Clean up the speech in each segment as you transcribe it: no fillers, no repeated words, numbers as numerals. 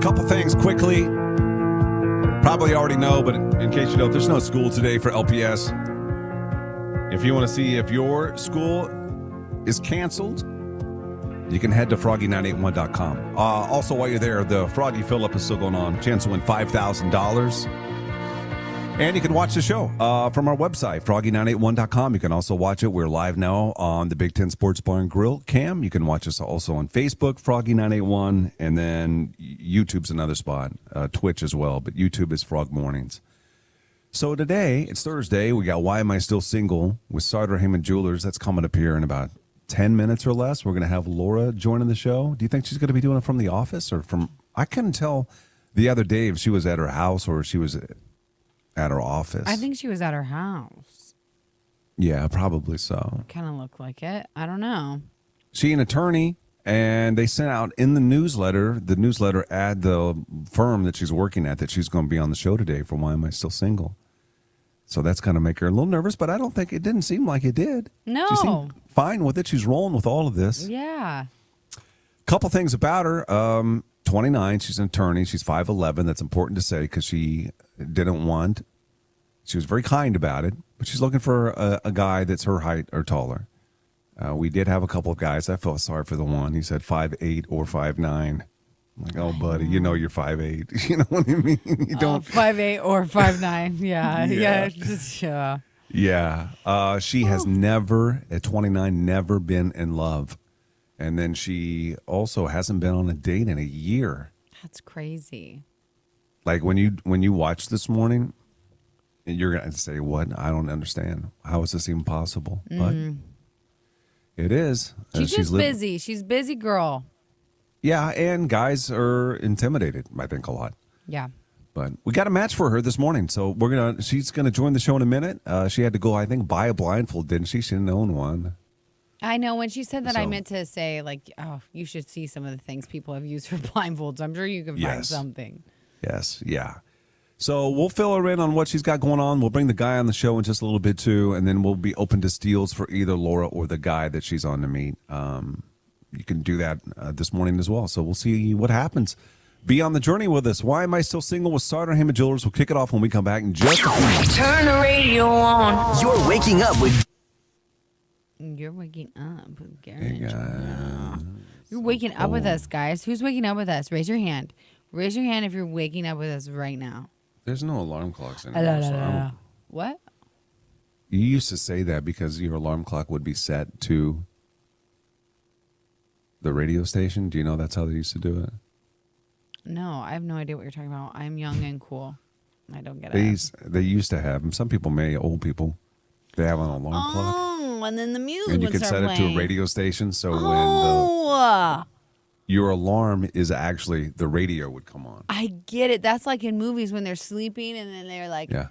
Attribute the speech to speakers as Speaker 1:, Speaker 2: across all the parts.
Speaker 1: Couple things quickly. Probably already know, but in case you don't, there's no school today for LPS. If you want to see if your school is canceled, you can head to froggy981.com. Also, while you're there, the Froggy Fill-Up is still going on. Chance to win $5,000. And you can watch the show from our website, froggy981.com. You can also watch it. We're live now on the Big Ten Sports Bar and Grill cam. You can watch us also on Facebook, Froggy981, and then YouTube's another spot, Twitch as well, but YouTube is Frog Mornings. So today, it's Thursday. We got Why Am I Still Single with Sartor Heyman Jewelers. That's coming up here in about 10 minutes or less. We're going to have Laura joining the show. Do you think she's going to be doing it from the office or from... I couldn't tell the other day if she was at her house or she was at her office.
Speaker 2: I think she was at her house.
Speaker 1: Yeah, probably so.
Speaker 2: Kind of looked like it. I don't know.
Speaker 1: She an attorney, and they sent out in the newsletter at the firm that she's working at that she's going to be on the show today for Why Am I Still Single? So that's going to make her a little nervous, but I don't think it didn't seem like it did.
Speaker 2: No.
Speaker 1: She seemed fine with it. She's rolling with all of this.
Speaker 2: Yeah.
Speaker 1: Couple things about her. 29. She's an attorney. She's 5'11". That's important to say because she was very kind about it, but she's looking for a guy that's her height or taller. We did have a couple of guys. I felt sorry for the one. He said 5'8" or 5'9". I'm like, oh, buddy, you know you're 5'8". You know what I mean? You don't
Speaker 2: 5'8" or 5'9". Yeah.
Speaker 1: Yeah. She has never, at 29, never been in love. And then she also hasn't been on a date in a year.
Speaker 2: That's crazy.
Speaker 1: Like when you watch this morning, you're going to say, what? I don't understand. How is this even possible?
Speaker 2: Mm-hmm.
Speaker 1: But it is.
Speaker 2: She's just busy. She's a busy girl.
Speaker 1: Yeah, and guys are intimidated, I think, a lot.
Speaker 2: Yeah.
Speaker 1: But we got a match for her this morning, so she's gonna join the show in a minute. She had to go, I think, buy a blindfold, didn't she? She didn't own one.
Speaker 2: I know. When she said that, I meant to say, like, oh, you should see some of the things people have used for blindfolds. I'm sure you can find something.
Speaker 1: Yes, yeah. So we'll fill her in on what she's got going on. We'll bring the guy on the show in just a little bit, too, and then we'll be open to steals for either Laura or the guy that she's on to meet. You can do that this morning as well. So we'll see what happens. Be on the journey with us. Why Am I Still Single with Sartor Heyman Jewelers? We'll kick it off when we come back in just a few minutes.
Speaker 3: Turn the radio on.
Speaker 4: You're waking up with...
Speaker 2: You're waking up with Garrett. You're waking up with us, guys. Who's waking up with us? Raise your hand. Raise your hand if you're waking up with us right now.
Speaker 1: There's no alarm clocks anymore.
Speaker 2: What?
Speaker 1: You used to say that because your alarm clock would be set to the radio station. Do you know that's how they used to do it?
Speaker 2: No, I have no idea what you're talking about. I'm young and cool. I don't get it.
Speaker 1: They used to have them. Some people old people, they have an alarm clock.
Speaker 2: Oh, and then the music
Speaker 1: and you
Speaker 2: would
Speaker 1: can set
Speaker 2: start
Speaker 1: it to a radio station. So
Speaker 2: when
Speaker 1: your alarm is actually the radio would come on.
Speaker 2: I get it. That's like in movies when they're sleeping and then they're like,
Speaker 1: yeah.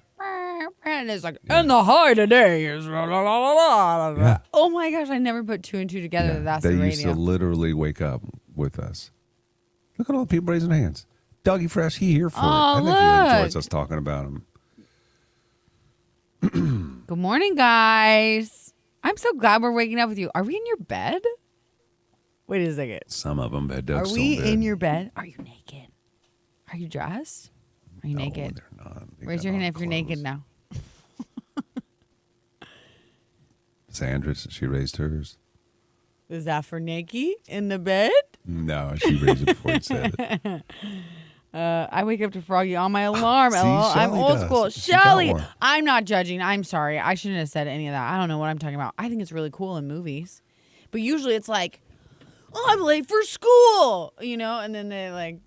Speaker 2: And it's like, and the high today is la, la, la, la, la.
Speaker 1: Yeah.
Speaker 2: Oh my gosh, I never put two and two together. That's the radio.
Speaker 1: They used to literally wake up with us. Look at all the people raising their hands. Dougie Fresh, he here for it. I think he enjoys us talking about him.
Speaker 2: Good morning, guys. I'm so glad we're waking up with you. Are we in your bed? Wait a second.
Speaker 1: Some of them, but Doug's
Speaker 2: Are we
Speaker 1: still dead.
Speaker 2: in your bed? Are you naked? Are you dressed? Are you naked?
Speaker 1: They're not.
Speaker 2: Raise your hand if you're naked now.
Speaker 1: Sandra, she raised hers.
Speaker 2: Is that for Nikki in the bed?
Speaker 1: No, she raised it before you said it.
Speaker 2: I wake up to Froggy on my alarm.
Speaker 1: See,
Speaker 2: I'm
Speaker 1: Shelley
Speaker 2: old
Speaker 1: does.
Speaker 2: school.
Speaker 1: She got
Speaker 2: Shelly,
Speaker 1: one.
Speaker 2: I'm not judging. I'm sorry. I shouldn't have said any of that. I don't know what I'm talking about. I think it's really cool in movies. But usually it's like, oh, I'm late for school, and then they like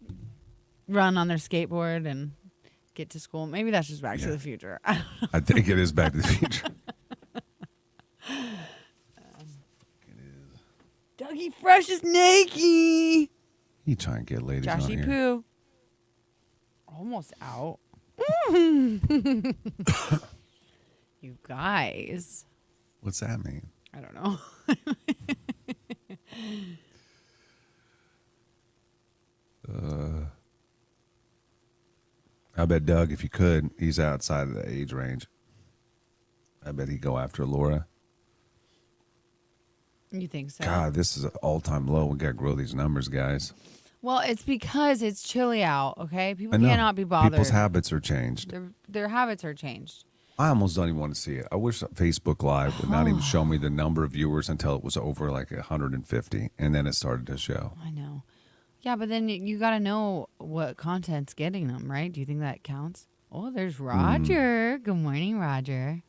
Speaker 2: run on their skateboard and get to school. Maybe that's just Back to the Future.
Speaker 1: I think it is Back to the Future.
Speaker 2: Dougie Fresh is naked.
Speaker 1: You try and get ladies on
Speaker 2: Joshy
Speaker 1: here.
Speaker 2: Poo. Almost out. You guys.
Speaker 1: What's that mean?
Speaker 2: I don't know.
Speaker 1: I bet Doug, if you could, he's outside of the age range. I bet he'd go after Laura.
Speaker 2: You think so?
Speaker 1: God, this is an all-time low. We got to grow these numbers, guys.
Speaker 2: Well, it's because it's chilly out, okay?
Speaker 1: I
Speaker 2: People
Speaker 1: know.
Speaker 2: cannot be bothered.
Speaker 1: People's habits are changed.
Speaker 2: Their habits are changed.
Speaker 1: I almost don't even want to see it. I wish Facebook Live would not even show me the number of viewers until it was over like 150, and then it started to show.
Speaker 2: I know. Yeah, but then you got to know what content's getting them, right? Do you think that counts? Oh, there's Roger. Good morning, Roger.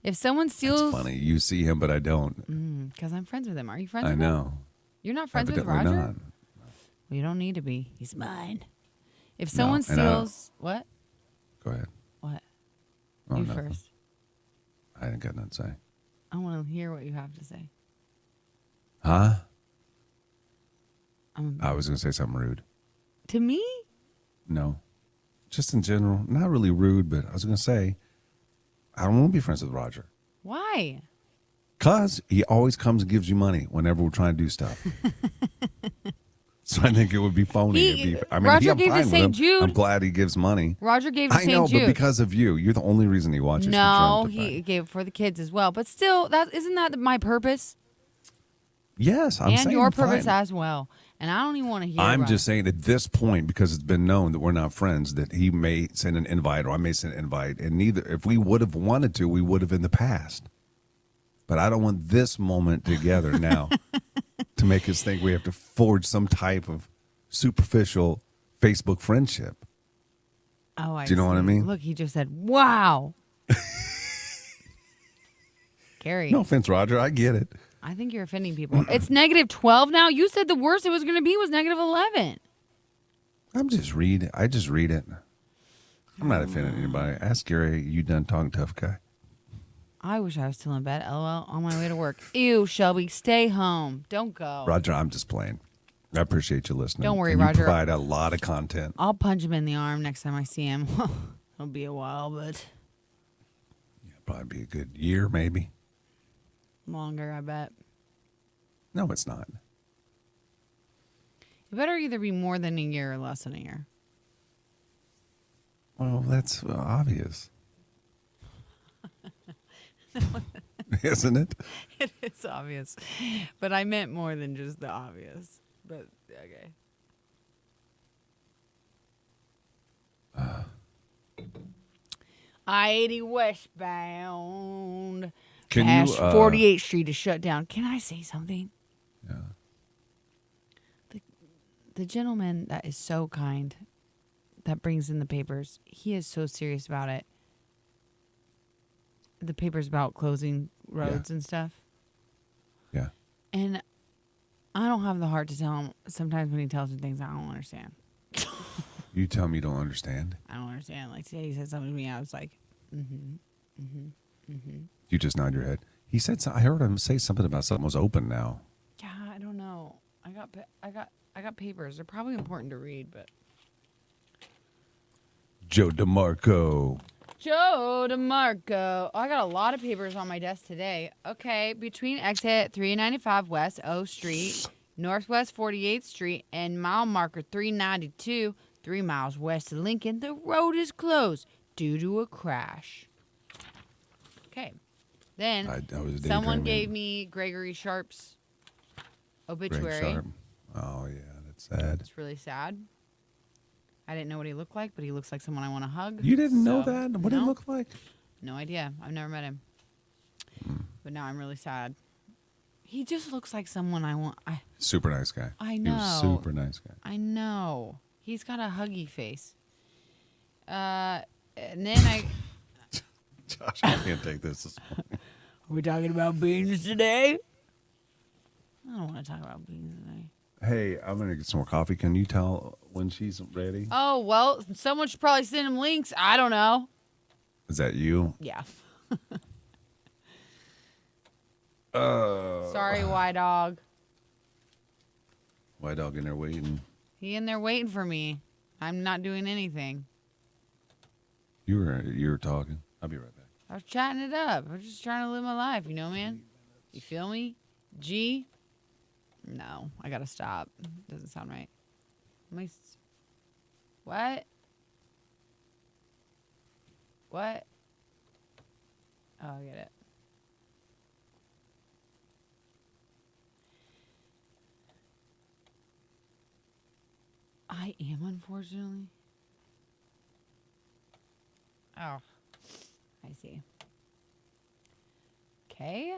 Speaker 2: If someone steals...
Speaker 1: It's funny. You see him, but I don't.
Speaker 2: Because I'm friends with him. Are you friends
Speaker 1: I
Speaker 2: with him?
Speaker 1: know.
Speaker 2: You're not friends with
Speaker 1: Evidently
Speaker 2: Roger?
Speaker 1: not.
Speaker 2: Well, you don't need to be. He's mine. If
Speaker 1: No,
Speaker 2: someone
Speaker 1: and I-
Speaker 2: steals... What?
Speaker 1: Go ahead.
Speaker 2: What?
Speaker 1: Oh,
Speaker 2: you
Speaker 1: nothing.
Speaker 2: first.
Speaker 1: I didn't got nothing to say.
Speaker 2: I want to hear what you have to say.
Speaker 1: Huh?
Speaker 2: Um,
Speaker 1: I was going to say something rude.
Speaker 2: To me?
Speaker 1: No. Just in general. Not really rude, but I was going to say, I don't want to be friends with Roger.
Speaker 2: Why?
Speaker 1: Because he always comes and gives you money whenever we're trying to do stuff. So I think it would be phony.
Speaker 2: Roger
Speaker 1: I'm
Speaker 2: gave to
Speaker 1: fine with
Speaker 2: St.
Speaker 1: him.
Speaker 2: Jude.
Speaker 1: I'm glad he gives money.
Speaker 2: Roger gave to
Speaker 1: I
Speaker 2: St.
Speaker 1: know,
Speaker 2: Jude.
Speaker 1: but because of you. You're the only reason he watches.
Speaker 2: No, he gave it for the kids as well. But still, isn't that my purpose?
Speaker 1: Yes, I'm
Speaker 2: and
Speaker 1: saying
Speaker 2: your purpose
Speaker 1: fine.
Speaker 2: as well. And I don't even want to hear
Speaker 1: I'm
Speaker 2: about
Speaker 1: just saying at this point, because it's been known that we're not friends, that he may send an invite or I may send an invite. And neither, if we would have wanted to, we would have in the past. But I don't want this moment together now to make us think we have to forge some type of superficial Facebook friendship.
Speaker 2: Oh, I
Speaker 1: Do you know what I
Speaker 2: see.
Speaker 1: mean?
Speaker 2: Look, he just said, wow. Gary,
Speaker 1: No offense, Roger. I get it.
Speaker 2: I think you're offending people. It's -12 now. You said the worst it was going to be was -11.
Speaker 1: I just read it. I'm not offending anybody. Ask Gary, you done talking tough guy?
Speaker 2: I wish I was still in bed. LOL, on my way to work. Ew, Shelby, stay home. Don't go.
Speaker 1: Roger, I'm just playing. I appreciate you listening.
Speaker 2: Don't worry,
Speaker 1: and you
Speaker 2: Roger.
Speaker 1: provide a lot of content.
Speaker 2: I'll punch him in the arm next time I see him. It'll be a while, but
Speaker 1: Probably be a good year, maybe.
Speaker 2: longer, I bet.
Speaker 1: No, it's not.
Speaker 2: It better either be more than a year or less than a year.
Speaker 1: Well, that's obvious. Isn't it?
Speaker 2: It's obvious. But I meant more than just the obvious. But, okay. I-80 westbound.
Speaker 1: Can
Speaker 2: Past
Speaker 1: you,
Speaker 2: 48th Street is shut down. Can I say something?
Speaker 1: Yeah.
Speaker 2: The gentleman that is so kind that brings in the papers, he is so serious about it. The papers about closing roads and stuff.
Speaker 1: Yeah.
Speaker 2: And I don't have the heart to tell him sometimes when he tells me things I don't understand.
Speaker 1: You tell me you don't understand.
Speaker 2: I don't understand. Like today he said something to me, I was like,
Speaker 1: You just nod your head. He said, I heard him say something about something was open now.
Speaker 2: yeah, I don't know. I got papers. They're probably important to read, but
Speaker 1: Joe DeMarco.
Speaker 2: Joe DeMarco. Oh, I got a lot of papers on my desk today. Okay, between exit 395 West O Street, Northwest 48th Street, and mile marker 392, 3 miles west of Lincoln, the road is closed due to a crash. Okay. Then
Speaker 1: I was
Speaker 2: someone
Speaker 1: daydreaming.
Speaker 2: gave me Gregory Sharp's
Speaker 1: Greg
Speaker 2: obituary.
Speaker 1: Sharp. Oh, yeah, that's sad.
Speaker 2: It's really sad. I didn't know what he looked like, but he looks like someone I want to hug.
Speaker 1: You didn't know
Speaker 2: So,
Speaker 1: that? What did
Speaker 2: no.
Speaker 1: it look like?
Speaker 2: No idea. I've never met him. But now I'm really sad. He just looks like someone I want.
Speaker 1: Super nice guy.
Speaker 2: I
Speaker 1: He
Speaker 2: know.
Speaker 1: was super nice guy.
Speaker 2: I know. He's got a huggy face. And then I...
Speaker 1: Josh, I can't take this morning.
Speaker 2: Are we talking about beans today? I don't want to talk about beans today.
Speaker 1: Hey, I'm going to get some more coffee. Can you tell when she's ready?
Speaker 2: Oh, well, someone should probably send him links. I don't know.
Speaker 1: Is that you?
Speaker 2: Yeah. Sorry, Y Dog.
Speaker 1: White dog in there waiting.
Speaker 2: He in there waiting for me. I'm not doing anything.
Speaker 1: You were talking. I'll be right back.
Speaker 2: I was chatting it up. I was just trying to live my life, you know, man? You feel me? G? No, I gotta stop. Doesn't sound right. What? What? Oh, I get it. I am, unfortunately. Oh, I see. Okay.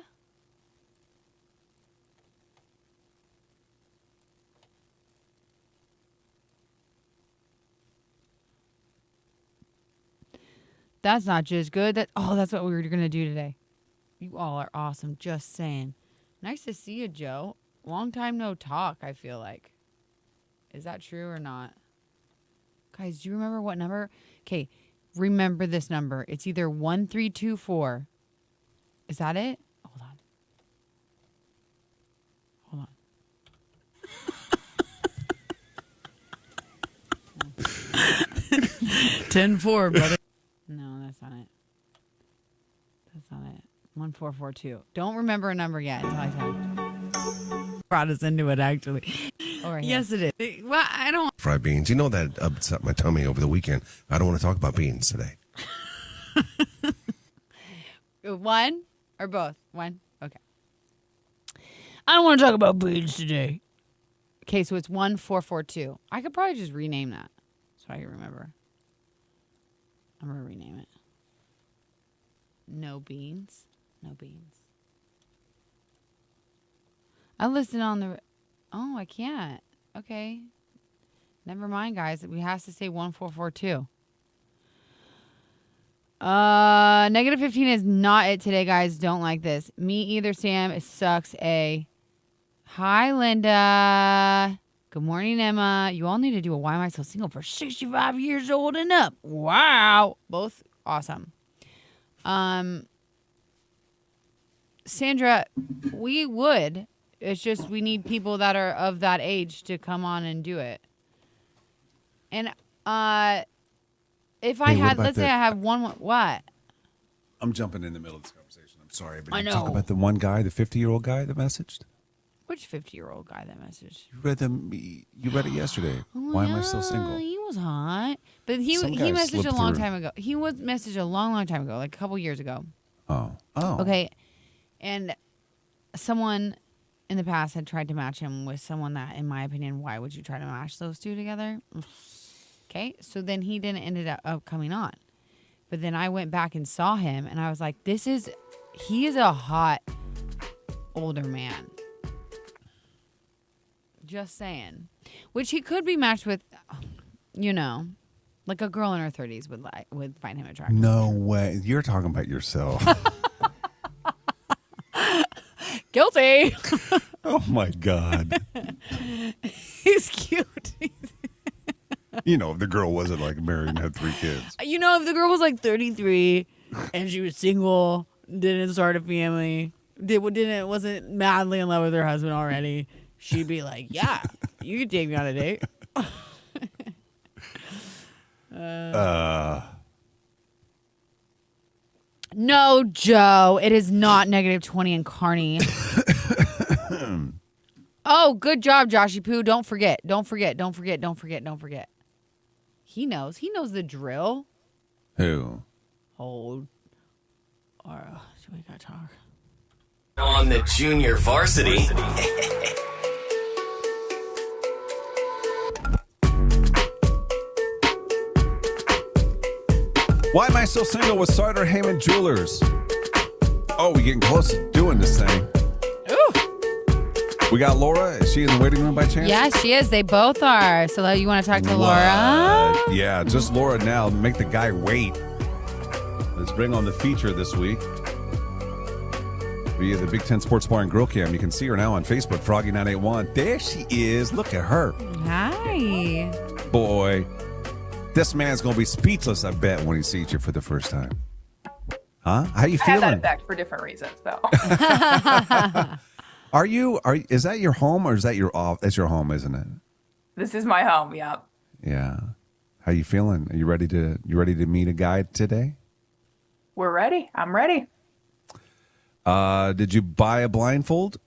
Speaker 2: That's not just good. That's what we were gonna do today. You all are awesome. Just saying. Nice to see you, Joe. Long time no talk, I feel like. Is that true or not? Guys, do you remember what number? Okay, remember this number. It's either 1324. Is that it? Hold on. Hold on. 10-4, brother. No, that's not it. That's not it. 1442. Don't remember a number yet until I tell you. Brought us into it, actually. Yes, it is. Well, I don't.
Speaker 4: Fried beans. You know that upset my tummy over the weekend. I don't want to talk about beans today.
Speaker 2: One or both? One? Okay. I don't want to talk about beans today. Okay, so it's 1442. I could probably just rename that so I can remember. I'm going to rename it. No beans. No beans. I listed on the... Oh, I can't. Okay. Never mind, guys. We have to say 1442. Negative 15 is not it today, guys. Don't like this. Me either, Sam. It sucks. Hi, Linda. Good morning, Emma. You all need to do a Why Am I So Single for 65 years old and up. Wow. Both awesome. Sandra, we would. It's just we need people that are of that age to come on and do it. And if I had, let's say I have one, what?
Speaker 1: I'm jumping in the middle of this conversation. I'm sorry, but
Speaker 2: I
Speaker 1: you
Speaker 2: know.
Speaker 1: talk about the one guy, the 50-year-old guy that messaged.
Speaker 2: Which 50-year-old guy that messaged?
Speaker 1: You read it yesterday. Why am I still single?
Speaker 2: He was hot, but he
Speaker 1: Some guy
Speaker 2: messaged
Speaker 1: slipped
Speaker 2: a long
Speaker 1: through.
Speaker 2: time ago. He was messaged a long time ago, like a couple years ago.
Speaker 1: Oh.
Speaker 2: Okay, and someone in the past had tried to match him with someone that, in my opinion, why would you try to match those two together? Okay, so then he didn't end up coming on. But then I went back and saw him, and I was like, he is a hot older man. Just saying. Which he could be matched with, like a girl in her 30s would find him attractive.
Speaker 1: No way. You're talking about yourself.
Speaker 2: Guilty.
Speaker 1: Oh, my God.
Speaker 2: He's cute.
Speaker 1: If the girl wasn't like married and had 3 kids.
Speaker 2: If the girl was like 33 and she was single, didn't start a family, wasn't madly in love with her husband already, she'd be like, yeah, you can take me on a date. No, Joe, it is not negative 20 in Kearney. Oh, good job, Joshy Poo. Don't forget. He knows the drill.
Speaker 1: Who?
Speaker 2: Hold. Or should we gotta talk?
Speaker 5: On the junior varsity.
Speaker 1: Why am I so single with Sartor Heyman Jewelers? Oh, we getting close to doing this thing.
Speaker 2: Ooh.
Speaker 1: We got Laura. Is she in the waiting room by chance?
Speaker 2: Yeah, she is. They both are. So you want to talk to Laura?
Speaker 1: Yeah, just Laura now. Make the guy wait. Let's bring on the feature this week. Via the Big Ten Sports Bar and Grill Cam. You can see her now on Facebook, Froggy981. There she is. Look at her.
Speaker 2: Hi.
Speaker 1: Boy, this man's going to be speechless, I bet, when he sees you for the first time. Huh? How you
Speaker 6: I have that
Speaker 1: feeling?
Speaker 6: effect for different reasons, though.
Speaker 1: Is that your home or is that your off? That's your home, isn't it?
Speaker 6: This is my home. Yep.
Speaker 1: Yeah. How you feeling? Are you ready to meet a guy today?
Speaker 6: We're ready. I'm ready.
Speaker 1: Did you buy a blindfold?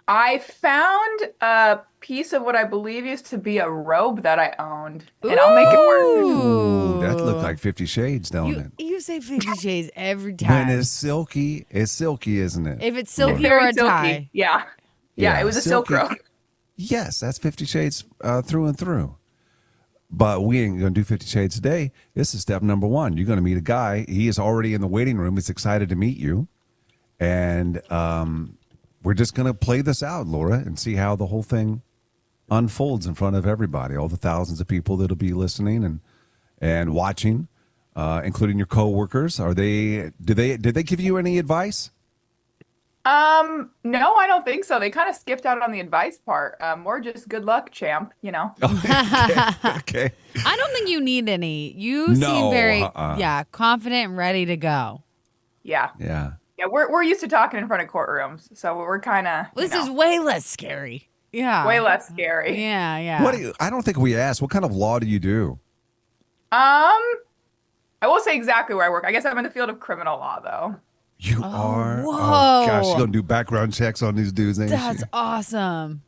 Speaker 6: I found a piece of what I believe used to be a robe that I owned, and I'll make it work.
Speaker 1: Ooh, that looked like 50 Shades, don't it?
Speaker 2: You say 50 Shades every time.
Speaker 1: When it's silky, isn't it?
Speaker 2: If it's silky or
Speaker 6: Very
Speaker 2: a tie.
Speaker 6: Yeah, it was a silk
Speaker 1: silky.
Speaker 6: robe.
Speaker 1: Yes, that's 50 Shades through and through. But we ain't going to do 50 Shades today. This is step number 1. You're going to meet a guy. He is already in the waiting room. He's excited to meet you. And we're just going to play this out, Laura, and see how the whole thing unfolds in front of everybody, all the thousands of people that'll be listening and watching, including your coworkers. Did they give you any advice?
Speaker 6: No, I don't think so. They kind of skipped out on the advice part. More just good luck, champ, you know.
Speaker 1: Okay.
Speaker 2: I don't think you need any. You seem very confident and ready to go.
Speaker 6: Yeah.
Speaker 1: Yeah.
Speaker 6: Yeah, we're used to talking in front of courtrooms, so we're kind of
Speaker 2: This is way less scary. Yeah.
Speaker 6: way less scary.
Speaker 2: Yeah.
Speaker 1: I don't think we asked. What kind of law do you do?
Speaker 6: I won't say exactly where I work. I guess I'm in the field of criminal law, though.
Speaker 1: You are?
Speaker 2: whoa.
Speaker 1: Oh, gosh. You're going to do background checks on these dudes, ain't
Speaker 2: That's
Speaker 1: you?
Speaker 2: awesome.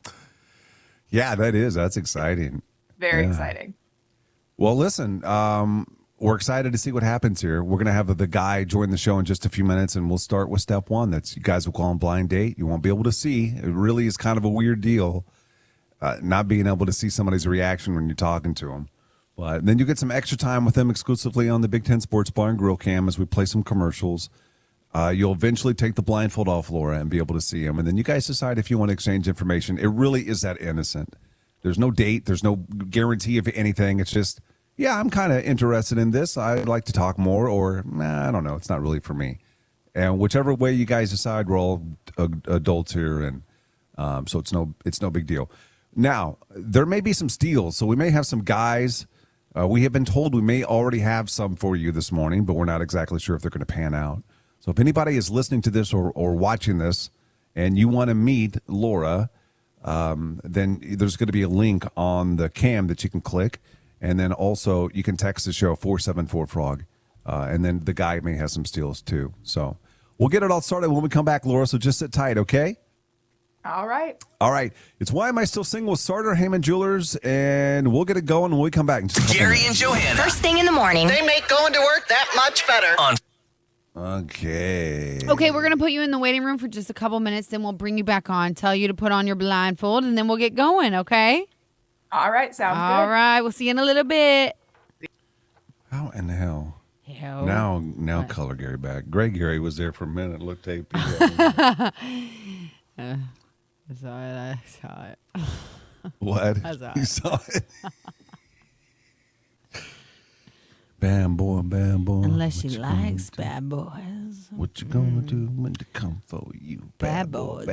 Speaker 1: Yeah, that is. That's exciting.
Speaker 6: Very
Speaker 1: Yeah.
Speaker 6: exciting.
Speaker 1: Well, listen, we're excited to see what happens here. We're going to have the guy join the show in just a few minutes, and we'll start with step 1. That's you guys will call him blind date. You won't be able to see. It really is kind of a weird deal, not being able to see somebody's reaction when you're talking to them. But then you get some extra time with them exclusively on the Big Ten Sports Bar and Grill Cam as we play some commercials. You'll eventually take the blindfold off, Laura, and be able to see him. And then you guys decide if you want to exchange information. It really is that innocent. There's no date. There's no guarantee of anything. It's just, yeah, I'm kind of interested in this. I'd like to talk more, or nah, I don't know. It's not really for me. And whichever way you guys decide, we're all adults here, and so it's no big deal. Now, there may be some steals, so we may have some guys. We have been told we may already have some for you this morning, but we're not exactly sure if they're going to pan out. So if anybody is listening to this or watching this and you want to meet Laura, then there's going to be a link on the cam that you can click. And then also you can text the show 474-FROG. And then the guy may have some steals too. So we'll get it all started when we come back, Laura. So just sit tight, okay?
Speaker 6: All right.
Speaker 1: All right. It's Why Am I Still Single with Sartor Heyman Jewelers. And we'll get it going when we come back. In just a couple
Speaker 5: Gary
Speaker 1: minutes.
Speaker 5: and Johanna.
Speaker 3: First thing in the morning.
Speaker 7: They make going to work that much better.
Speaker 5: On
Speaker 1: Okay.
Speaker 2: Okay, we're going to put you in the waiting room for just a couple minutes. Then we'll bring you back on, tell you to put on your blindfold, and then we'll get going, okay?
Speaker 6: All right. Sounds
Speaker 2: All
Speaker 6: good.
Speaker 2: right. We'll see you in a little bit.
Speaker 1: How in the hell?
Speaker 2: Hell.
Speaker 1: Now color Gary back. Gray Gary was there for a minute. Looked AP.
Speaker 2: I saw it.
Speaker 1: What?
Speaker 2: I saw
Speaker 1: You
Speaker 2: it.
Speaker 1: saw it? Bam boy, bam boy.
Speaker 2: Unless
Speaker 1: What
Speaker 2: she
Speaker 1: you gonna
Speaker 2: likes
Speaker 1: do?
Speaker 2: bad boys.
Speaker 1: What you gonna do when they come for you?
Speaker 2: Bad boy.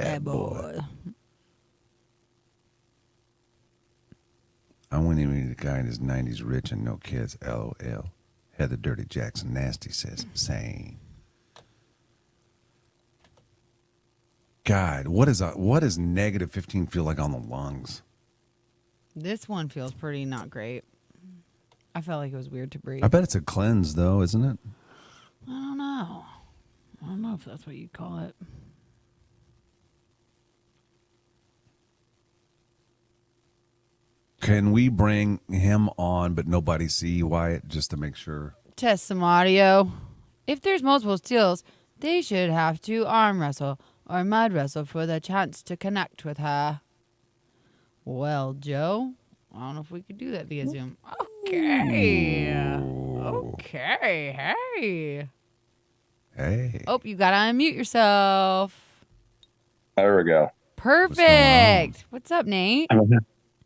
Speaker 1: I wouldn't even meet a guy in his 90s, rich and no kids. LOL. Heather Dirty Jackson Nasty says same. God, what does negative 15 feel like on the lungs?
Speaker 2: This one feels pretty not great. I felt like it was weird to breathe.
Speaker 1: I bet it's a cleanse, though, isn't it?
Speaker 2: I don't know. I don't know if that's what you'd call it.
Speaker 1: Can we bring him on, but nobody see Wyatt, just to make sure?
Speaker 2: Test some audio. If there's multiple steals, they should have to arm wrestle or mud wrestle for the chance to connect with her. Well, Joe, I don't know if we could do that via Zoom. Okay. Okay. Hey.
Speaker 1: Hey.
Speaker 2: Oh, you gotta unmute yourself.
Speaker 8: There we go.
Speaker 2: Perfect. What's up, Nate?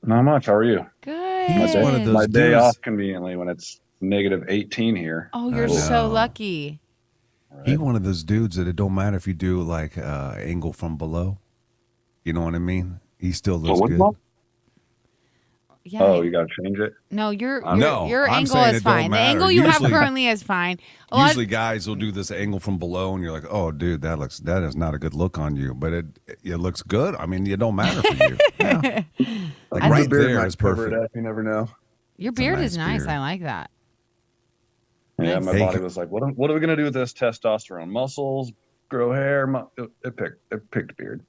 Speaker 8: Not much. How are you?
Speaker 2: Good.
Speaker 1: He's one of those
Speaker 8: My day
Speaker 1: dudes-
Speaker 8: off conveniently when it's negative 18 here.
Speaker 2: Oh, you're
Speaker 1: know.
Speaker 2: so lucky.
Speaker 1: He's one of those dudes that it don't matter if you do like angle from below. You know what I mean? He still looks
Speaker 8: what's
Speaker 1: good.
Speaker 8: wrong?
Speaker 2: Yeah.
Speaker 8: Oh, you got to change it?
Speaker 2: No, your
Speaker 1: No,
Speaker 2: your
Speaker 1: I'm
Speaker 2: angle
Speaker 1: saying
Speaker 2: is
Speaker 1: it don't
Speaker 2: fine. The
Speaker 1: matter.
Speaker 2: angle you have
Speaker 1: Usually-
Speaker 2: currently is fine. A lot of-
Speaker 1: Usually guys will do this angle from below and you're like, oh, dude, that is not a good look on you. But it looks good. I mean, it don't matter for you. Yeah. Like
Speaker 2: I
Speaker 1: right
Speaker 2: think-
Speaker 8: The beard
Speaker 1: there
Speaker 8: might
Speaker 1: is
Speaker 8: cover it
Speaker 1: perfect.
Speaker 8: up, you never know.
Speaker 2: your
Speaker 1: It's a
Speaker 2: beard
Speaker 1: nice
Speaker 2: is nice.
Speaker 1: beard.
Speaker 2: I like that.
Speaker 8: Yeah,
Speaker 2: Nice.
Speaker 8: my
Speaker 1: Hey,
Speaker 8: body was like, what are we going to do with this testosterone? Muscles, grow hair? It picked beard.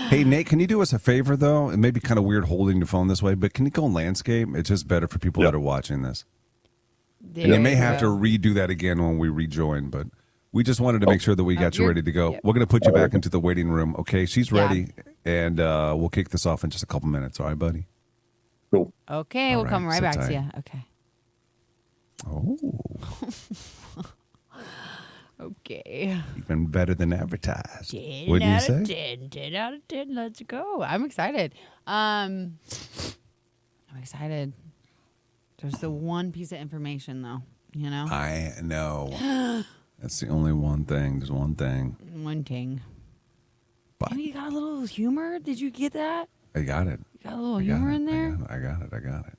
Speaker 1: Hey, Nate, can you do us a favor, though? It may be kind of weird holding your phone this way, but can you go landscape? It's just better for people
Speaker 8: Yep.
Speaker 1: that are watching this.
Speaker 2: There
Speaker 1: And you may have to
Speaker 2: go.
Speaker 1: redo that again when we rejoin, but we just wanted to make sure that we got you
Speaker 2: you're-
Speaker 1: ready to go.
Speaker 2: yeah.
Speaker 1: We're going to put you back into the waiting room, okay? She's
Speaker 2: Yeah.
Speaker 1: ready, and we'll kick this off in just a couple minutes. All right, buddy?
Speaker 8: Cool.
Speaker 2: Okay,
Speaker 1: All
Speaker 2: we'll come
Speaker 1: right,
Speaker 2: right
Speaker 1: sit
Speaker 2: back to
Speaker 1: tight.
Speaker 2: you. Okay.
Speaker 1: Oh,
Speaker 2: Okay.
Speaker 1: even better than advertised.
Speaker 2: 10
Speaker 1: Wouldn't you
Speaker 2: out
Speaker 1: say?
Speaker 2: of 10. 10 out of 10. Let's go. I'm excited. I'm excited. There's the one piece of information, though. You know?
Speaker 1: I know. That's the only one thing. There's one thing.
Speaker 2: One thing.
Speaker 1: But
Speaker 2: And you got a little humor? Did you get that?
Speaker 1: I got it.
Speaker 2: You got a little
Speaker 1: I got
Speaker 2: humor
Speaker 1: it.
Speaker 2: in there?
Speaker 1: I got it.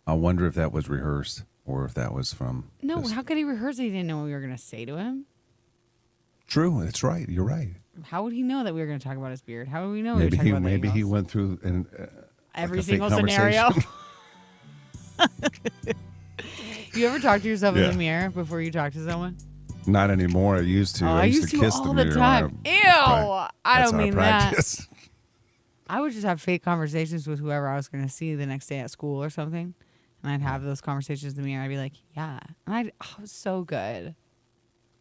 Speaker 1: I wonder if that was rehearsed or if that was from.
Speaker 2: No,
Speaker 1: just-
Speaker 2: how could he rehearse it? He didn't know what we were going to say to him.
Speaker 1: True. That's right. You're right.
Speaker 2: How would he know that we were going to talk about his beard? How would we know we were
Speaker 1: Maybe
Speaker 2: talking
Speaker 1: he
Speaker 2: about
Speaker 1: maybe
Speaker 2: anything
Speaker 1: he
Speaker 2: else?
Speaker 1: went through and
Speaker 2: Every
Speaker 1: like a fake
Speaker 2: single scenario.
Speaker 1: conversation.
Speaker 2: You ever talk to yourself
Speaker 1: Yeah.
Speaker 2: in the mirror before you talk to someone?
Speaker 1: Not anymore. I used to.
Speaker 2: Oh, I used to
Speaker 1: kiss
Speaker 2: all
Speaker 1: the
Speaker 2: the
Speaker 1: mirror.
Speaker 2: time. Ew!
Speaker 1: Right.
Speaker 2: I
Speaker 1: That's
Speaker 2: don't
Speaker 1: our
Speaker 2: mean that.
Speaker 1: practice.
Speaker 2: I would just have fake conversations with whoever I was going to see the next day at school or something. And I'd have those conversations in the mirror. I'd be like, yeah. And it was so good.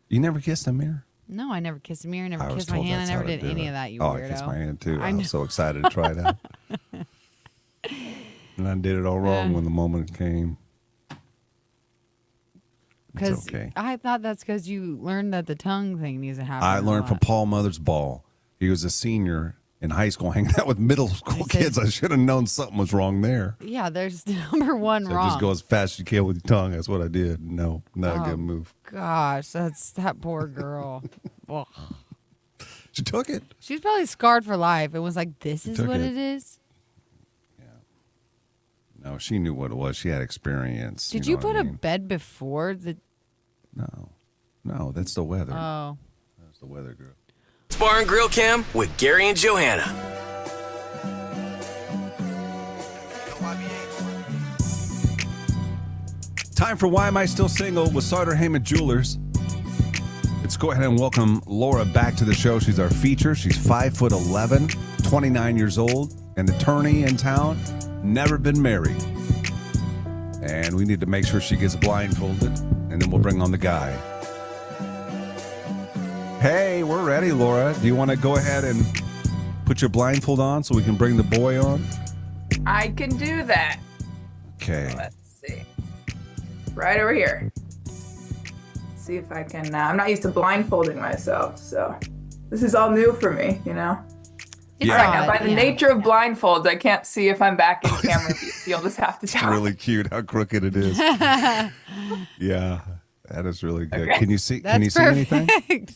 Speaker 1: You never kissed a mirror?
Speaker 2: No, I never kissed a mirror, never
Speaker 1: I was
Speaker 2: kissed my
Speaker 1: told
Speaker 2: hand. I
Speaker 1: that's
Speaker 2: never
Speaker 1: how to
Speaker 2: did
Speaker 1: do
Speaker 2: any
Speaker 1: it.
Speaker 2: of that, you
Speaker 1: Oh,
Speaker 2: weirdo.
Speaker 1: I kissed my hand too.
Speaker 2: I
Speaker 1: I
Speaker 2: know.
Speaker 1: was so excited to try it out. And I did it all wrong when the moment came.
Speaker 2: Because
Speaker 1: okay.
Speaker 2: I thought that's because you learned that the tongue thing needs to happen.
Speaker 1: I
Speaker 2: a
Speaker 1: learned from
Speaker 2: lot.
Speaker 1: Paul Mother's ball. He was a senior in high school hanging out with middle school
Speaker 2: I said-
Speaker 1: kids. I should have known something was wrong there.
Speaker 2: Yeah, there's number one
Speaker 1: So
Speaker 2: wrong.
Speaker 1: just go as fast as you can with your tongue. That's what I did. No, not a
Speaker 2: Oh.
Speaker 1: good move.
Speaker 2: Gosh, that's that poor girl. Ugh.
Speaker 1: She took it.
Speaker 2: She's probably scarred for life. It was like, this is
Speaker 1: took
Speaker 2: what
Speaker 1: it.
Speaker 2: it is.
Speaker 1: No, she knew what it was. She had experience.
Speaker 2: Did you
Speaker 1: know
Speaker 2: put
Speaker 1: what I
Speaker 2: a
Speaker 1: mean?
Speaker 2: bed before the?
Speaker 1: No, that's the weather.
Speaker 2: Oh,
Speaker 1: That's the weather, girl.
Speaker 5: Bar and Grill Cam with Gary and Johanna.
Speaker 1: Time for Why Am I Still Single with Sartor Heyman Jewelers. Let's go ahead and welcome Laura back to the show. She's our feature. She's 5'11", 29 years old, an attorney in town, never been married. And we need to make sure she gets blindfolded, and then we'll bring on the guy. Hey, we're ready, Laura. Do you want to go ahead and put your blindfold on so we can bring the boy on?
Speaker 6: I can do that.
Speaker 1: Okay.
Speaker 6: Let's see. Right over here. See if I can. I'm not used to blindfolding myself, so this is all new for me, you know?
Speaker 2: it's
Speaker 1: Yeah.
Speaker 6: Right now, by
Speaker 2: odd,
Speaker 6: the
Speaker 2: yeah.
Speaker 6: nature of blindfolds, I can't see if I'm back in camera view. So you'll just have to
Speaker 1: It's
Speaker 6: tell.
Speaker 1: really cute how crooked it is. Yeah, that is really good.
Speaker 6: Okay.
Speaker 1: Can you see?
Speaker 2: That's
Speaker 1: Can you see
Speaker 2: perfect.
Speaker 1: anything?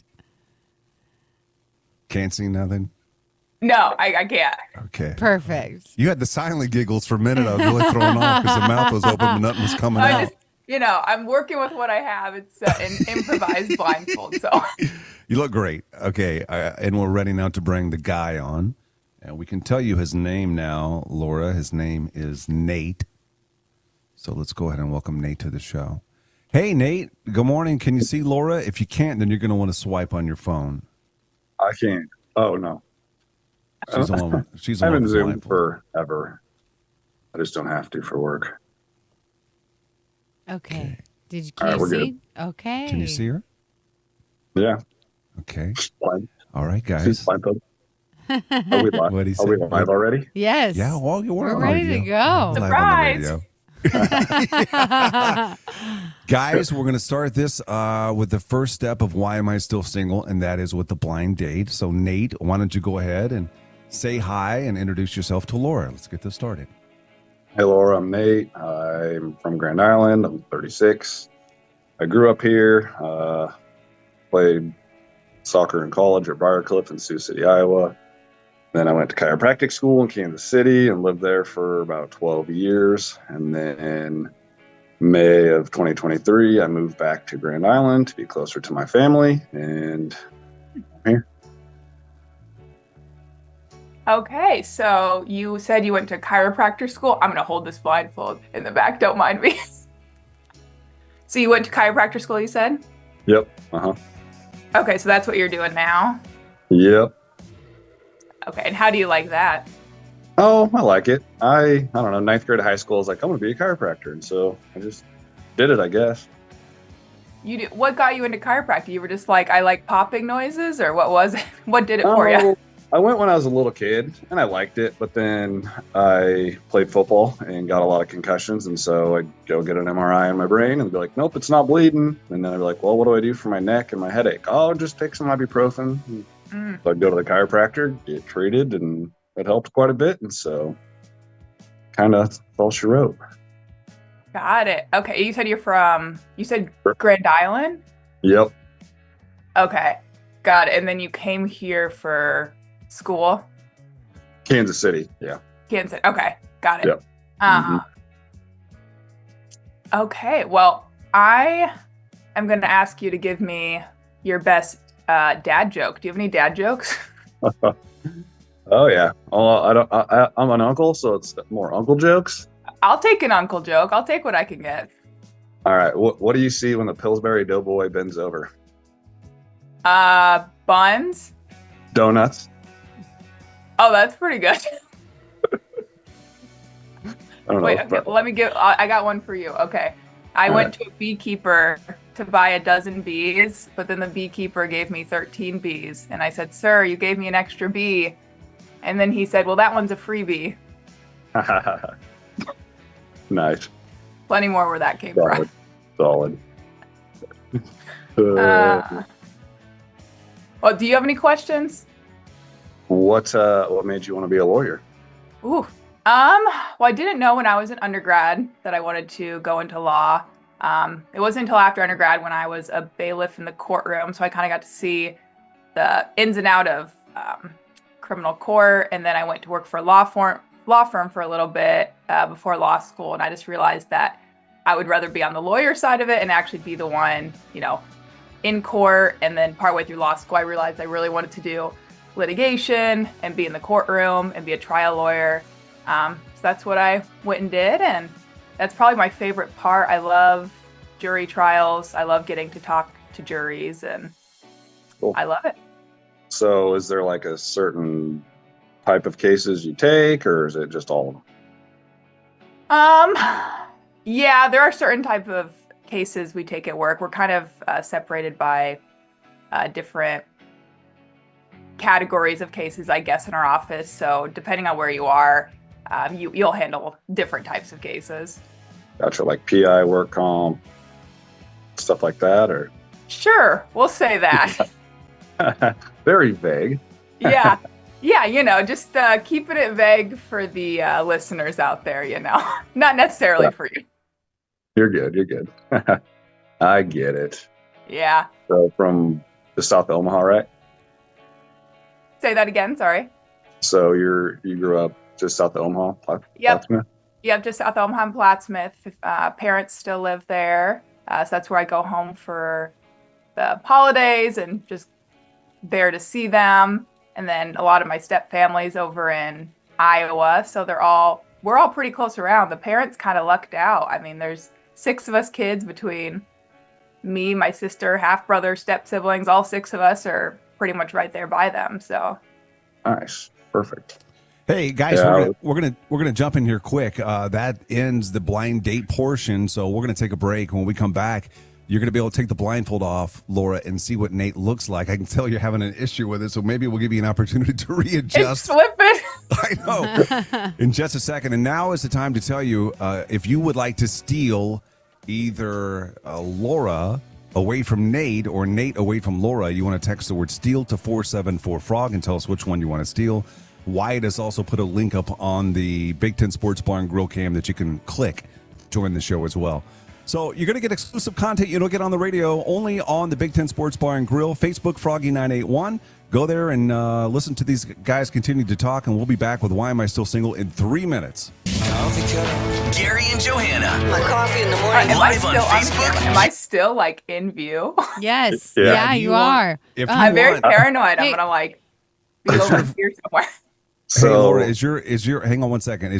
Speaker 1: Can't see nothing.
Speaker 6: No, I can't.
Speaker 1: Okay.
Speaker 2: Perfect.
Speaker 1: You had the silent giggles for a minute. I was really thrown off because the mouth was open, but nothing was coming
Speaker 6: I
Speaker 1: out.
Speaker 6: just, I'm working with what I have. It's an improvised blindfold, so.
Speaker 1: You look great. Okay, and we're ready now to bring the guy on, and we can tell you his name now, Laura. His name is Nate. So let's go ahead and welcome Nate to the show. Hey, Nate. Good morning. Can you see Laura? If you can't, then you're going to want to swipe on your phone.
Speaker 8: I can't. Oh, no.
Speaker 1: She's the one. She's the
Speaker 8: I've
Speaker 1: one
Speaker 8: been
Speaker 1: with the
Speaker 8: Zoom
Speaker 1: blindfold.
Speaker 8: forever. I just don't have to for work.
Speaker 2: Okay. Did you
Speaker 8: All right,
Speaker 2: can you
Speaker 8: we're
Speaker 2: see? Okay.
Speaker 1: Can you see her?
Speaker 8: Yeah.
Speaker 1: Okay.
Speaker 8: Blind.
Speaker 1: All right,
Speaker 8: She's
Speaker 1: guys.
Speaker 8: blindfolded. Are we live?
Speaker 1: What'd he
Speaker 8: Are we
Speaker 1: say?
Speaker 8: live already?
Speaker 2: Yes.
Speaker 1: Yeah, well,
Speaker 2: We're
Speaker 1: on
Speaker 2: ready to
Speaker 1: radio.
Speaker 2: go.
Speaker 1: Live
Speaker 6: Surprise!
Speaker 1: on the radio. Guys, we're going to start this with the first step of why am I still single, and that is with the blind date. So, Nate, why don't you go ahead and say hi and introduce yourself to Laura. Let's get this started.
Speaker 8: Hey, Laura, I'm Nate. I'm from Grand Island. I'm 36. I grew up here, played soccer in college at Briarcliff in Sioux City, Iowa. Then I went to chiropractic school in Kansas City and lived there for about 12 years. And then May of 2023, I moved back to Grand Island to be closer to my family. And I'm here.
Speaker 6: Okay, so you said you went to chiropractor school. I'm going to hold this blindfold in the back. Don't mind me. So you went to chiropractor school, you said?
Speaker 8: Yep. Uh-huh.
Speaker 6: Okay, so that's what you're doing now?
Speaker 8: Yep.
Speaker 6: Okay, and how do you like that?
Speaker 8: Oh, I like it. I don't know, ninth grade of high school, I was like, I'm going to be a chiropractor. And so I just did it, I guess.
Speaker 6: What got you into chiropractor? You were just like, I like popping noises, or what was it? What did it for you?
Speaker 8: I went when I was a little kid and I liked it, but then I played football and got a lot of concussions. And so I'd go get an MRI on my brain and be like, nope, it's not bleeding. And then I'd be like, well, what do I do for my neck and my headache? Oh, just take some ibuprofen. So I'd go to the chiropractor, get treated, and it helped quite a bit. And so kind of all she wrote.
Speaker 6: Got it. Okay. You said Grand Island?
Speaker 8: Yep.
Speaker 6: Okay. Got it. And then you came here for school?
Speaker 8: Kansas City. Yeah.
Speaker 6: Kansas City. Okay. Got it.
Speaker 8: Yep.
Speaker 6: Okay. Well, I am going to ask you to give me your best dad joke. Do you have any dad jokes?
Speaker 8: Oh yeah. I'm an uncle, so it's more uncle jokes.
Speaker 6: I'll take an uncle joke. I'll take what I can get.
Speaker 8: All right. What do you see when the Pillsbury Doughboy bends over?
Speaker 6: Buns.
Speaker 8: Donuts.
Speaker 6: Oh, that's pretty good.
Speaker 8: I don't
Speaker 6: Wait,
Speaker 8: know.
Speaker 6: okay, I got one for you. Okay. I went to a beekeeper to buy a dozen bees, but then the beekeeper gave me 13 bees. And I said, sir, you gave me an extra bee. And then he said, well, that one's a freebie.
Speaker 8: Nice.
Speaker 6: Plenty more where that came from.
Speaker 8: Solid.
Speaker 6: Well, do you have any questions?
Speaker 8: What made you want to be a lawyer?
Speaker 6: Ooh. Well, I didn't know when I was an undergrad that I wanted to go into law. It wasn't until after undergrad when I was a bailiff in the courtroom, so I kind of got to see the ins and out of criminal court, and then I went to work for a law firm for a little bit before law school, and I just realized that I would rather be on the lawyer side of it and actually be the one, in court. And then partway through law school, I realized I really wanted to do litigation and be in the courtroom and be a trial lawyer. So that's what I went and did, and that's probably my favorite part. I love jury trials. I love getting to talk to juries, and
Speaker 8: Cool.
Speaker 6: I love it.
Speaker 8: So is there like a certain type of cases you take, or is it just all of them?
Speaker 6: Yeah, there are certain type of cases we take at work. We're kind of separated by different categories of cases, I guess, in our office. So depending on where you are, you'll handle different types of cases.
Speaker 8: Gotcha, like PI, work comp, stuff like that, or?
Speaker 6: Sure, we'll say that.
Speaker 8: Very vague.
Speaker 6: Yeah, just keeping it vague for the listeners out there, not necessarily for you.
Speaker 8: You're good. I get it.
Speaker 6: Yeah.
Speaker 8: So from the South Omaha, right?
Speaker 6: Say that again, sorry.
Speaker 8: So you grew up just south of Omaha?
Speaker 6: Yep.
Speaker 8: Plattsmouth?
Speaker 6: Yep, just south of Omaha and Plattsmouth. Parents still live there. So that's where I go home for the holidays and just there to see them. And then a lot of my step family's over in Iowa. So we're all pretty close around. The parents kind of lucked out. I mean, there's 6 of us kids between me, my sister, half brother, step siblings. All 6 of us are pretty much right there by them. So
Speaker 8: Nice. Perfect.
Speaker 1: Hey guys,
Speaker 8: Yeah.
Speaker 1: we're gonna jump in here quick. That ends the blind date portion, so we're gonna take a break. When we come back, you're gonna be able to take the blindfold off, Laura, and see what Nate looks like. I can tell you're having an issue with it, so maybe we'll give you an opportunity to
Speaker 6: it's
Speaker 1: readjust.
Speaker 6: slipping.
Speaker 1: I know. In just a second, and now is the time to tell you if you would like to steal either Laura away from Nate or Nate away from Laura. You want to text the word steal to 474-FROG and tell us which one you want to steal. Wyatt has also put a link up on the Big Ten Sports Bar and Grill cam that you can click to join the show as well. So you're going to get exclusive content you don't get on the radio, only on the Big Ten Sports Bar and Grill, Facebook, Froggy981. Go there and listen to these guys continue to talk, and we'll be back with Why Am I Still Single in 3 minutes.
Speaker 5: Gary and Johanna.
Speaker 7: My coffee in the morning.
Speaker 6: Am I
Speaker 5: Live on
Speaker 6: still on
Speaker 5: Facebook?
Speaker 6: camera? Am I still like in view?
Speaker 2: Yes.
Speaker 8: Yeah.
Speaker 2: Yeah,
Speaker 1: If
Speaker 2: you
Speaker 1: you want-
Speaker 2: are.
Speaker 1: if
Speaker 6: I'm very
Speaker 1: want-
Speaker 6: paranoid.
Speaker 2: Hey.
Speaker 6: I'm gonna be over here somewhere.
Speaker 8: So,
Speaker 1: Hey Laura, is your hang on one second.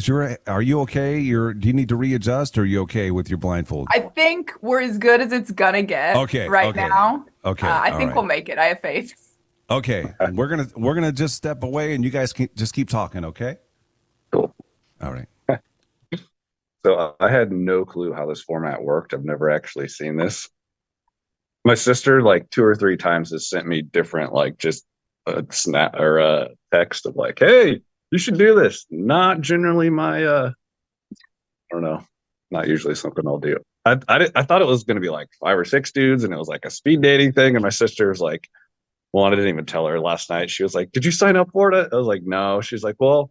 Speaker 1: Are you okay? Do you need to readjust, or are you okay with your blindfold?
Speaker 6: I think we're as good as it's gonna get
Speaker 1: Okay,
Speaker 6: right
Speaker 1: okay,
Speaker 6: now.
Speaker 1: okay,
Speaker 6: I
Speaker 1: all
Speaker 6: think
Speaker 1: right.
Speaker 6: we'll make it. I have faith.
Speaker 1: Okay, we're gonna just step away, and you guys can just keep talking. Okay.
Speaker 8: cool.
Speaker 1: All right.
Speaker 8: So I had no clue how this format worked. I've never actually seen this. My sister, like 2 or 3 times, has sent me different, like just snap or a text of like, "Hey, you should do this." Not generally my I don't know, not usually something I'll do. I thought it was going to be like 5 or 6 dudes, and it was like a speed dating thing. And my sister was like, "Well, I didn't even tell her last night." She was like, "Did you sign up for it?" I was like, "No." She's like, "Well,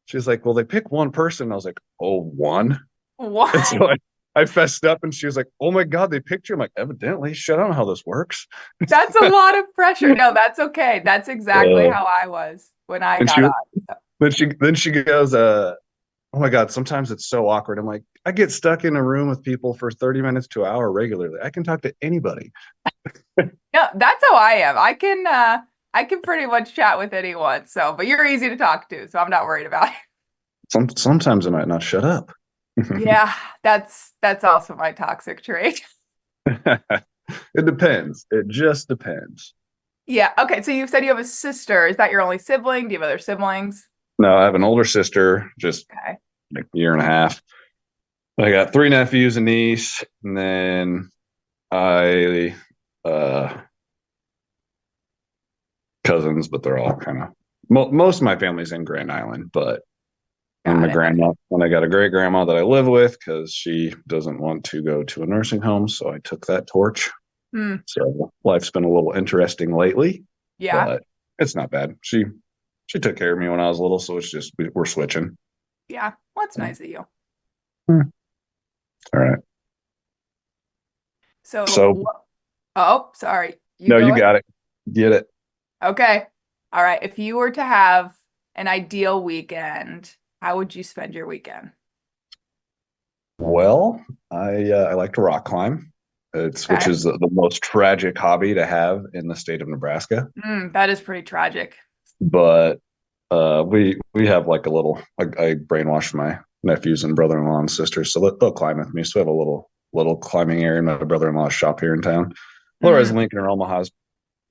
Speaker 8: they pick one person." I was like, "Oh, one."
Speaker 6: What?
Speaker 8: And so I fessed up, and she was like, "Oh my God, they picked you." I'm like, "Evidently, shit, I don't know how this works."
Speaker 6: That's a lot of pressure. No, that's okay. That's exactly how I was when I
Speaker 8: And
Speaker 6: got on.
Speaker 8: then she goes, "Oh my God, sometimes it's so awkward." I'm like, "I get stuck in a room with people for 30 minutes to an hour regularly. I can talk to anybody."
Speaker 6: No, that's how I am. I can pretty much chat with anyone. So, but you're easy to talk to, so I'm not worried about it.
Speaker 8: Sometimes I might not shut up.
Speaker 6: Yeah, that's also my toxic trait.
Speaker 8: It depends. It just depends.
Speaker 6: Yeah. Okay. So you said you have a sister. Is that your only sibling? Do you have other siblings?
Speaker 8: No, I have an older sister, just
Speaker 6: Okay.
Speaker 8: like a year and a half. I got 3 nephews and niece, and then I cousins, but they're all kind of most of my family's in Grand Island, but and my grandma, and I got a great grandma that I live with because she doesn't want to go to a nursing home, so I took that torch. So life's been a little interesting lately.
Speaker 6: Yeah.
Speaker 8: But it's not bad. She took care of me when I was little, so it's just we're switching.
Speaker 6: Yeah. Well, that's nice of you.
Speaker 8: All right.
Speaker 6: So oh, sorry.
Speaker 8: You got it. Get it.
Speaker 6: Okay. All right. If you were to have an ideal weekend, how would you spend your weekend?
Speaker 8: Well, I like to rock climb. Which is the most tragic hobby to have in the state of Nebraska.
Speaker 6: That is pretty tragic.
Speaker 8: But we have like I brainwashed my nephews and brother-in-law and sisters, so they'll climb with me. So we have a little climbing area in my brother-in-law's shop here in town. Whereas Lincoln or Omaha's,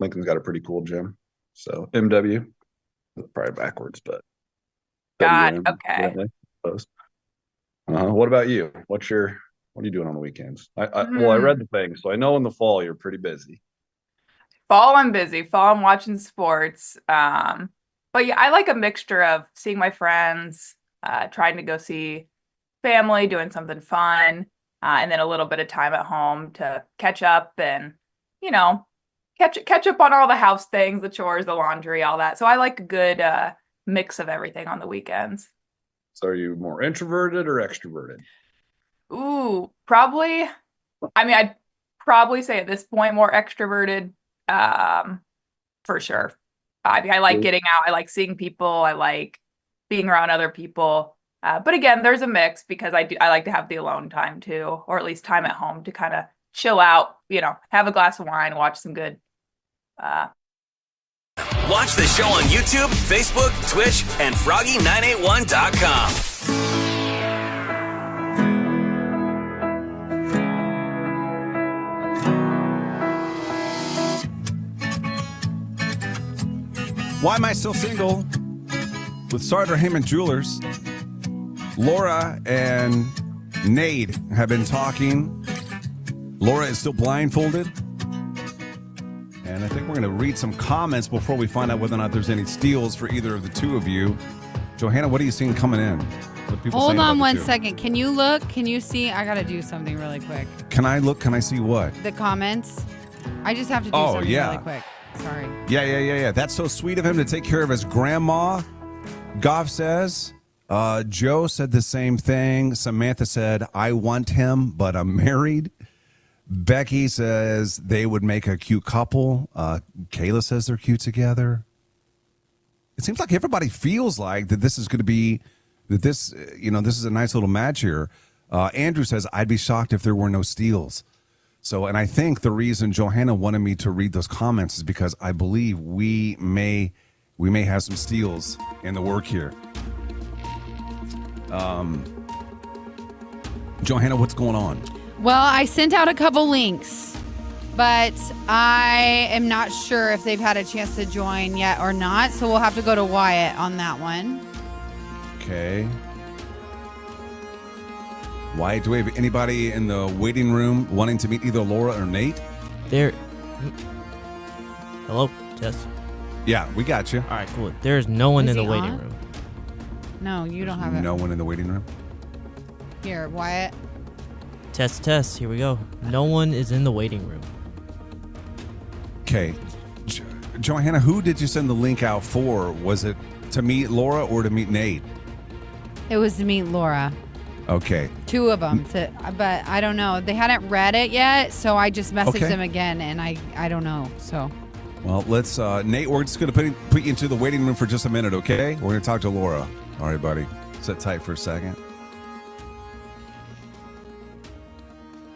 Speaker 8: Lincoln's got a pretty cool gym. So MW, probably backwards, but
Speaker 6: God, okay.
Speaker 8: What about you? What are you doing on the weekends? Well, I read the thing, so I know in the fall you're pretty busy.
Speaker 6: Fall, I'm busy. Fall, I'm watching sports. But yeah, I like a mixture of seeing my friends, trying to go see family, doing something fun, and then a little bit of time at home to catch up and, catch up on all the house things, the chores, the laundry, all that. So I like a good mix of everything on the weekends.
Speaker 8: So are you more introverted or extroverted?
Speaker 6: Ooh, probably. I mean, I'd probably say at this point more extroverted, for sure. I like getting out. I like seeing people. I like being around other people. But again, there's a mix because I like to have the alone time too, or at least time at home to kind of chill out, have a glass of wine, watch some good.
Speaker 5: Watch the show on YouTube, Facebook, Twitch, and Froggy981.com.
Speaker 1: Why am I still single? With Sartor Heyman Jewelers, Laura and Nade have been talking. Laura is still blindfolded. And I think we're going to read some comments before we find out whether or not there's any steals for either of the two of you. Johanna, what are you seeing coming in?
Speaker 2: Hold on one second. Can you look? Can you see? I got to do something really quick.
Speaker 1: Can I look? Can I see what?
Speaker 2: The comments. I just have to do something really quick. Sorry.
Speaker 1: Yeah. That's so sweet of him to take care of his grandma. Goff says. Joe said the same thing. Samantha said, I want him, but I'm married. Becky says they would make a cute couple. Kayla says they're cute together. It seems like everybody feels like that this is going to be, this is a nice little match here. Andrew says, I'd be shocked if there were no steals. So, and I think the reason Johanna wanted me to read those comments is because I believe we may have some steals in the work here. Johanna, what's going on?
Speaker 2: Well, I sent out a couple links, but I am not sure if they've had a chance to join yet or not. So we'll have to go to Wyatt on that one.
Speaker 1: Okay. Wyatt, do we have anybody in the waiting room wanting to meet either Laura or Nate?
Speaker 9: There. Hello, Jess.
Speaker 1: Yeah, we got you.
Speaker 9: All right, cool. There's no one
Speaker 2: Is
Speaker 9: in the
Speaker 2: he
Speaker 9: waiting
Speaker 2: on?
Speaker 9: room.
Speaker 2: No, you don't have it.
Speaker 1: No one in the waiting room.
Speaker 2: Here, Wyatt.
Speaker 9: Test. Here we go. No one is in the waiting room.
Speaker 1: Okay. Johanna, who did you send the link out for? Was it to meet Laura or to meet Nate?
Speaker 2: It was to meet Laura.
Speaker 1: Okay.
Speaker 2: Two of them. But I don't know. They hadn't read it yet, so I just messaged
Speaker 1: Okay.
Speaker 2: them again, and I don't know. So.
Speaker 1: Well, let's, Nate, we're just going to put you into the waiting room for just a minute, okay? We're going to talk to Laura. All right, buddy. Sit tight for a second.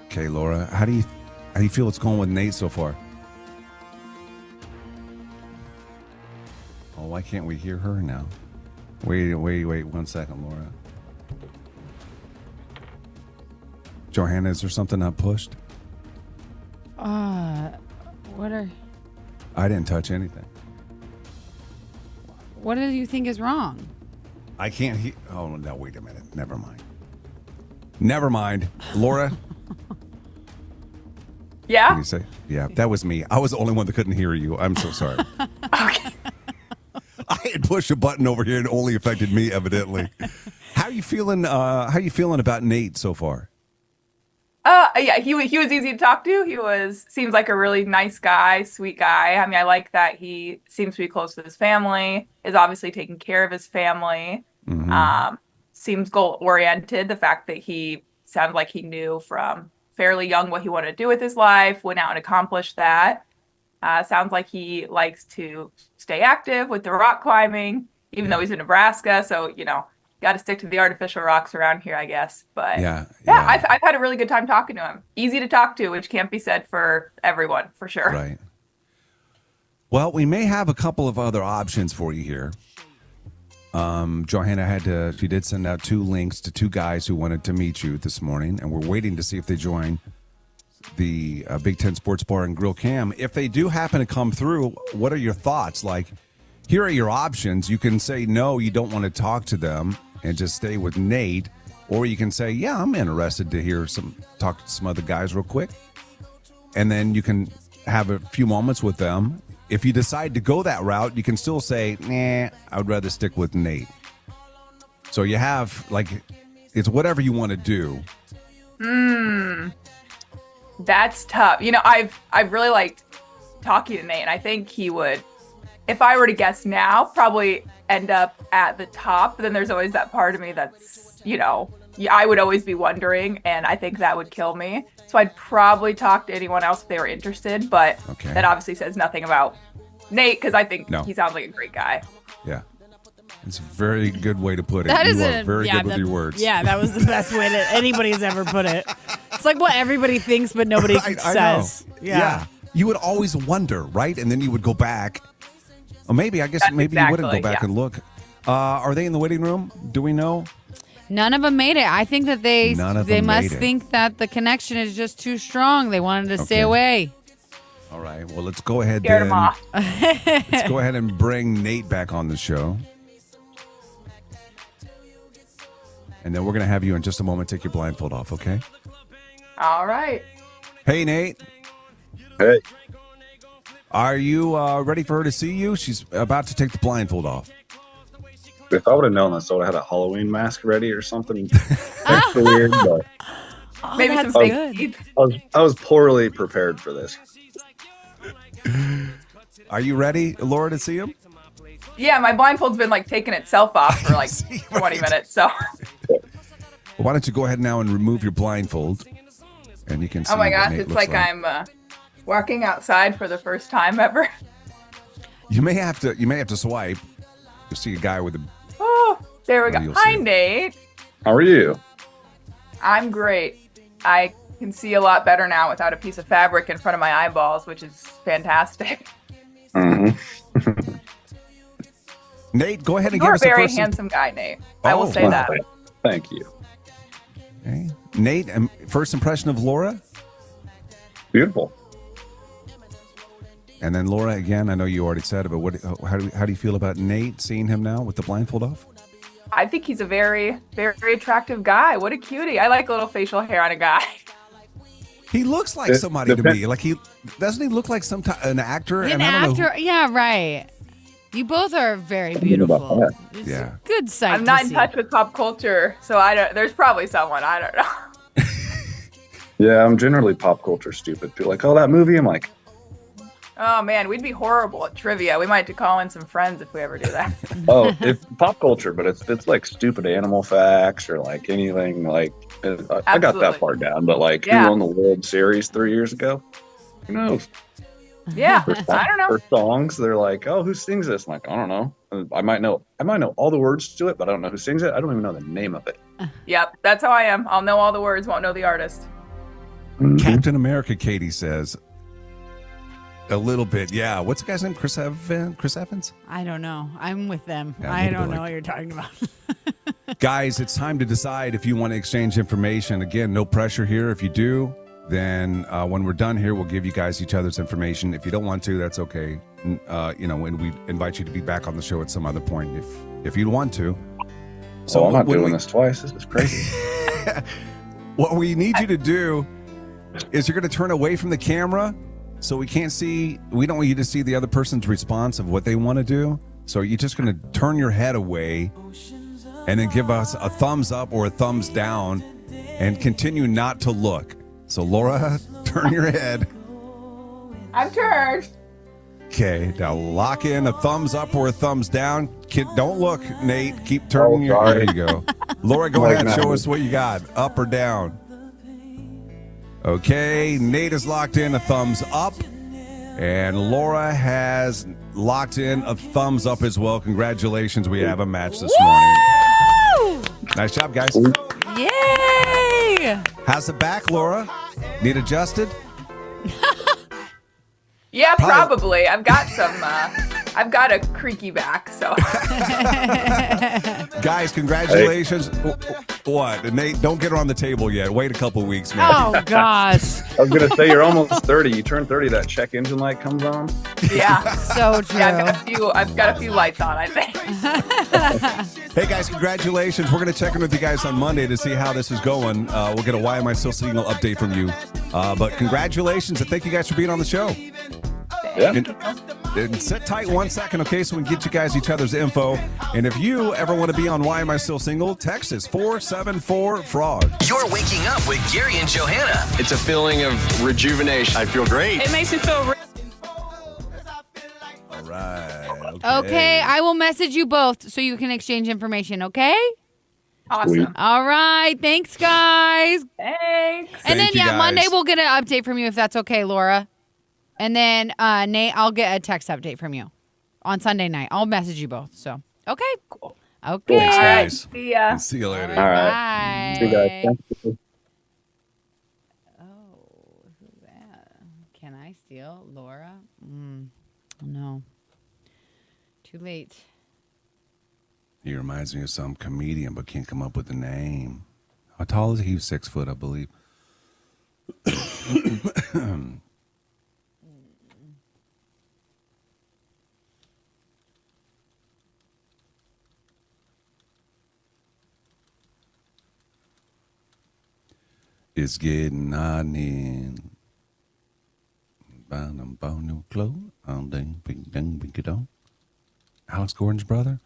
Speaker 1: Okay, Laura, how do you feel it's going with Nate so far? Oh, why can't we hear her now? Wait 1 second, Laura. Johanna, is there something not pushed?
Speaker 2: What
Speaker 1: I didn't touch anything.
Speaker 2: do you think is wrong?
Speaker 1: I can't hear. Oh, no, wait a minute. Never mind. Laura,
Speaker 6: Yeah.
Speaker 1: can you say? Yeah, that was me. I was the only one that couldn't hear you. I'm so sorry.
Speaker 6: Okay.
Speaker 1: I had pushed a button over here and it only affected me, evidently. How are you feeling? How are you feeling about Nate so far?
Speaker 6: Yeah, he was easy to talk to. Seems like a really nice guy, sweet guy. I mean, I like that he seems to be close to his family, is obviously taking care of his family. Seems goal oriented. The fact that he sounded like he knew from fairly young what he wanted to do with his life, went out and accomplished that. Sounds like he likes to stay active with the rock climbing, even though he's in Nebraska. So, got to stick to the artificial rocks around here, I guess. But
Speaker 1: Yeah.
Speaker 6: I've had a really good time talking to him. Easy to talk to, which can't be said for everyone, for sure.
Speaker 1: Right. Well, we may have a couple of other options for you here. Johanna she did send out 2 links to 2 guys who wanted to meet you this morning, and we're waiting to see if they join the Big Ten Sports Bar and Grill Cam. If they do happen to come through, what are your thoughts? Like, here are your options. You can say no, you don't want to talk to them and just stay with Nate, or you can say, yeah, I'm interested to talk to some other guys real quick, and then you can have a few moments with them. If you decide to go that route, you can still say, nah, I would rather stick with Nate. So you have, it's whatever you want to do.
Speaker 6: That's tough. I've really liked talking to Nate, and I think he would, if I were to guess now, probably end up at the top. But then there's always that part of me that's, I would always be wondering, and I think that would kill me. So I'd probably talk to anyone else if they were interested, but that obviously says nothing about Nate, because I think he sounds like a great guy.
Speaker 1: Yeah. It's a very good way to put it.
Speaker 2: That
Speaker 1: You
Speaker 2: is
Speaker 1: are very good with your words.
Speaker 2: Yeah, that was the best way that anybody's ever put it. It's like what everybody thinks, but nobody
Speaker 1: I
Speaker 2: says.
Speaker 1: know.
Speaker 2: Yeah.
Speaker 1: You would always wonder, right? And then you would go back. Or maybe you wouldn't go back and look. Are they in the waiting room? Do we know?
Speaker 2: None of them made it. I think that they must
Speaker 1: made it.
Speaker 2: think that the connection is just too strong. They wanted to stay away.
Speaker 1: All right. Well, let's go ahead
Speaker 6: Scared
Speaker 1: then.
Speaker 6: him off.
Speaker 1: Let's go ahead and bring Nate back on the show. And then we're going to have you in just a moment take your blindfold off, okay?
Speaker 6: All right.
Speaker 1: Hey, Nate.
Speaker 8: Hey,
Speaker 1: Are you ready for her to see you? She's about to take the blindfold off.
Speaker 8: if I would have known this, I would have had a Halloween mask ready or something extra weird. But
Speaker 6: Maybe
Speaker 2: that's
Speaker 6: some
Speaker 2: good.
Speaker 6: fake teeth.
Speaker 8: I was poorly prepared for this.
Speaker 1: Are you ready, Laura, to see him?
Speaker 6: Yeah, my blindfold's been taking itself off for 20 minutes. So,
Speaker 1: Well, why don't you go ahead now and remove your blindfold, and you can see
Speaker 6: oh my
Speaker 1: what
Speaker 6: gosh,
Speaker 1: Nate
Speaker 6: it's
Speaker 1: looks
Speaker 6: like I'm walking outside for the first time ever.
Speaker 1: You may have to swipe. You see a guy with a.
Speaker 6: Oh, there we
Speaker 1: Well,
Speaker 6: go.
Speaker 1: you'll
Speaker 6: Hi,
Speaker 1: see.
Speaker 6: Nate.
Speaker 8: How are you?
Speaker 6: I'm great. I can see a lot better now without a piece of fabric in front of my eyeballs, which is fantastic.
Speaker 8: Mm-hmm.
Speaker 1: Nate, go ahead and
Speaker 6: You're
Speaker 1: give
Speaker 6: a
Speaker 1: us a
Speaker 6: very
Speaker 1: first.
Speaker 6: handsome guy, Nate. I will
Speaker 1: Oh,
Speaker 6: say
Speaker 1: wow.
Speaker 6: that.
Speaker 8: Thank you.
Speaker 1: Okay. Nate, first impression of Laura,
Speaker 8: Beautiful.
Speaker 1: and then Laura again. I know you already said it, but how do you feel about Nate? Seeing him now with the blindfold off?
Speaker 6: I think he's a very, very attractive guy. What a cutie. I like a little facial hair on a guy.
Speaker 1: He looks like somebody to me. Like doesn't he look like an actor?
Speaker 2: An
Speaker 1: and I don't know
Speaker 2: actor. Yeah, right. You both are very
Speaker 8: Think about
Speaker 2: beautiful.
Speaker 8: that.
Speaker 2: It's
Speaker 1: Yeah.
Speaker 2: a good sight.
Speaker 6: I'm not
Speaker 2: to
Speaker 6: in
Speaker 2: see.
Speaker 6: touch with pop culture, so I don't. There's probably someone I don't know.
Speaker 8: Yeah, I'm generally pop culture stupid. People are like, oh, that movie. I'm like,
Speaker 6: Oh man, we'd be horrible at trivia. We might have to call in some friends if we ever do that.
Speaker 8: oh, it's pop culture, but it's like stupid animal facts or like anything. Like I got
Speaker 6: Absolutely.
Speaker 8: that part down, but like
Speaker 6: Yeah.
Speaker 8: who won the World Series 3 years ago? Who knows?
Speaker 6: Yeah, I don't know.
Speaker 8: For songs, they're like, oh, who sings this? I'm like, I don't know. I might know all the words to it, but I don't know who sings it. I don't even know the name of it.
Speaker 6: Yep, that's how I am. I'll know all the words, won't know the artist.
Speaker 8: Mhm.
Speaker 1: Captain America, Katie says. A little bit, yeah. What's the guy's name? Chris Evans?
Speaker 2: I don't know. I'm with them.
Speaker 1: Yeah,
Speaker 2: I
Speaker 1: maybe
Speaker 2: don't
Speaker 1: they're
Speaker 2: know
Speaker 1: like-
Speaker 2: what you're talking about.
Speaker 1: Guys, it's time to decide if you want to exchange information. Again, no pressure here. If you do, then when we're done here, we'll give you guys each other's information. If you don't want to, that's okay. And we invite you to be back on the show at some other point if you want to.
Speaker 8: So I'm not
Speaker 1: when
Speaker 8: doing
Speaker 1: we-
Speaker 8: this twice. This is crazy.
Speaker 1: What we need you to do is you're going to turn away from the camera so we don't want you to see the other person's response of what they want to do. So you're just going to turn your head away and then give us a thumbs up or a thumbs down and continue not to look. So Laura, turn your head.
Speaker 6: I'm turned.
Speaker 1: Okay, now lock in a thumbs up or a thumbs down. Don't look, Nate. Keep turning your.
Speaker 8: sorry.
Speaker 1: There you go. Laura, go ahead and show us what you got. Up or down. Okay, Nate is locked in a thumbs up, and Laura has locked in a thumbs up as well. Congratulations, we have a match this morning.
Speaker 2: Woo!
Speaker 1: Nice job, guys.
Speaker 2: Yay!
Speaker 1: How's the back, Laura? Need adjusted?
Speaker 6: Yeah,
Speaker 1: Probably.
Speaker 6: probably. I've got some. I've got a creaky back, so.
Speaker 1: Guys, congratulations. What? Nate, don't get her on the table yet. Wait a couple weeks, man.
Speaker 2: Oh gosh,
Speaker 8: I was gonna say you're almost 30. You turn 30, that check engine light comes on.
Speaker 6: Yeah.
Speaker 2: so true.
Speaker 6: Yeah, I've got a few lights on, I think.
Speaker 1: Hey, guys, congratulations. We're going to check in with you guys on Monday to see how this is going. We'll get a Why Am I Still Single update from you. But congratulations, and thank you guys for being on the show.
Speaker 8: Yeah.
Speaker 1: And sit tight 1 second, okay, so we can get you guys each other's info. And if you ever want to be on Why Am I Still Single, text us 474-FROG.
Speaker 5: You're waking up with Gary and Johanna.
Speaker 10: It's a feeling of rejuvenation. I feel great.
Speaker 6: It makes me feel.
Speaker 1: All right.
Speaker 2: Okay, I will message you both so you can exchange information. Okay.
Speaker 6: Awesome.
Speaker 2: All right. Thanks, guys.
Speaker 6: Thanks.
Speaker 2: And then
Speaker 1: Thank you, guys.
Speaker 2: Monday we'll get an update from you if that's okay, Laura. And then Nate, I'll get a text update from you on Sunday night. I'll message you both. So okay.
Speaker 6: Cool.
Speaker 2: Okay.
Speaker 1: Thanks,
Speaker 6: All right.
Speaker 1: guys.
Speaker 6: See ya.
Speaker 1: See you later.
Speaker 8: All right.
Speaker 2: Bye.
Speaker 8: See you guys. Thank you.
Speaker 2: Oh, who's that? Can I steal Laura? No. Too late.
Speaker 1: He reminds me of some comedian, but can't come up with a name. How tall is he? He's 6 foot, I believe. It's getting hot in. Buying new clothes. Alex Gordon's brother.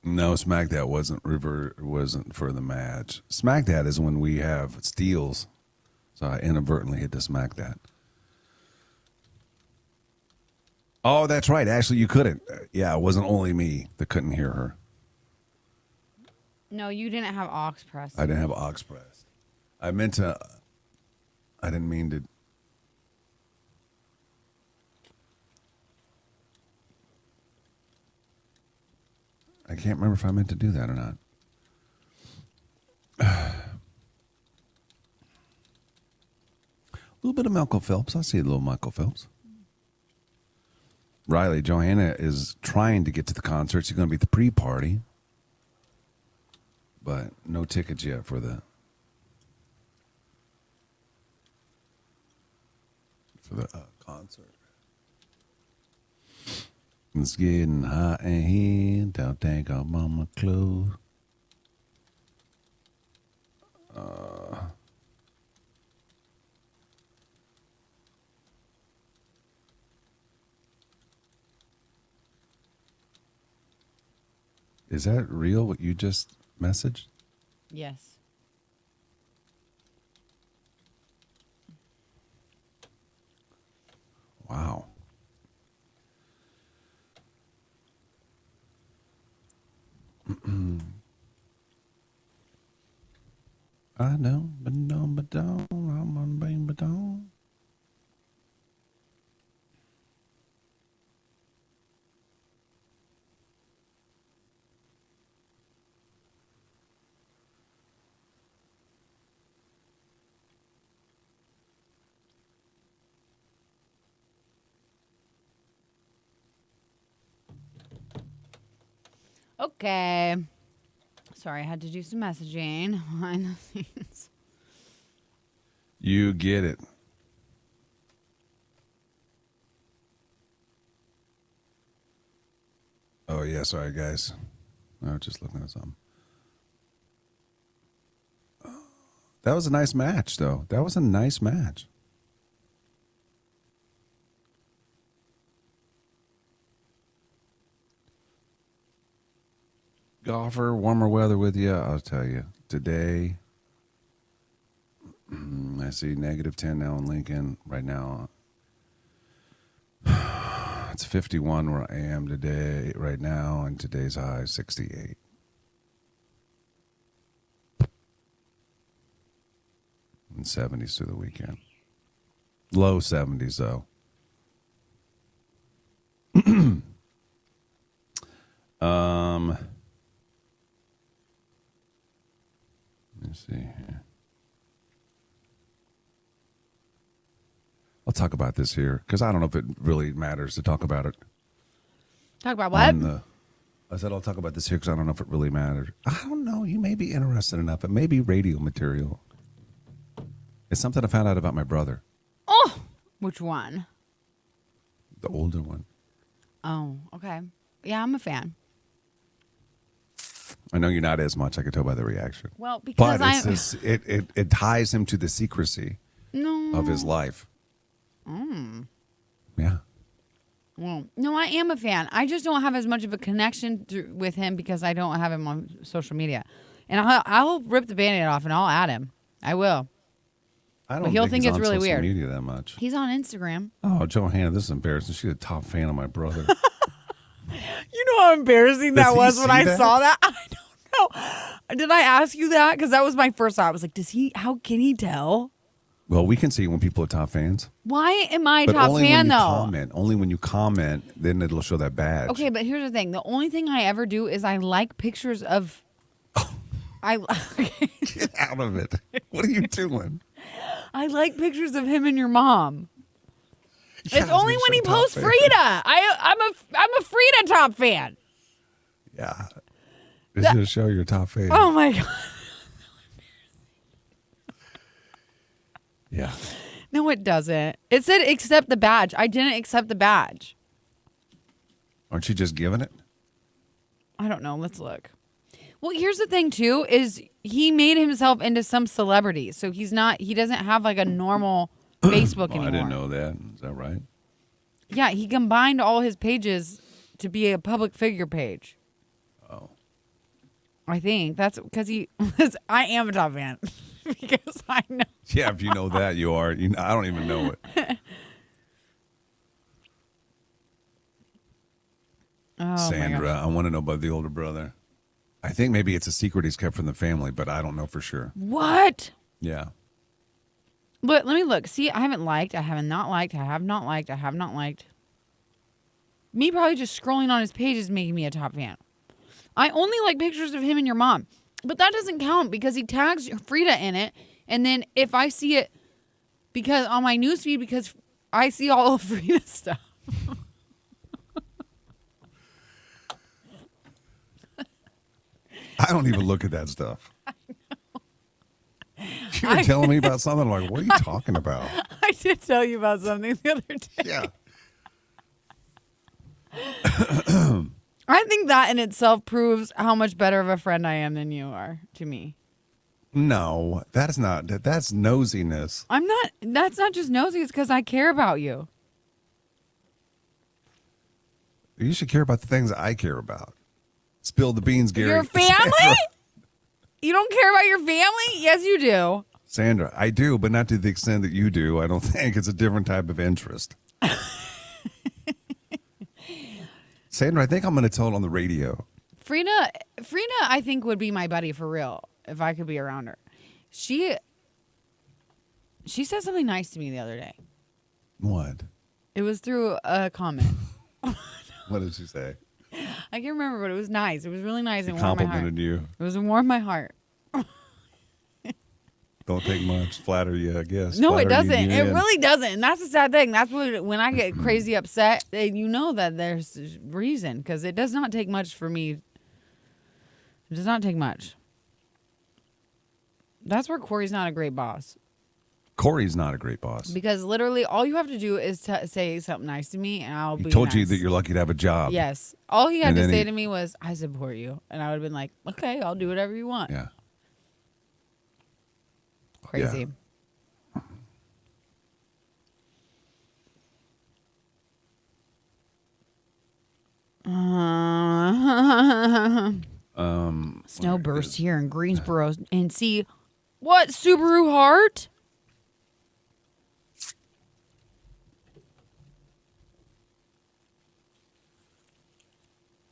Speaker 1: No, Smack That wasn't for the match. Smack That is when we have steals. So I inadvertently hit the Smack That. Oh, that's right. Actually, you couldn't. Yeah, it wasn't only me that couldn't hear her.
Speaker 2: No, you didn't have aux press.
Speaker 1: I didn't have aux pressed. I didn't mean to. I can't remember if I meant to do that or not. A little bit of Michael Phelps. I see a little Michael Phelps. Riley, Johanna is trying to get to the concert. She's going to be at the pre-party. But no tickets yet for the concert. It's getting hot in here. Don't take off my clothes. Is that real, what you just messaged?
Speaker 2: Yes.
Speaker 1: Wow. I know, but no, but don't. I'm on being, but don't.
Speaker 2: Okay. Sorry, I had to do some messaging behind the scenes.
Speaker 1: You get it. Oh, yeah, sorry, guys. I was just looking at something. That was a nice match, though. That was a nice match. Golfer, warmer weather with you. I'll tell you. Today, I see -10 now in Lincoln. Right now, it's 51 where I am today, right now, and today's high is 68. And 70s through the weekend. Low 70s, though. Let me see here. I'll talk about this here because I don't know if it really matters to talk about it.
Speaker 2: Talk about what?
Speaker 1: I said I'll talk about this here because I don't know if it really matters. I don't know. You may be interested enough. It may be radio material. It's something I found out about my brother.
Speaker 2: Oh, which one?
Speaker 1: The older one.
Speaker 2: Oh, okay. Yeah, I'm a fan.
Speaker 1: I know you're not as much. I could tell by the reaction.
Speaker 2: Well, because
Speaker 1: it ties him to the secrecy of his life. Yeah.
Speaker 2: Well, no, I am a fan. I just don't have as much of a connection with him because I don't have him on social media. And I'll rip the Band-Aid off and I'll add him. I will.
Speaker 1: I don't
Speaker 2: But he'll think
Speaker 1: he's
Speaker 2: it's
Speaker 1: on
Speaker 2: really
Speaker 1: social
Speaker 2: weird.
Speaker 1: media that much.
Speaker 2: He's on Instagram.
Speaker 1: Oh, Johanna, this is embarrassing. She's a top fan of my brother.
Speaker 2: You know how embarrassing
Speaker 1: Does
Speaker 2: that
Speaker 1: he
Speaker 2: was when
Speaker 1: see
Speaker 2: I
Speaker 1: that?
Speaker 2: saw that? I don't know. Did I ask you that? Because that was my first thought. I was like, how can he tell?
Speaker 1: Well, we can see when people are top fans.
Speaker 2: Why am I a
Speaker 1: But
Speaker 2: top
Speaker 1: only
Speaker 2: fan,
Speaker 1: when you
Speaker 2: though?
Speaker 1: comment. Only when you comment, then it'll show that badge.
Speaker 2: Okay, but here's the thing. The only thing I ever do is I like pictures of...
Speaker 1: Get out of it. What are you doing?
Speaker 2: I like pictures of him and your mom.
Speaker 1: Yeah,
Speaker 2: It's
Speaker 1: I was
Speaker 2: only
Speaker 1: gonna
Speaker 2: when
Speaker 1: say
Speaker 2: he
Speaker 1: top
Speaker 2: posts
Speaker 1: fan.
Speaker 2: Frida. I'm a Frida top fan.
Speaker 1: Yeah. It's going to show your top fan.
Speaker 2: Oh my god.
Speaker 1: Yeah.
Speaker 2: No, it doesn't. It said accept the badge. I didn't accept the badge.
Speaker 1: Aren't you just giving it?
Speaker 2: I don't know. Let's look. Well, here's the thing too, is he made himself into some celebrity. So he doesn't have like a normal Facebook anymore.
Speaker 1: I didn't know that. Is that right?
Speaker 2: Yeah, he combined all his pages to be a public figure page.
Speaker 1: Oh.
Speaker 2: I think that's because I am a top fan because I know.
Speaker 1: Yeah, if you know that, you are. I don't even know it.
Speaker 2: Oh,
Speaker 1: Sandra, I want to know about the older brother. I think maybe it's a secret he's kept from the family, but I don't know for sure.
Speaker 2: What?
Speaker 1: Yeah.
Speaker 2: But let me look. See, I haven't liked. I have not liked. I have not liked. I have not liked. Me probably just scrolling on his page is making me a top fan. I only like pictures of him and your mom. But that doesn't count because he tags Frida in it. And then if I see it because on my newsfeed because I see all of Frida's stuff.
Speaker 1: I don't even look at that stuff. You were telling me about something. I'm like, what are you talking about?
Speaker 2: I did tell you about something the other day.
Speaker 1: Yeah.
Speaker 2: I think that in itself proves how much better of a friend I am than you are to me.
Speaker 1: No, that's not. That's nosiness.
Speaker 2: I'm not. That's not just nosy. It's because I care about you.
Speaker 1: You should care about the things I care about. Spill the beans, Gary.
Speaker 2: Your family?
Speaker 1: Sandra.
Speaker 2: You don't care about your family? Yes, you do.
Speaker 1: Sandra, I do, but not to the extent that you do. I don't think it's a different type of interest. Sandra, I think I'm going to tell it on the radio.
Speaker 2: Frina, I think would be my buddy for real if I could be around her. She said something nice to me the other day.
Speaker 1: What?
Speaker 2: It was through a comment.
Speaker 1: What did she say?
Speaker 2: I can't remember, but it was nice. It was really nice and
Speaker 1: She
Speaker 2: warmed my heart.
Speaker 1: complimented you.
Speaker 2: It was warm my heart.
Speaker 1: Don't take much. Flatter you, I guess.
Speaker 2: No, it
Speaker 1: Flatter you
Speaker 2: doesn't. It
Speaker 1: in.
Speaker 2: really doesn't. And that's the sad thing. That's what, when I get crazy upset, you know that there's reason, because it does not take much for me. It does not take much. That's where Corey's not a great boss.
Speaker 1: Corey's not a great boss.
Speaker 2: Because literally all you have to do is say something nice to me and I'll be
Speaker 1: He told you
Speaker 2: nice.
Speaker 1: that you're lucky to have a job.
Speaker 2: Yes. All he had
Speaker 1: And
Speaker 2: to
Speaker 1: then
Speaker 2: say
Speaker 1: he-
Speaker 2: to me was, I support you. And I would have been like, okay, I'll do whatever you want.
Speaker 1: Yeah.
Speaker 2: Crazy. Snow burst here in Greensboro and see what Subaru Heart?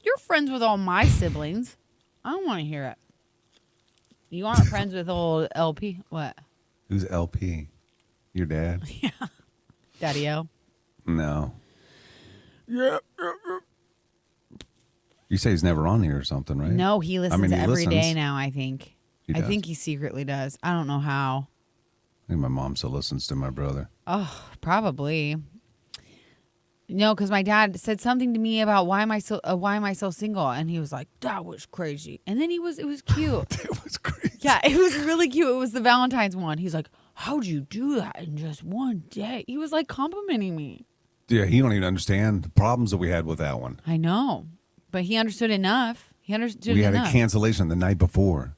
Speaker 2: You're friends with all my siblings. I don't want to hear it. You aren't friends with old LP? What?
Speaker 1: Who's LP? Your dad?
Speaker 2: Daddy-O?
Speaker 1: No. Yeah. You say he's never on here or something, right?
Speaker 2: No, he listens
Speaker 1: he
Speaker 2: every day
Speaker 1: listens.
Speaker 2: now, I think.
Speaker 1: He
Speaker 2: I
Speaker 1: does.
Speaker 2: think he secretly does. I don't know how.
Speaker 1: I think my mom still listens to my brother.
Speaker 2: Oh, probably. No, because my dad said something to me about why am I so single, and he was like, "That was crazy." And then it was cute.
Speaker 1: It was crazy.
Speaker 2: Yeah, it was really cute. It was the Valentine's one. He's like, "How'd you do that in just one day?" He was like complimenting me.
Speaker 1: Yeah, he don't even understand the problems that we had with that one.
Speaker 2: I know, but he understood enough. He understood
Speaker 1: We had
Speaker 2: enough.
Speaker 1: a cancellation the night before.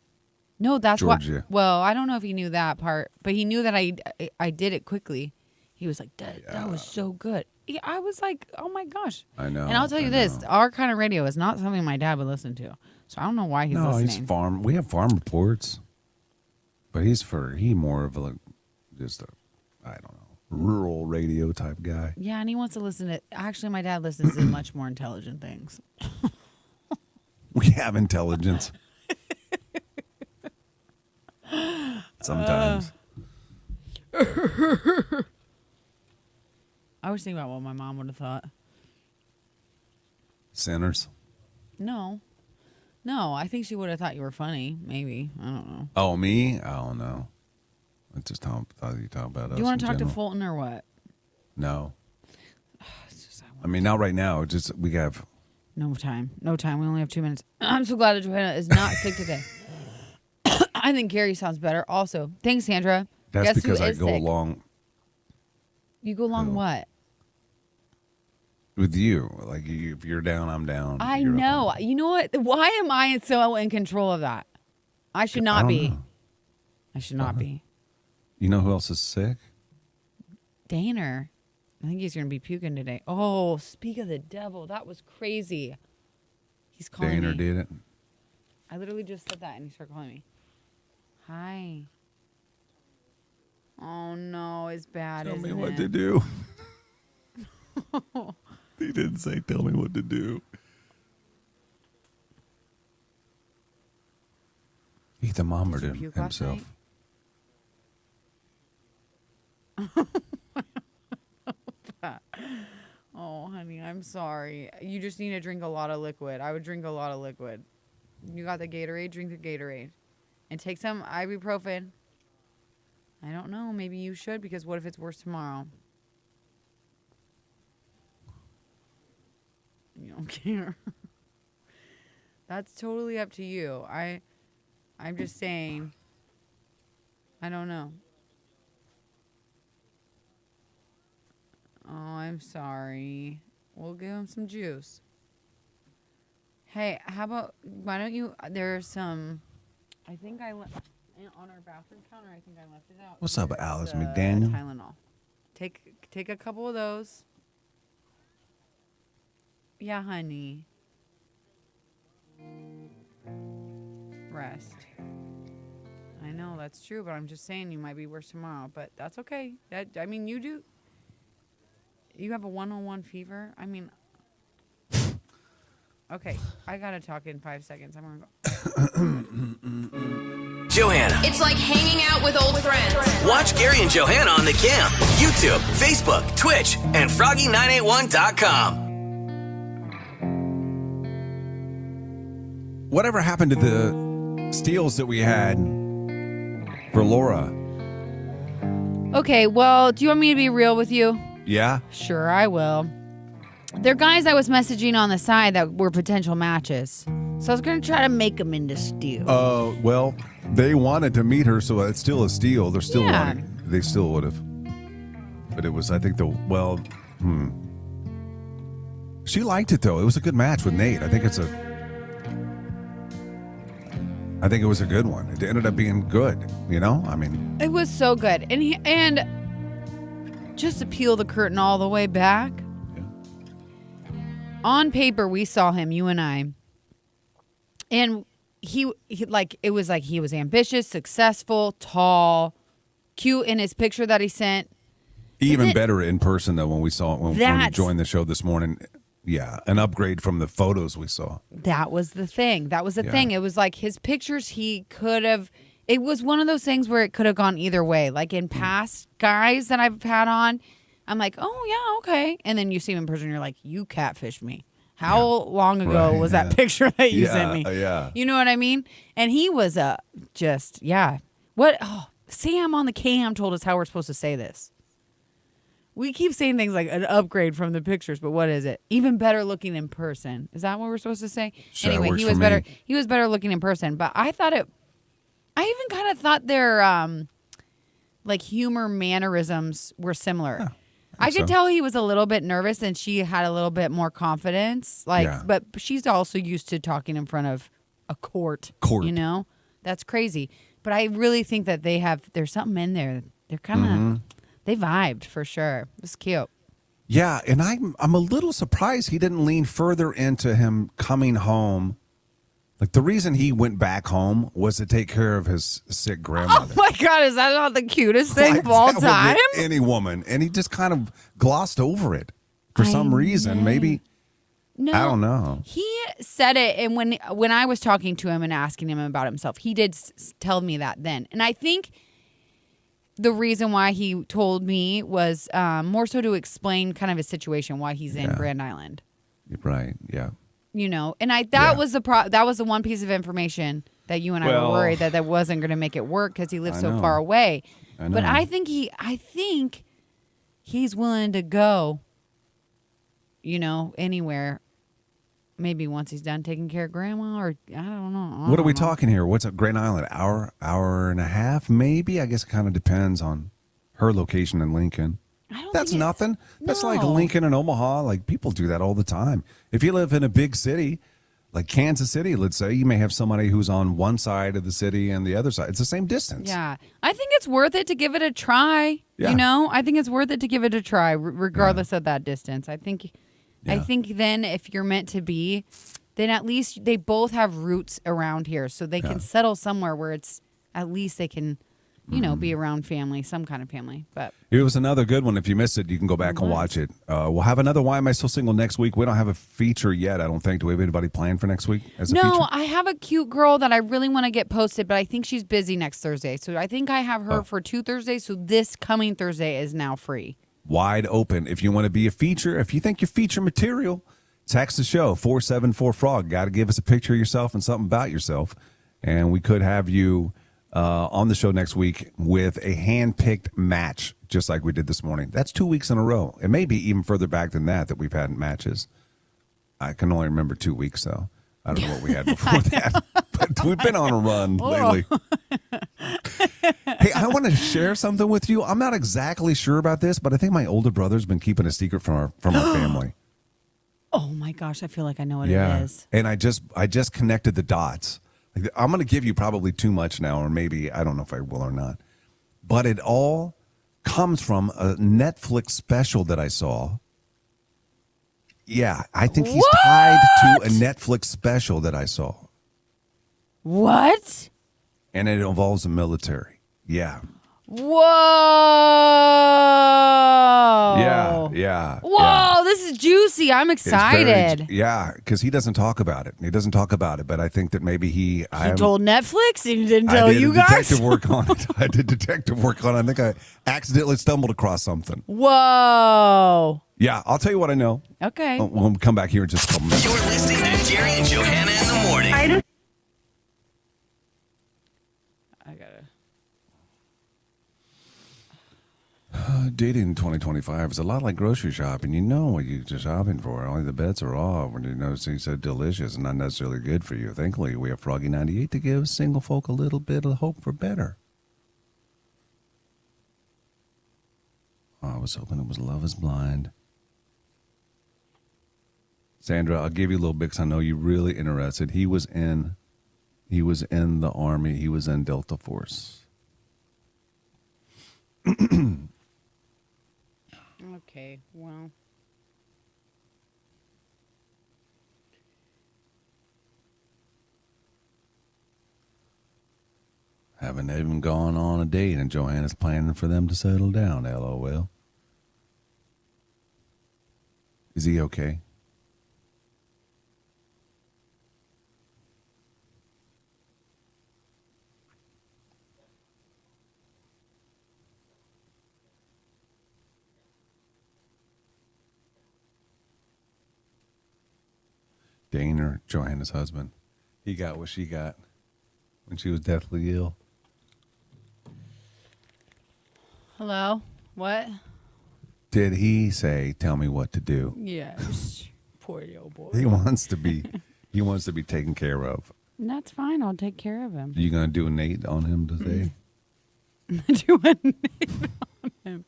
Speaker 2: No, that's why.
Speaker 1: Georgia.
Speaker 2: Well, I don't know if he knew that part, but he knew that I did it quickly. He was like, that was so good. Yeah, I was like, oh my gosh.
Speaker 1: I know.
Speaker 2: And I'll tell you this, our kind of radio is not something my dad would listen to. So I don't know why he's
Speaker 1: No,
Speaker 2: listening.
Speaker 1: he's farm. We have farm reports, but he more of a just a, I don't know, rural radio type guy.
Speaker 2: Yeah, and he wants to listen to, actually my dad listens to much more intelligent things.
Speaker 1: We have intelligence. Sometimes.
Speaker 2: I was thinking about what my mom would have thought.
Speaker 1: Sinners.
Speaker 2: No, I think she would have thought you were funny. Maybe. I don't know.
Speaker 1: Oh, me? I don't know. I just thought you talk about us.
Speaker 2: Do you want to
Speaker 1: in
Speaker 2: talk to
Speaker 1: general.
Speaker 2: Fulton or what?
Speaker 1: No. I mean, not right now. Just we have.
Speaker 2: No time. No time. We only have 2 minutes. I'm so glad that Johanna is not sick today. I think Gary sounds better. Also, thanks, Sandra.
Speaker 1: That's
Speaker 2: Guess who
Speaker 1: because I
Speaker 2: is
Speaker 1: go
Speaker 2: sick?
Speaker 1: along
Speaker 2: You go along what?
Speaker 1: with you. Like if you're down, I'm down.
Speaker 2: I
Speaker 1: You're up,
Speaker 2: know.
Speaker 1: I'm-
Speaker 2: You know what? Why am I so in control of that? I should not
Speaker 1: don't
Speaker 2: be.
Speaker 1: know.
Speaker 2: I should not be.
Speaker 1: You know who else is sick?
Speaker 2: Daner. I think he's going to be puking today. Oh, speak of the devil. That was crazy. He's calling
Speaker 1: Daner
Speaker 2: me.
Speaker 1: did it.
Speaker 2: I literally just said that and he started calling me. Hi. Oh, no. It's bad,
Speaker 1: Tell
Speaker 2: isn't
Speaker 1: me what
Speaker 2: it?
Speaker 1: to do. He didn't say tell me what to do. He thermometered
Speaker 2: Did you puke last
Speaker 1: himself.
Speaker 2: Oh, honey, I'm sorry. You just need to drink a lot of liquid. I would drink a lot of liquid. You got the Gatorade? Drink the Gatorade. And take some ibuprofen. I don't know. Maybe you should, because what if it's worse tomorrow? You don't care. That's totally up to you. I'm just saying. I don't know. Oh, I'm sorry. We'll give him some juice. Hey, how about, why don't you, there's some, I think I left, on our bathroom counter, I think I left it out.
Speaker 1: What's up,
Speaker 2: There's,
Speaker 1: Alice McDaniel?
Speaker 2: Tylenol. Take a couple of those. Yeah, honey. rest. I know that's true, but I'm just saying you might be worse tomorrow. But that's okay. You do. You have a 101 fever. I mean, okay. I gotta talk in 5 seconds. I'm gonna go.
Speaker 5: Johanna.
Speaker 3: It's like hanging out with old friends.
Speaker 5: Watch Gary and Johanna on the Cam, YouTube, Facebook, Twitch, and Froggy981.com.
Speaker 1: Whatever happened to the steals that we had for Laura?
Speaker 2: Okay, well, do you want me to be real with you?
Speaker 1: Yeah?
Speaker 2: Sure, I will. They're guys I was messaging on the side that were potential matches. So I was going to try to make them into steal.
Speaker 1: Well, they wanted to meet her, so it's still a steal. They're still
Speaker 2: Yeah.
Speaker 1: wanting. They still would have. But it was, I think, She liked it, though. It was a good match with Nate. I think it was a good one. It ended up being good, I mean.
Speaker 2: It was so good. And just to peel the curtain all the way back, on paper, we saw him, you and I, and he it was like he was ambitious, successful, tall, cute in his picture that he sent.
Speaker 1: Even better in person, though, when we saw it, when we joined the show this morning. Yeah, an upgrade from the photos we saw.
Speaker 2: That was the thing. Thing. It was like his pictures, it was one of those things where it could have gone either way. Like in past guys that I've had on, I'm like, oh, yeah, okay. And then you see him in person, you're like, you catfished me. How long ago was that picture that you sent me?
Speaker 1: Yeah.
Speaker 2: You know what I mean? And he was Sam on the Cam told us how we're supposed to say this. We keep saying things like an upgrade from the pictures, but what is it? Even better looking in person. Is that what we're supposed to say?
Speaker 1: Sure,
Speaker 2: anyway, he was better. He was better looking in person, but I even kind of thought their humor mannerisms were similar.
Speaker 1: Yeah,
Speaker 2: I could tell he was a little bit nervous, and she had a little bit more confidence. But she's also used to talking in front of a court. That's crazy. But I really think that there's something in there. They're kind of. They vibed for sure. It was cute.
Speaker 1: Yeah, and I'm a little surprised he didn't lean further into him coming home. Like the reason he went back home was to take care of his sick grandmother.
Speaker 2: Oh my God, is that not the cutest thing of all time?
Speaker 1: Any woman, and he just kind of glossed over it for some reason. Maybe
Speaker 2: no,
Speaker 1: I don't know.
Speaker 2: He said it, and when I was talking to him and asking him about himself, he did tell me that then, and I think. The reason why he told me was more so to explain kind of his situation, why he's in Grand Island.
Speaker 1: Right, yeah.
Speaker 2: And that was the one piece of information that you and I were worried that wasn't going to make it work because he lives so far away. But I think he's willing to go, anywhere. Maybe once he's done taking care of grandma, or I don't know.
Speaker 1: What are we talking here? What's up, Grand Island? Hour and a half, maybe? I guess it kind of depends on her location in Lincoln. That's nothing. That's like Lincoln and Omaha. Like people do that all the time. If you live in a big city, like Kansas City, let's say, you may have somebody who's on one side of the city and the other side. It's the same distance.
Speaker 2: Yeah. I think it's worth it to give it a try.
Speaker 1: Yeah.
Speaker 2: I think it's worth it to give it a try, regardless of that distance. I think then if you're meant to be, then at least they both have roots around here. So they can settle somewhere where it's at least they can, be around family, some kind of family. But
Speaker 1: it was another good one. If you missed it, you can go back and watch it. We'll have another Why Am I Still Single next week. We don't have a feature yet, I don't think. Do we have anybody planned for next week as a feature?
Speaker 2: No, I have a cute girl that I really want to get posted, but I think she's busy next Thursday. So I think I have her for 2 Thursdays. So this coming Thursday is now free.
Speaker 1: Wide open. If you want to be a feature, if you think you're feature material, text the show 474-FROG. Got to give us a picture of yourself and something about yourself. And we could have you on the show next week with a hand-picked match, just like we did this morning. That's 2 weeks in a row. It may be even further back than that we've had matches. I can only remember 2 weeks, though. I don't know what we had before that. But we've been on a run lately. Hey, I want to share something with you. I'm not exactly sure about this, but I think my older brother's been keeping a secret from our family.
Speaker 2: Oh my gosh, I feel like I know what it is.
Speaker 1: And I just connected the dots. Like, I'm going to give you probably too much now, or maybe I don't know if I will or not. But it all comes from a Netflix special that I saw. Yeah, I think he's tied to a Netflix special that I saw.
Speaker 2: What?
Speaker 1: And it involves the military. Yeah.
Speaker 2: Whoa.
Speaker 1: Yeah.
Speaker 2: Whoa, this is juicy. I'm
Speaker 1: It's very-
Speaker 2: excited.
Speaker 1: yeah, because he doesn't talk about it. He doesn't talk about it, but I think that maybe he
Speaker 2: told Netflix and he didn't
Speaker 1: I
Speaker 2: tell
Speaker 1: did
Speaker 2: you
Speaker 1: a
Speaker 2: guys?
Speaker 1: detective work on it. I did detective work on it. I think I accidentally stumbled across something.
Speaker 2: Whoa.
Speaker 1: Yeah, I'll tell you what I know.
Speaker 2: Okay.
Speaker 1: We'll come back here in just a couple minutes.
Speaker 5: You're listening to Jerry and Johanna in the morning.
Speaker 2: I gotta.
Speaker 1: Dating in 2025 is a lot like grocery shopping. You know what you're shopping for. Only the bets are off. When you know things are delicious and not necessarily good for you. Thankfully, we have Froggy 98 to give single folk a little bit of hope for better. I was hoping it was Love is Blind. Sandra, I'll give you a little bit because I know you're really interested. He was in the Army. He was in Delta Force.
Speaker 2: Okay, well.
Speaker 1: Haven't even gone on a date, and Johanna's planning for them to settle down, LOL. Is he okay? Dane, or Johanna's husband, he got what she got when she was deathly ill.
Speaker 2: Hello? What?
Speaker 1: Did he say, "Tell me what to do"?
Speaker 2: Yes. Poor old boy.
Speaker 1: He wants to be taken care of.
Speaker 2: That's fine. I'll take care of him.
Speaker 1: You gonna do a Nate on him today?
Speaker 2: Do a Nate on him.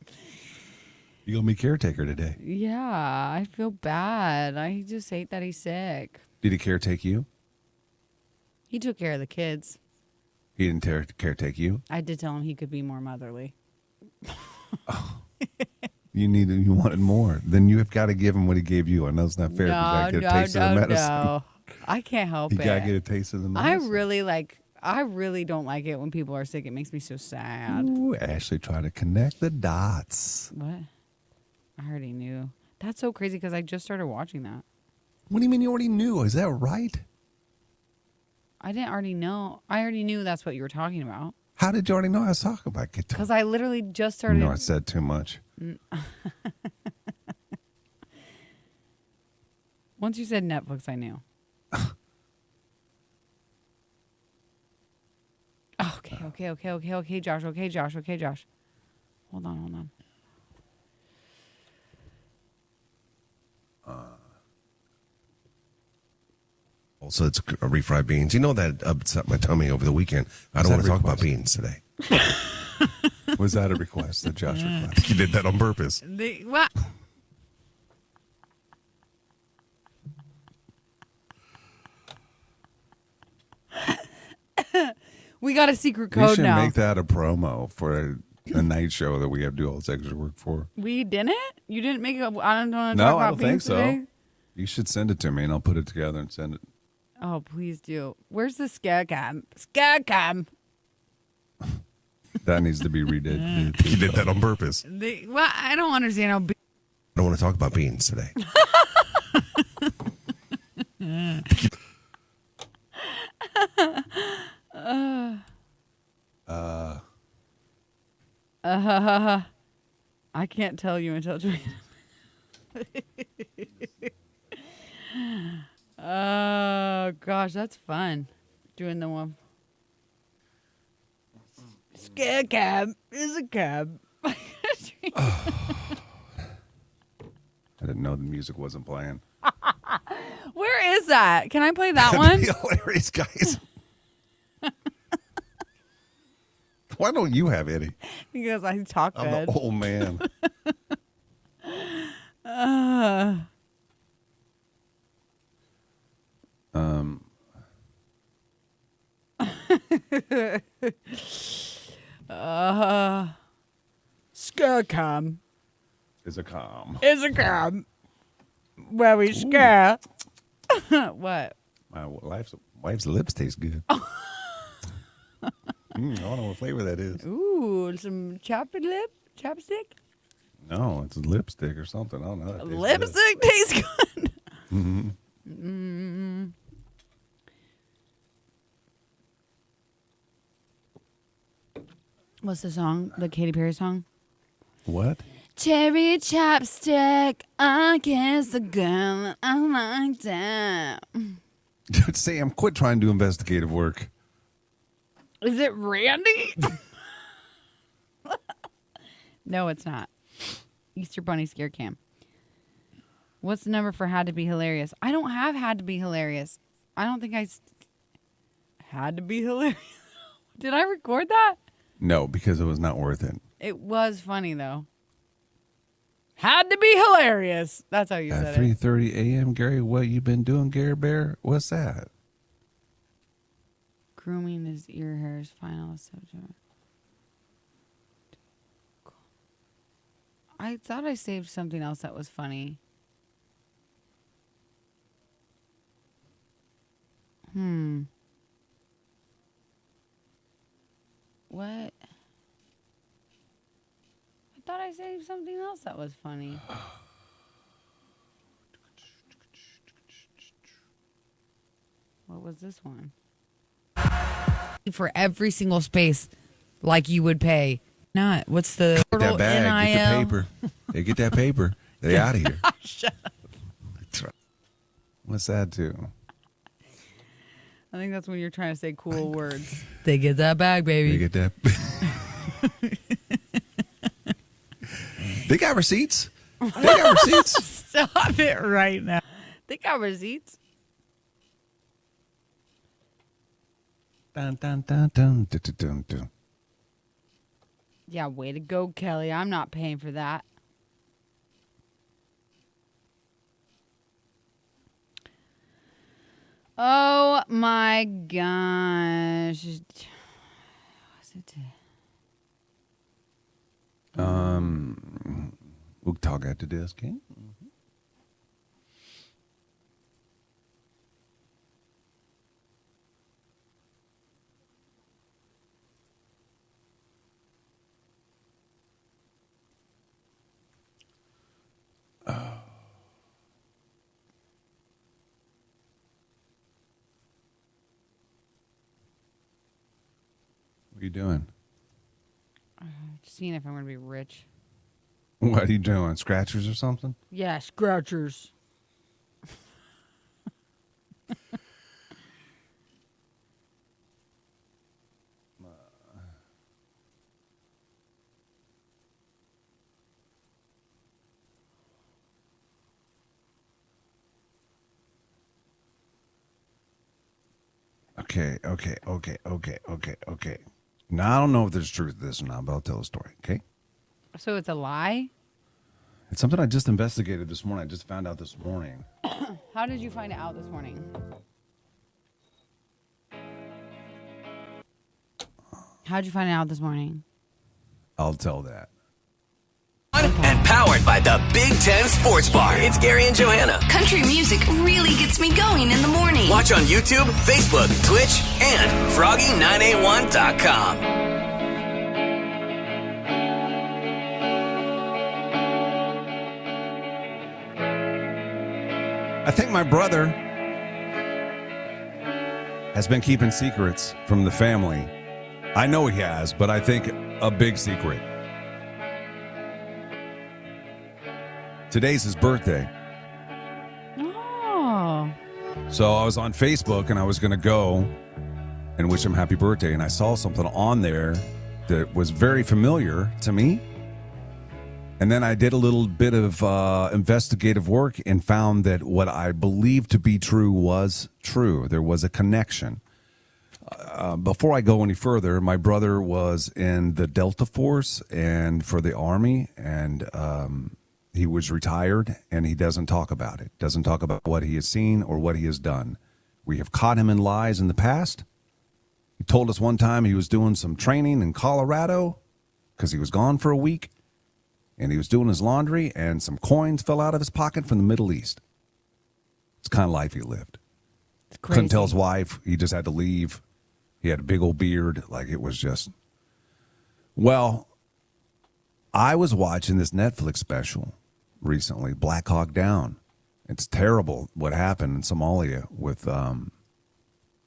Speaker 1: You gonna be caretaker today?
Speaker 2: Yeah, I feel bad. I just hate that he's sick.
Speaker 1: Did he caretake you?
Speaker 2: He took care of the kids.
Speaker 1: He didn't caretake you.
Speaker 2: I did tell him he could be more motherly.
Speaker 1: You wanted more. Then you have got to give him what he gave you. I know it's not fair.
Speaker 2: No,
Speaker 1: you gotta get a taste of the medicine.
Speaker 2: no. I can't help
Speaker 1: You
Speaker 2: it.
Speaker 1: gotta get a taste of the
Speaker 2: I
Speaker 1: medicine.
Speaker 2: really don't like it when people are sick. It makes me so sad.
Speaker 1: Ooh, Ashley trying to connect the dots.
Speaker 2: What? I already knew. That's so crazy because I just started watching that.
Speaker 1: What do you mean you already knew? Is that right?
Speaker 2: I didn't already know. I already knew that's what you were talking about.
Speaker 1: How did you already know I was talking about guitar?
Speaker 2: Because I literally just started.
Speaker 1: No, I said too much.
Speaker 2: Once you said Netflix, I knew. Okay, Josh. Okay, Josh. Hold on.
Speaker 4: Also, it's refried beans. You know that upset my tummy over the weekend. I don't want to talk about beans today.
Speaker 1: Was that a request that Josh requested?
Speaker 4: You did that on purpose.
Speaker 2: What? We got a secret
Speaker 1: We
Speaker 2: code
Speaker 1: should
Speaker 2: now.
Speaker 1: make that a promo for a night show that we have to do all this extra work for.
Speaker 2: We didn't? You didn't make it? I don't want to
Speaker 1: No,
Speaker 2: talk
Speaker 1: I
Speaker 2: about
Speaker 1: don't think
Speaker 2: beans
Speaker 1: so.
Speaker 2: today?
Speaker 1: You should send it to me, and I'll put it together and send it.
Speaker 2: Oh, please do. Where's the scare cam? Scare cam.
Speaker 1: That needs to be redid.
Speaker 4: You did that on purpose.
Speaker 2: Well, I don't understand how.
Speaker 4: I don't want to talk about beans today.
Speaker 2: I can't tell you until. Oh gosh, that's fun. Doing the one. Scare cab is a cab.
Speaker 1: I didn't know the music wasn't playing.
Speaker 2: Where is that? Can I play that
Speaker 4: That'd
Speaker 2: one?
Speaker 4: be hilarious, guys.
Speaker 1: Why don't you have any?
Speaker 2: Because I talk
Speaker 1: I'm
Speaker 2: good.
Speaker 1: an old man.
Speaker 2: Scare cam
Speaker 1: Is a calm.
Speaker 2: is a cam where we scare. What?
Speaker 1: My wife's lips taste good. I don't know what flavor that is.
Speaker 2: Ooh, some chapstick?
Speaker 1: No, it's a lipstick or something. I don't know. That tastes
Speaker 2: Lipstick tastes good.
Speaker 1: good.
Speaker 2: What's the song? The Katy Perry song?
Speaker 1: What?
Speaker 2: Cherry chapstick, I kiss a girl I like that.
Speaker 1: Sam, quit trying to do investigative work.
Speaker 2: Is it Randy? No, it's not. Easter Bunny Scare Cam. What's the number for Had to Be Hilarious? I don't have Had to Be Hilarious. I don't think Had to Be Hilarious. Did I record that?
Speaker 1: No, because it was not worth it.
Speaker 2: It was funny, though. Had to be hilarious. That's how you
Speaker 1: At
Speaker 2: said it.
Speaker 1: 3:30 a.m., Gary, what you been doing, Gary Bear? What's that?
Speaker 2: Grooming his ear hairs. Final subject. I thought I saved something else that was funny. What? I thought I saved something else that was funny. What was this one? For every single space, like you would pay. Not. What's the
Speaker 1: Get that bag. Get the
Speaker 2: NIL?
Speaker 1: paper. They get that paper. They out of here.
Speaker 2: Shut up.
Speaker 1: What's that do?
Speaker 2: I think that's when you're trying to say cool words. They get that bag, baby.
Speaker 1: They get that. They got receipts. They got receipts.
Speaker 2: Stop it right now. They got receipts.
Speaker 1: Dun, dun, dun, dun, dun, dun, dun, dun.
Speaker 2: Yeah, way to go, Kelly. I'm not paying for that. Oh my gosh. What's it?
Speaker 1: We'll talk after this, okay? What are you doing?
Speaker 2: Just seeing if I'm going to be rich.
Speaker 1: What are you doing? Scratchers or something?
Speaker 2: Yeah, scratchers.
Speaker 1: Okay. Now, I don't know if there's truth to this or not, but I'll tell the story, okay?
Speaker 2: So it's a lie?
Speaker 1: It's something I just investigated this morning. I just found out this morning.
Speaker 2: How did you find it out this morning? How'd you find it out this morning?
Speaker 1: I'll tell that.
Speaker 5: And powered by the Big Ten Sports Bar. It's Gary and Johanna.
Speaker 3: Country music really gets me going in the morning.
Speaker 5: Watch on YouTube, Facebook, Twitch, and Froggy981.com.
Speaker 1: I think my brother has been keeping secrets from the family. I know he has, but I think a big secret. Today's his birthday.
Speaker 2: Oh.
Speaker 1: So I was on Facebook and I was going to go and wish him happy birthday. And I saw something on there that was very familiar to me. And then I did a little bit of investigative work and found that what I believed to be true was true. There was a connection. Before I go any further, my brother was in the Delta Force and for the Army, and he was retired, and he doesn't talk about it. Doesn't talk about what he has seen or what he has done. We have caught him in lies in the past. He told us one time he was doing some training in Colorado because he was gone for a week, and he was doing his laundry, and some coins fell out of his pocket from the Middle East. It's the kind of life he lived. Couldn't tell his wife. He just had to leave. He had a big old beard. Like, it was just. Well, I was watching this Netflix special recently, Black Hawk Down. It's terrible what happened in Somalia with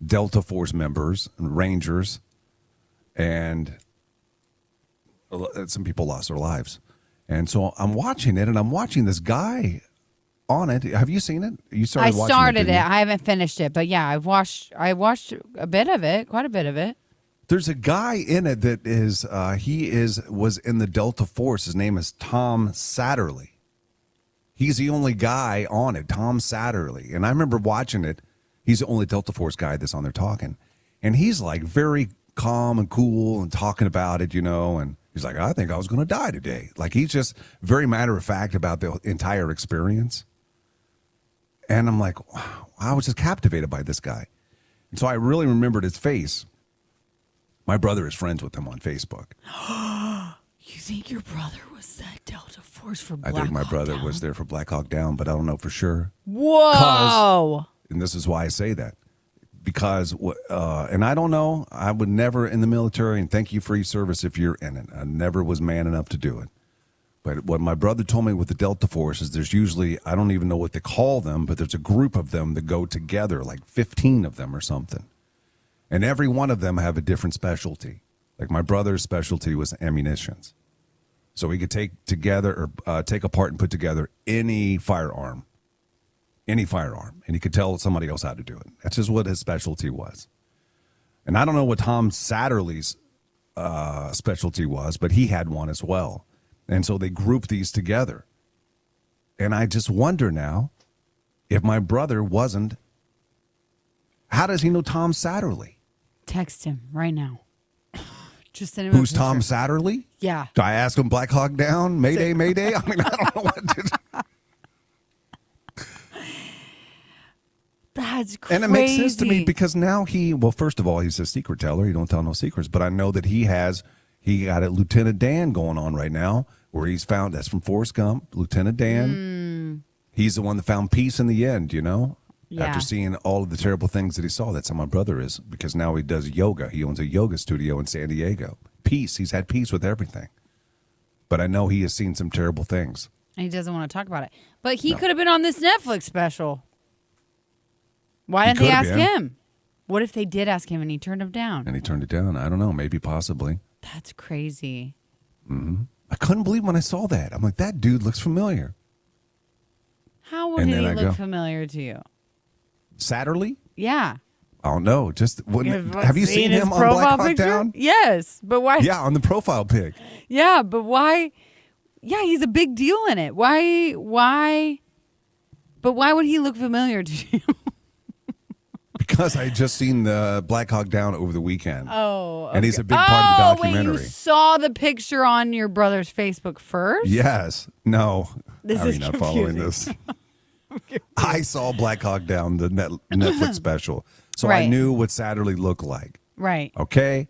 Speaker 1: Delta Force members and Rangers, and some people lost their lives. And so I'm watching it, and I'm watching this guy on it. Have you seen it? You started watching it.
Speaker 2: I started it. I haven't finished it, but yeah, I watched a bit of it, quite a bit of it.
Speaker 1: There's a guy in it that is was in the Delta Force. His name is Tom Satterley. He's the only guy on it, Tom Satterley. And I remember watching it. He's the only Delta Force guy that's on there talking. And he's like very calm and cool and talking about it, and he's like, I think I was going to die today. Like, he's just very matter of fact about the entire experience. And I'm like, wow, I was just captivated by this guy. And so I really remembered his face. My brother is friends with him on Facebook.
Speaker 2: You think your brother was that Delta Force for Black Hawk
Speaker 1: I think my brother
Speaker 2: Down?
Speaker 1: was there for Black Hawk Down, but I don't know for sure.
Speaker 2: Whoa!
Speaker 1: And this is why I say that. Because, and I don't know, I would never in the military, and thank you for your service if you're in it. I never was man enough to do it. But what my brother told me with the Delta Force is there's usually, I don't even know what they call them, but there's a group of them that go together, like 15 of them or something. And every one of them have a different specialty. Like my brother's specialty was ammunitions. So he could take apart and put together any firearm. And he could tell somebody else how to do it. That's just what his specialty was. And I don't know what Tom Satterley's specialty was, but he had one as well. And so they grouped these together. And I just wonder now if my brother wasn't, how does he know Tom Satterley?
Speaker 2: Text him right now. Just send him
Speaker 1: Who's
Speaker 2: a picture.
Speaker 1: Tom Satterley?
Speaker 2: Yeah.
Speaker 1: Do I ask him Black Hawk Down? Mayday, Mayday? I mean, I don't know what to do.
Speaker 2: That's crazy.
Speaker 1: And it makes sense to me because now first of all, he's a secret teller. He don't tell no secrets. But I know that he got a Lieutenant Dan going on right now where he's found, that's from Forrest Gump, Lieutenant Dan. He's the one that found peace in the end,
Speaker 2: Yeah.
Speaker 1: After seeing all of the terrible things that he saw. That's how my brother is, because now he does yoga. He owns a yoga studio in San Diego. Peace. He's had peace with everything. But I know he has seen some terrible things.
Speaker 2: And he doesn't want to talk about it. But he could have been on this Netflix special. Why didn't they ask him? What if they did ask him and he turned him down?
Speaker 1: And he turned it down. I don't know. Maybe, possibly.
Speaker 2: That's crazy.
Speaker 1: Mm-hmm. I couldn't believe when I saw that. I'm like, that dude looks familiar.
Speaker 2: How would he look familiar to you?
Speaker 1: Satterley?
Speaker 2: Yeah.
Speaker 1: I don't know. Have you seen him on Black Hawk Down?
Speaker 2: Yes, but why?
Speaker 1: Yeah, on the profile pic.
Speaker 2: Yeah, but why? Yeah, he's a big deal in it. Why? But why would he look familiar to you?
Speaker 1: Because I just seen the Black Hawk Down over the weekend.
Speaker 2: Oh, okay.
Speaker 1: And he's a big part of the documentary.
Speaker 2: Wait, you saw the picture on your brother's Facebook first?
Speaker 1: Yes. No.
Speaker 2: This
Speaker 1: Are
Speaker 2: is
Speaker 1: you not
Speaker 2: confusing.
Speaker 1: following this? I saw Black Hawk Down, the Netflix special. So I
Speaker 2: Right.
Speaker 1: knew what Satterley looked like.
Speaker 2: Right.
Speaker 1: Okay?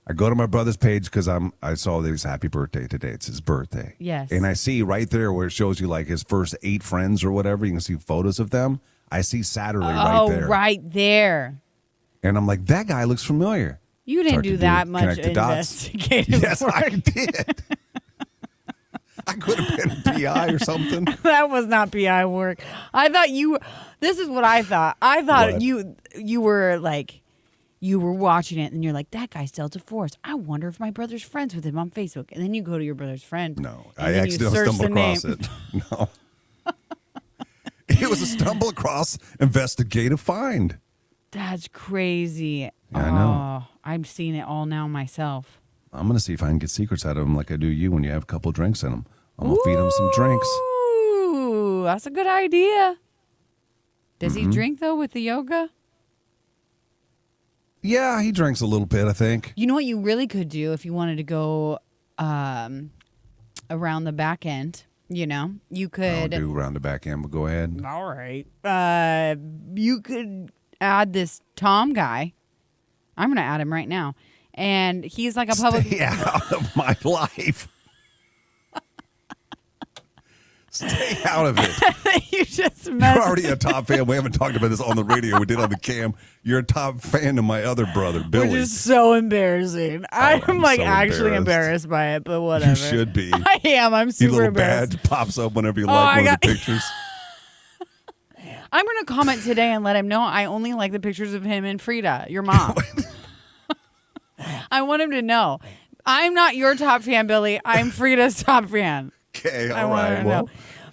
Speaker 1: I go to my brother's page because I saw that he's happy birthday today. It's his birthday.
Speaker 2: Yes.
Speaker 1: And I see right there where it shows you like his first 8 friends or whatever. You can see photos of them. I see Satterley right there.
Speaker 2: Oh, right there.
Speaker 1: And I'm like, that guy looks familiar.
Speaker 2: You didn't
Speaker 1: Start
Speaker 2: do
Speaker 1: to
Speaker 2: that much
Speaker 1: connect the dots.
Speaker 2: investigative
Speaker 1: Yes,
Speaker 2: work.
Speaker 1: I did. I could have been a PI or something.
Speaker 2: That was not PI work. I thought this is what I thought. I thought
Speaker 1: What?
Speaker 2: you were like, you were watching it and you're like, that guy's Delta Force. I wonder if my brother's friends with him on Facebook. And then you go to your brother's friend.
Speaker 1: No,
Speaker 2: and
Speaker 1: I
Speaker 2: then you
Speaker 1: accidentally
Speaker 2: search
Speaker 1: stumbled
Speaker 2: the
Speaker 1: across
Speaker 2: name.
Speaker 1: it. No. It was a stumble across investigative find.
Speaker 2: That's crazy.
Speaker 1: Yeah, I know.
Speaker 2: Oh, I'm seeing it all now myself.
Speaker 1: I'm going to see if I can get secrets out of him like I do you when you have a couple drinks in them. I'm going to feed him some drinks.
Speaker 2: Ooh, that's a good idea. Does he drink, though, with the yoga?
Speaker 1: Yeah, he drinks a little bit, I think.
Speaker 2: You know what you really could do if you wanted to go around the back end? You know, you
Speaker 1: I'll
Speaker 2: could.
Speaker 1: do around the back end, but go ahead.
Speaker 2: All right. You could add this Tom guy. I'm going to add him right now. And he's like a public.
Speaker 1: Stay out of my life. Stay out of it.
Speaker 2: You just
Speaker 1: You're
Speaker 2: messed.
Speaker 1: already a top fan. We haven't talked about this on the radio. We did on the cam. You're a top fan of my other brother, Billy.
Speaker 2: Which is so embarrassing. I'm like
Speaker 1: so
Speaker 2: actually
Speaker 1: embarrassed.
Speaker 2: embarrassed by it, but whatever.
Speaker 1: You should be.
Speaker 2: I am. I'm
Speaker 1: Your
Speaker 2: super
Speaker 1: little
Speaker 2: embarrassed.
Speaker 1: badge pops up whenever you
Speaker 2: I
Speaker 1: like one
Speaker 2: got-
Speaker 1: of the pictures.
Speaker 2: I'm going to comment today and let him know I only like the pictures of him and Frida, your mom. I want him to know. I'm not your top fan, Billy. I'm Frida's top fan.
Speaker 1: Okay,
Speaker 2: I
Speaker 1: all
Speaker 2: want
Speaker 1: right.
Speaker 2: her to
Speaker 1: Well,
Speaker 2: know.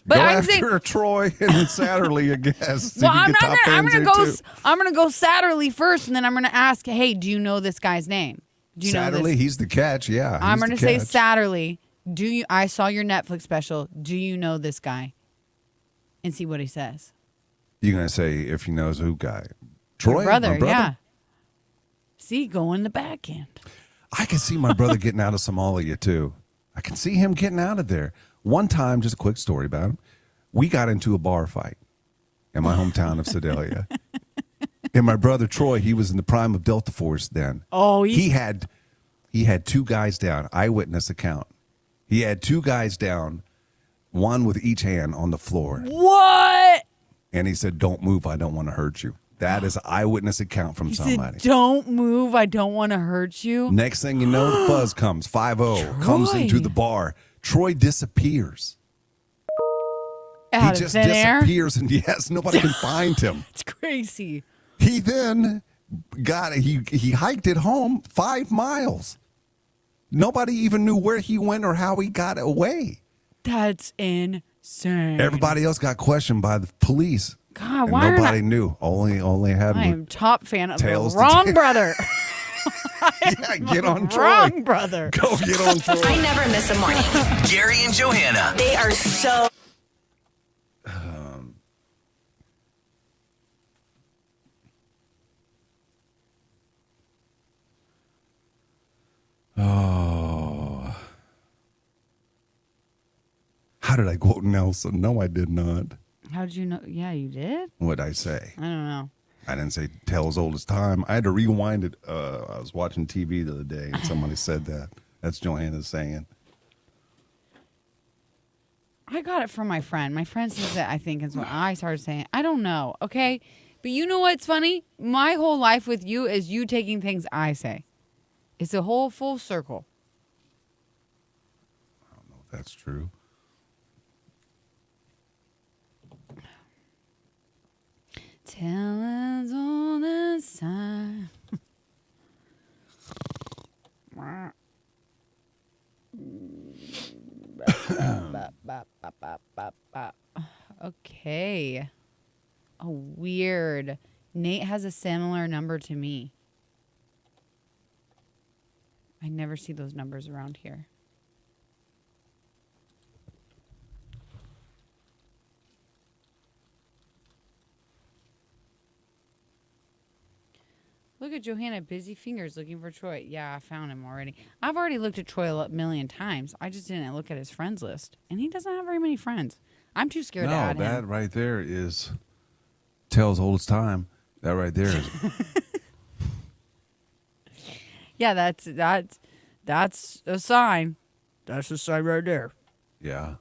Speaker 2: But
Speaker 1: go
Speaker 2: I'm
Speaker 1: after
Speaker 2: saying,
Speaker 1: Troy and Satterley, I guess. See
Speaker 2: well,
Speaker 1: if you
Speaker 2: I'm
Speaker 1: get
Speaker 2: not
Speaker 1: top
Speaker 2: gonna. I'm
Speaker 1: fans
Speaker 2: gonna
Speaker 1: there,
Speaker 2: go.
Speaker 1: too.
Speaker 2: I'm gonna go Satterley first, and then I'm gonna ask, hey, do you know this guy's name? Do you know
Speaker 1: Satterley,
Speaker 2: this?
Speaker 1: he's the catch. Yeah,
Speaker 2: I'm
Speaker 1: he's
Speaker 2: gonna
Speaker 1: the
Speaker 2: say
Speaker 1: catch.
Speaker 2: Satterley. Do you? I saw your Netflix special. Do you know this guy? And see what he says.
Speaker 1: You're gonna say if he knows who guy? Troy,
Speaker 2: Your brother,
Speaker 1: my brother?
Speaker 2: yeah. See, go in the back end.
Speaker 1: I can see my brother getting out of Somalia too. I can see him getting out of there. One time, just a quick story about him. We got into a bar fight in my hometown of Sedalia. And my brother Troy, he was in the prime of Delta Force then.
Speaker 2: Oh,
Speaker 1: he had two guys down. Eyewitness account. He had two guys down, one with each hand on the floor.
Speaker 2: What?
Speaker 1: And he said, "Don't move. I don't want to hurt you." That is an eyewitness account from
Speaker 2: He
Speaker 1: somebody.
Speaker 2: said, "Don't move. I don't want to hurt you."
Speaker 1: Next thing you know, the fuzz comes. 5-0 comes
Speaker 2: Troy.
Speaker 1: into the bar. Troy disappears.
Speaker 2: Out
Speaker 1: He
Speaker 2: of
Speaker 1: just
Speaker 2: thin air.
Speaker 1: disappears, and yes, nobody can find him.
Speaker 2: It's crazy.
Speaker 1: He then he hiked it home 5 miles. Nobody even knew where he went or how he got away.
Speaker 2: That's insane.
Speaker 1: Everybody else got questioned by the police.
Speaker 2: God,
Speaker 1: and
Speaker 2: why are
Speaker 1: nobody
Speaker 2: not?
Speaker 1: knew. Only had
Speaker 2: I am top fan of
Speaker 1: Tails
Speaker 2: the
Speaker 1: to
Speaker 2: wrong
Speaker 1: tail.
Speaker 2: brother.
Speaker 1: Yeah, get on Troy.
Speaker 2: Wrong brother.
Speaker 1: Go get on Troy.
Speaker 3: I never miss a morning.
Speaker 5: Gary and Johanna.
Speaker 7: They are so.
Speaker 1: Oh. How did I quote Nelson? No, I did not.
Speaker 2: How did you know? Yeah, you did.
Speaker 1: What'd I say?
Speaker 2: I don't know.
Speaker 1: I didn't say tale as old as time. I had to rewind it. I was watching TV the other day and somebody said that. That's Johanna's saying.
Speaker 2: I got it from my friend. My friend says that I think is what I started saying. I don't know. Okay. But you know what's funny? My whole life with you is you taking things I say. It's a whole full circle.
Speaker 1: I don't know if that's true.
Speaker 2: Tell us all the time. Okay. Oh, weird. Nate has a similar number to me. I never see those numbers around here. Look at Johanna, busy fingers looking for Troy. Yeah, I found him already. I've already looked at Troy a million times. I just didn't look at his friends list. And he doesn't have very many friends. I'm too scared to
Speaker 1: No,
Speaker 2: add
Speaker 1: that
Speaker 2: him.
Speaker 1: right there is tale as old as time. That right there is.
Speaker 2: Yeah, that's a sign. That's a sign right there.
Speaker 1: Yeah.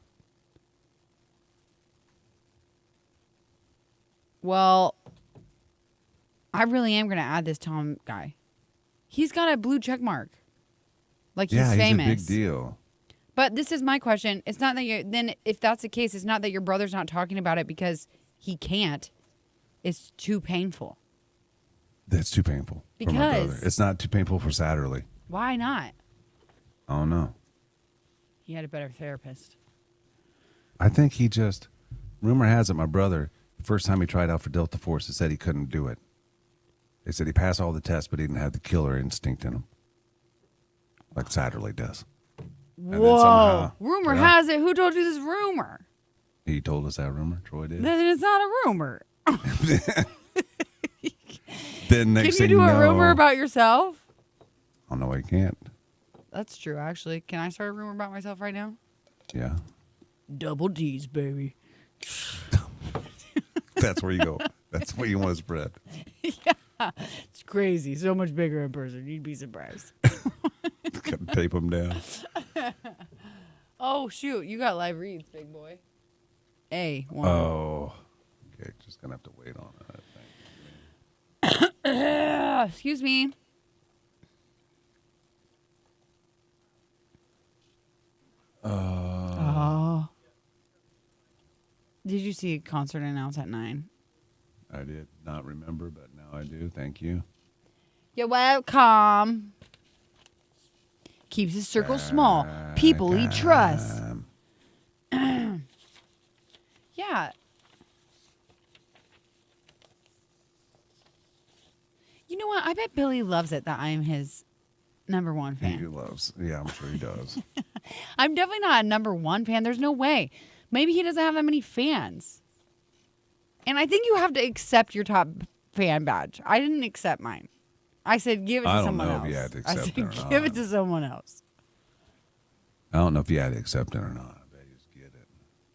Speaker 2: Well, I really am going to add this Tom guy. He's got a blue check mark. Like
Speaker 1: Yeah,
Speaker 2: he's famous.
Speaker 1: a big deal.
Speaker 2: But this is my question. It's not that you then if that's the case, it's not that your brother's not talking about it because he can't. It's too painful.
Speaker 1: That's too painful for my brother.
Speaker 2: Because-
Speaker 1: It's not too painful for Satterley.
Speaker 2: Why not?
Speaker 1: I don't know.
Speaker 2: He had a better therapist.
Speaker 1: I think he just, rumor has it, my brother, the first time he tried out for Delta Force, he said he couldn't do it. They said he passed all the tests, but he didn't have the killer instinct in him. Like Satterley does. And then
Speaker 2: Whoa.
Speaker 1: somehow-
Speaker 2: Rumor
Speaker 1: Yeah.
Speaker 2: has it. Who told you this rumor?
Speaker 1: He told us that rumor. Troy did.
Speaker 2: Then it's not a rumor.
Speaker 1: Then
Speaker 2: Can
Speaker 1: next
Speaker 2: you
Speaker 1: thing
Speaker 2: do a
Speaker 1: know,
Speaker 2: rumor about yourself?
Speaker 1: Oh, no, I can't.
Speaker 2: That's true, actually. Can I start a rumor about myself right now?
Speaker 1: Yeah.
Speaker 2: Double D's, baby.
Speaker 1: That's where you go. That's where you want to spread.
Speaker 2: Yeah. It's crazy. So much bigger in person. You'd be surprised.
Speaker 1: Got to tape him down.
Speaker 2: Oh, shoot. You got live reads, big boy. A1.
Speaker 1: Oh. Okay, just going to have to wait on that.
Speaker 2: Excuse me. Oh. Did you see a concert announced at 9?
Speaker 1: I did not remember, but now I do. Thank you.
Speaker 2: You're welcome. Keeps his circle small. People he trusts. Yeah. You know what? I bet Billy loves it that I'm his number one fan.
Speaker 1: He loves. Yeah, I'm sure he does.
Speaker 2: I'm definitely not a number one fan. There's no way. Maybe he doesn't have that many fans. And I think you have to accept your top fan badge. I didn't accept mine. I said give it to someone else.
Speaker 1: I don't know if you had to
Speaker 2: I
Speaker 1: accept
Speaker 2: said
Speaker 1: it or not.
Speaker 2: give it to someone else.
Speaker 1: I don't know if you had to accept it or not. I bet you just get it.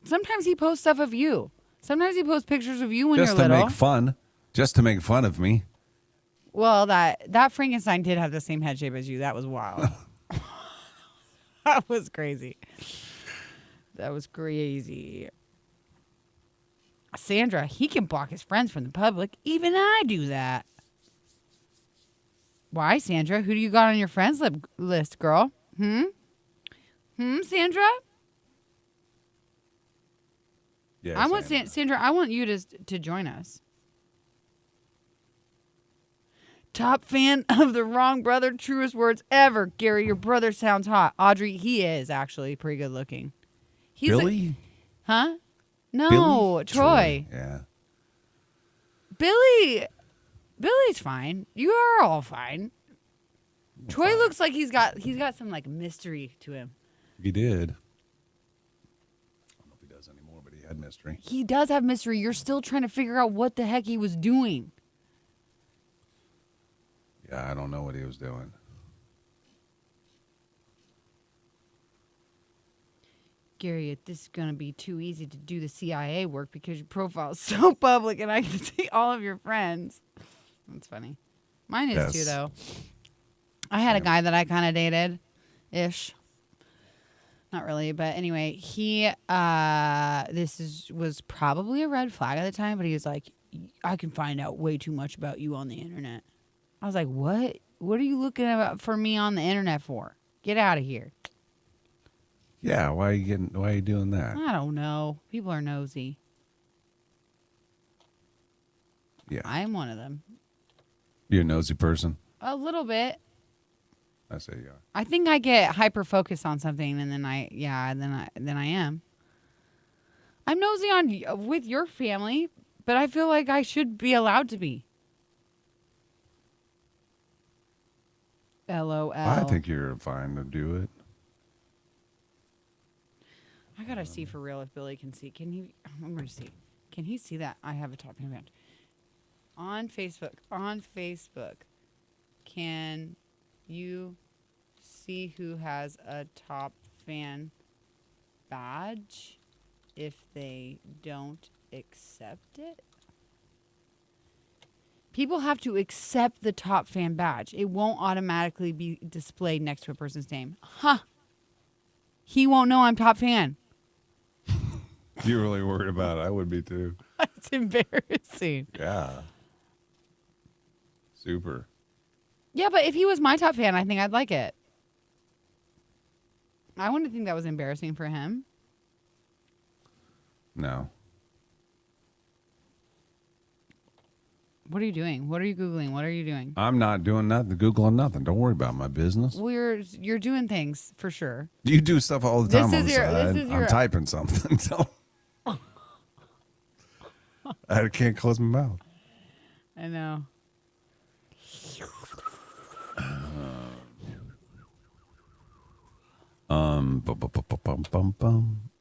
Speaker 2: Sometimes he posts stuff of you. Sometimes he posts pictures of you when
Speaker 1: Just
Speaker 2: you're
Speaker 1: to
Speaker 2: little.
Speaker 1: make fun. Just to make fun of me.
Speaker 2: Well, that Frankenstein did have the same head shape as you. That was wild. That was crazy. That was crazy. Sandra, he can block his friends from the public. Even I do that. Why, Sandra? Who do you got on your friends list, girl? Sandra?
Speaker 1: Yeah,
Speaker 2: I want Sandra. I want you to join us. Top fan of the wrong brother. Truest words ever. Gary, your brother sounds hot. Audrey, he is actually pretty good looking. He's
Speaker 1: Billy?
Speaker 2: Huh? No,
Speaker 1: Billy?
Speaker 2: Troy.
Speaker 1: Yeah.
Speaker 2: Billy's fine. You are all fine. Troy looks like he's got some like mystery to him.
Speaker 1: He did. I don't know if he does anymore, but he had mystery.
Speaker 2: He does have mystery. You're still trying to figure out what the heck he was doing.
Speaker 1: Yeah, I don't know what he was doing.
Speaker 2: Gary, this is going to be too easy to do the CIA work because your profile is so public and I can see all of your friends. That's funny. Mine is too, though. I had a guy that I kind of dated-ish. Not really, but anyway, he, was probably a red flag at the time, but he was like, I can find out way too much about you on the internet. I was like, what? What are you looking for me on the internet for? Get out of here.
Speaker 1: Yeah, why are you doing that?
Speaker 2: I don't know. People are nosy.
Speaker 1: Yeah.
Speaker 2: I'm one of them.
Speaker 1: You're a nosy person?
Speaker 2: A little bit.
Speaker 1: I say you are.
Speaker 2: I think I get hyper focused on something and then I am. I'm nosy with your family, but I feel like I should be allowed to be. LOL.
Speaker 1: I think you're fine to do it.
Speaker 2: I gotta see for real if Billy can see. Can he? I'm gonna see. Can he see that I have a top fan badge on Facebook? On Facebook, can you see who has a top fan badge if they don't accept it? People have to accept the top fan badge. It won't automatically be displayed next to a person's name. Huh. He won't know I'm top fan.
Speaker 1: You're really worried about it. I would be too.
Speaker 2: It's embarrassing.
Speaker 1: Yeah. Super.
Speaker 2: Yeah, but if he was my top fan, I think I'd like it. I wouldn't think that was embarrassing for him.
Speaker 1: No.
Speaker 2: What are you doing? What are you Googling? What are you doing?
Speaker 1: I'm not doing nothing. Googling nothing. Don't worry about my business.
Speaker 2: Well, you're doing things for sure.
Speaker 1: You do stuff all the time
Speaker 2: This
Speaker 1: on the
Speaker 2: is your-
Speaker 1: side.
Speaker 2: this is
Speaker 1: I'm
Speaker 2: your-
Speaker 1: typing something. So I can't close my mouth.
Speaker 2: I know.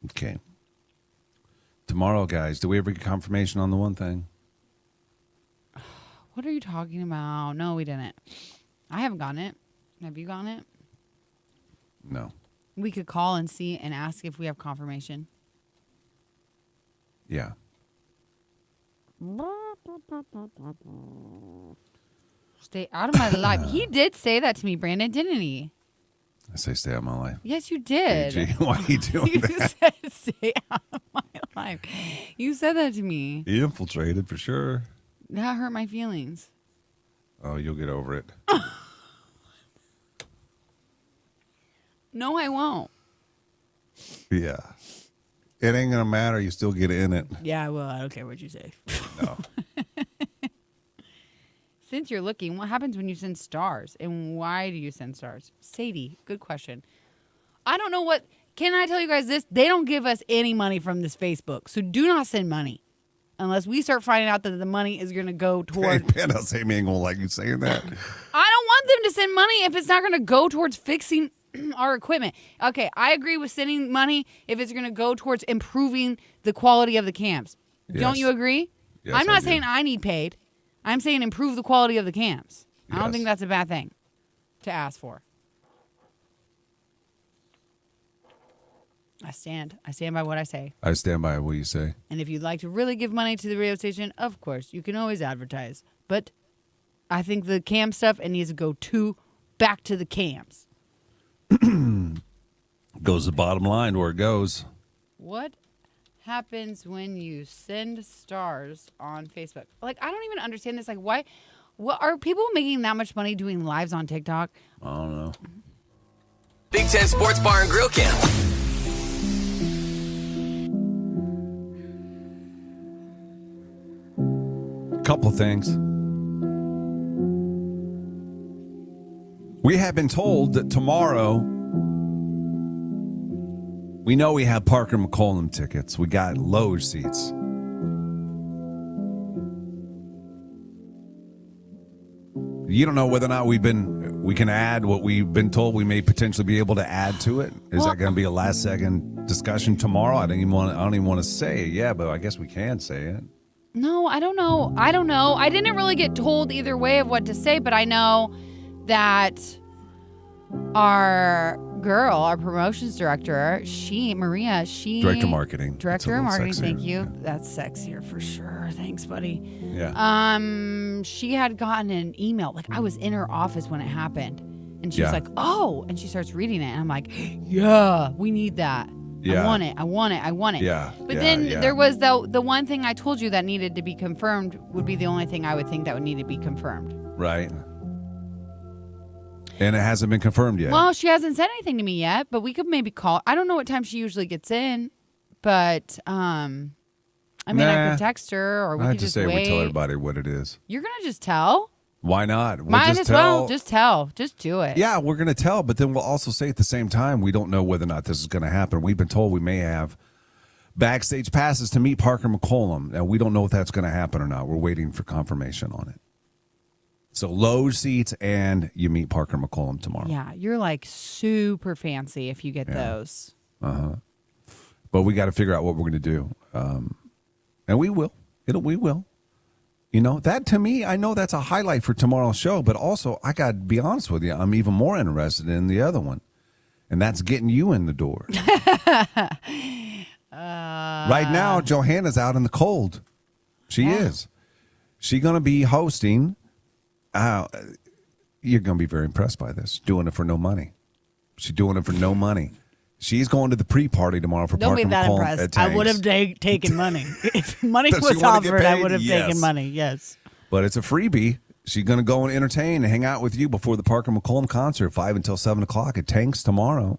Speaker 1: Okay. Tomorrow, guys, do we ever get confirmation on the one thing?
Speaker 2: What are you talking about? No, we didn't. I haven't gotten it. Have you gotten it?
Speaker 1: No.
Speaker 2: We could call and see and ask if we have confirmation.
Speaker 1: Yeah.
Speaker 2: Stay out of my life. He did say that to me, Brandon, didn't he?
Speaker 1: I say stay out of my life.
Speaker 2: Yes, you did.
Speaker 1: AG, why are you doing
Speaker 2: You
Speaker 1: that?
Speaker 2: said stay out of my life. You said that to me.
Speaker 1: He infiltrated for sure.
Speaker 2: That hurt my feelings.
Speaker 1: Oh, you'll get over it.
Speaker 2: No, I won't.
Speaker 1: Yeah. It ain't going to matter. You still get in it.
Speaker 2: Yeah, well, I don't care what you say.
Speaker 1: No.
Speaker 2: Since you're looking, what happens when you send stars? And why do you send stars? Sadie, good question. I don't know what. Can I tell you guys this? They don't give us any money from this Facebook. So do not send money. Unless we start finding out that the money is going to go toward.
Speaker 1: Hey, man, I'll say me ain't going to like you saying that.
Speaker 2: I don't want them to send money if it's not going to go towards fixing our equipment. Okay, I agree with sending money if it's going to go towards improving the quality of the cams.
Speaker 1: Yes.
Speaker 2: Don't you agree?
Speaker 1: Yes,
Speaker 2: I'm not
Speaker 1: I do.
Speaker 2: saying I need paid. I'm saying improve the quality of the cams. I don't
Speaker 1: Yes.
Speaker 2: think that's a bad thing to ask for. I stand by what I say.
Speaker 1: I stand by what you say.
Speaker 2: And if you'd like to really give money to the radio station, of course, you can always advertise. But I think the cam stuff, it needs to go back to the cams.
Speaker 1: Goes the bottom line where it goes.
Speaker 2: What happens when you send stars on Facebook? Like, I don't even understand this. Like, why? What are people making that much money doing lives on TikTok?
Speaker 1: I don't know.
Speaker 5: Big Ten Sports Bar and Grill Camp.
Speaker 1: Couple things. We have been told that tomorrow, we know we have Parker McCollum tickets. We got loge seats. You don't know whether or not we can add what we've been told we may potentially be able to add to it. Is that going to be a last second discussion tomorrow? I don't even want to say it. Yeah, but I guess we can say it.
Speaker 2: No, I don't know. I didn't really get told either way of what to say, but I know that our promotions director, Maria,
Speaker 1: Director of marketing.
Speaker 2: Director of marketing,
Speaker 1: sexier.
Speaker 2: thank you.
Speaker 1: Yeah.
Speaker 2: That's sexier for sure. Thanks, buddy.
Speaker 1: Yeah.
Speaker 2: She had gotten an email. Like, I was in her office when it happened. And she was like, oh, and she starts reading it. And I'm like, yeah, we need that.
Speaker 1: Yeah.
Speaker 2: I want it.
Speaker 1: Yeah.
Speaker 2: But then there was the one thing I told you that needed to be confirmed would be the only thing I would think that would need to be confirmed.
Speaker 1: Right. And it hasn't been confirmed yet.
Speaker 2: Well, she hasn't said anything to me yet, but we could maybe call. I don't know what time she usually gets in, but I could text her or we could just wait.
Speaker 1: we tell everybody what it is.
Speaker 2: You're gonna just tell?
Speaker 1: Why not? We'll
Speaker 2: Might
Speaker 1: just
Speaker 2: as
Speaker 1: tell.
Speaker 2: well. Just tell. Just do it.
Speaker 1: Yeah, we're going to tell, but then we'll also say at the same time, we don't know whether or not this is going to happen. We've been told we may have backstage passes to meet Parker McCollum. Now, we don't know if that's going to happen or not. We're waiting for confirmation on it. So loge seats and you meet Parker McCollum tomorrow.
Speaker 2: Yeah, you're like super fancy if you get those.
Speaker 1: Uh-huh. But we got to figure out what we're going to do. And we will. We will. You know, that to me, I know that's a highlight for tomorrow's show, but also I got to be honest with you, I'm even more interested in the other one, and that's getting you in the door. Right now, Johanna's out in the cold. She is. She's going to be hosting. You're going to be very impressed by this. Doing it for no money. She's doing it for no money. She's going to the pre-party tomorrow for
Speaker 2: Don't
Speaker 1: Parker
Speaker 2: be that
Speaker 1: McCollum
Speaker 2: impressed.
Speaker 1: at
Speaker 2: I
Speaker 1: Tanks.
Speaker 2: would have taken money. If money
Speaker 1: Does she
Speaker 2: was
Speaker 1: wanna get
Speaker 2: offered, I
Speaker 1: paid?
Speaker 2: would have
Speaker 1: Yes.
Speaker 2: taken money. Yes.
Speaker 1: But it's a freebie. She's going to go and entertain and hang out with you before the Parker McCollum concert, 5 until 7 o'clock at Tanks tomorrow.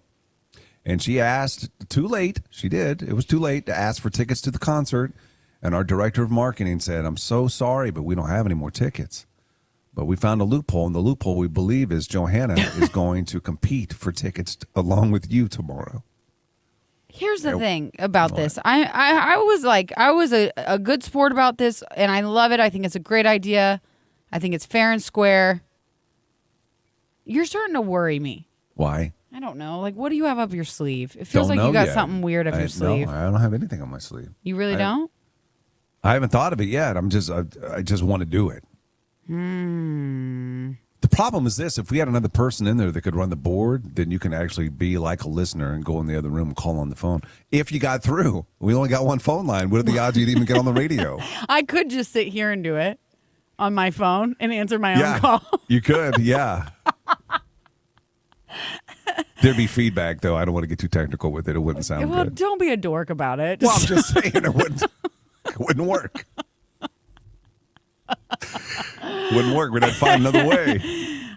Speaker 1: And she asked, too late, she did, it was too late to ask for tickets to the concert. And our director of marketing said, I'm so sorry, but we don't have any more tickets. But we found a loophole, and the loophole we believe is Johanna is going to compete for tickets along with you tomorrow.
Speaker 2: Here's the thing about this. I was a good sport about this, and I love it. I think it's a great idea. I think it's fair and square. You're starting to worry me.
Speaker 1: Why?
Speaker 2: I don't know. Like, what do you have up your sleeve? It feels
Speaker 1: Don't
Speaker 2: like you
Speaker 1: know
Speaker 2: got
Speaker 1: yet.
Speaker 2: something weird up your sleeve.
Speaker 1: No, I don't have anything on my sleeve.
Speaker 2: You really don't?
Speaker 1: I haven't thought of it yet. I just want to do it. The problem is this: if we had another person in there that could run the board, then you can actually be like a listener and go in the other room and call on the phone. If you got through, we only got one phone line. What are the odds you'd even get on the radio?
Speaker 2: I could just sit here and do it on my phone and answer my own
Speaker 1: Yeah,
Speaker 2: call.
Speaker 1: you could. Yeah. There'd be feedback, though. I don't want to get too technical with it. It wouldn't sound
Speaker 2: Well,
Speaker 1: good.
Speaker 2: don't be a dork about it.
Speaker 1: Well, I'm just saying it wouldn't work. Wouldn't work. We'd have to find another way.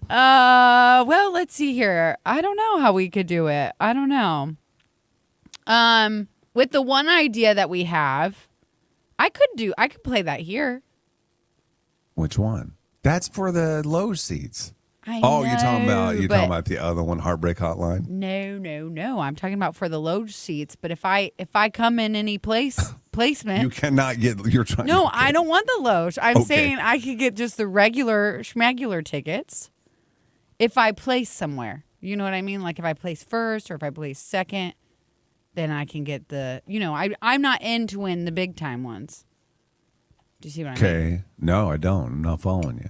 Speaker 2: Well, let's see here. I don't know how we could do it. I don't know. With the one idea that we have, I could play that here.
Speaker 1: Which one? That's for the low seats.
Speaker 2: I
Speaker 1: Oh,
Speaker 2: know,
Speaker 1: you're talking
Speaker 2: but-
Speaker 1: about the other one, Heartbreak Hotline?
Speaker 2: No. I'm talking about for the low seats. But if I come in any placement,
Speaker 1: You cannot get. You're trying.
Speaker 2: no,
Speaker 1: to
Speaker 2: I don't want the loge. I'm
Speaker 1: Okay.
Speaker 2: saying I could get just the regular schmagular tickets if I place somewhere. You know what I mean? Like if I place first or if I place second, then I can get the. I'm not in to win the big time ones. Do you see what I mean?
Speaker 1: Okay. No, I don't. I'm not following you.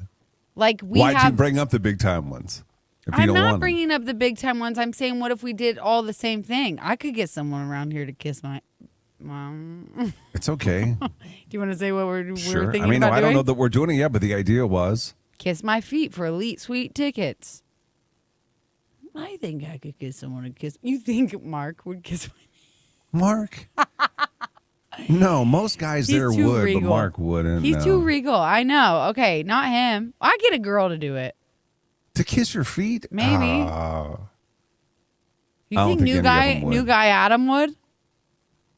Speaker 2: Like
Speaker 1: Why'd you bring up the big time ones? If you
Speaker 2: I'm
Speaker 1: don't
Speaker 2: not
Speaker 1: want 'em?
Speaker 2: bringing up the big time ones. I'm saying, what if we did all the same thing? I could get someone around here to kiss my. Do
Speaker 1: It's okay.
Speaker 2: you want to say what we're
Speaker 1: Sure.
Speaker 2: thinking
Speaker 1: I mean,
Speaker 2: about
Speaker 1: I don't
Speaker 2: doing?
Speaker 1: know that we're doing it yet, but the idea was.
Speaker 2: Kiss my feet for Elite Suite tickets. I think I could get someone to kiss. You think Mark would kiss my
Speaker 1: Mark? No, most guys
Speaker 2: He's
Speaker 1: there
Speaker 2: too
Speaker 1: would,
Speaker 2: regal.
Speaker 1: but Mark wouldn't.
Speaker 2: He's
Speaker 1: no.
Speaker 2: too regal. I know. Okay, not him. I get a girl to do it.
Speaker 1: To kiss your feet?
Speaker 2: Maybe.
Speaker 1: You
Speaker 2: You
Speaker 1: I don't
Speaker 2: think
Speaker 1: think any of them would.
Speaker 2: new guy Adam would?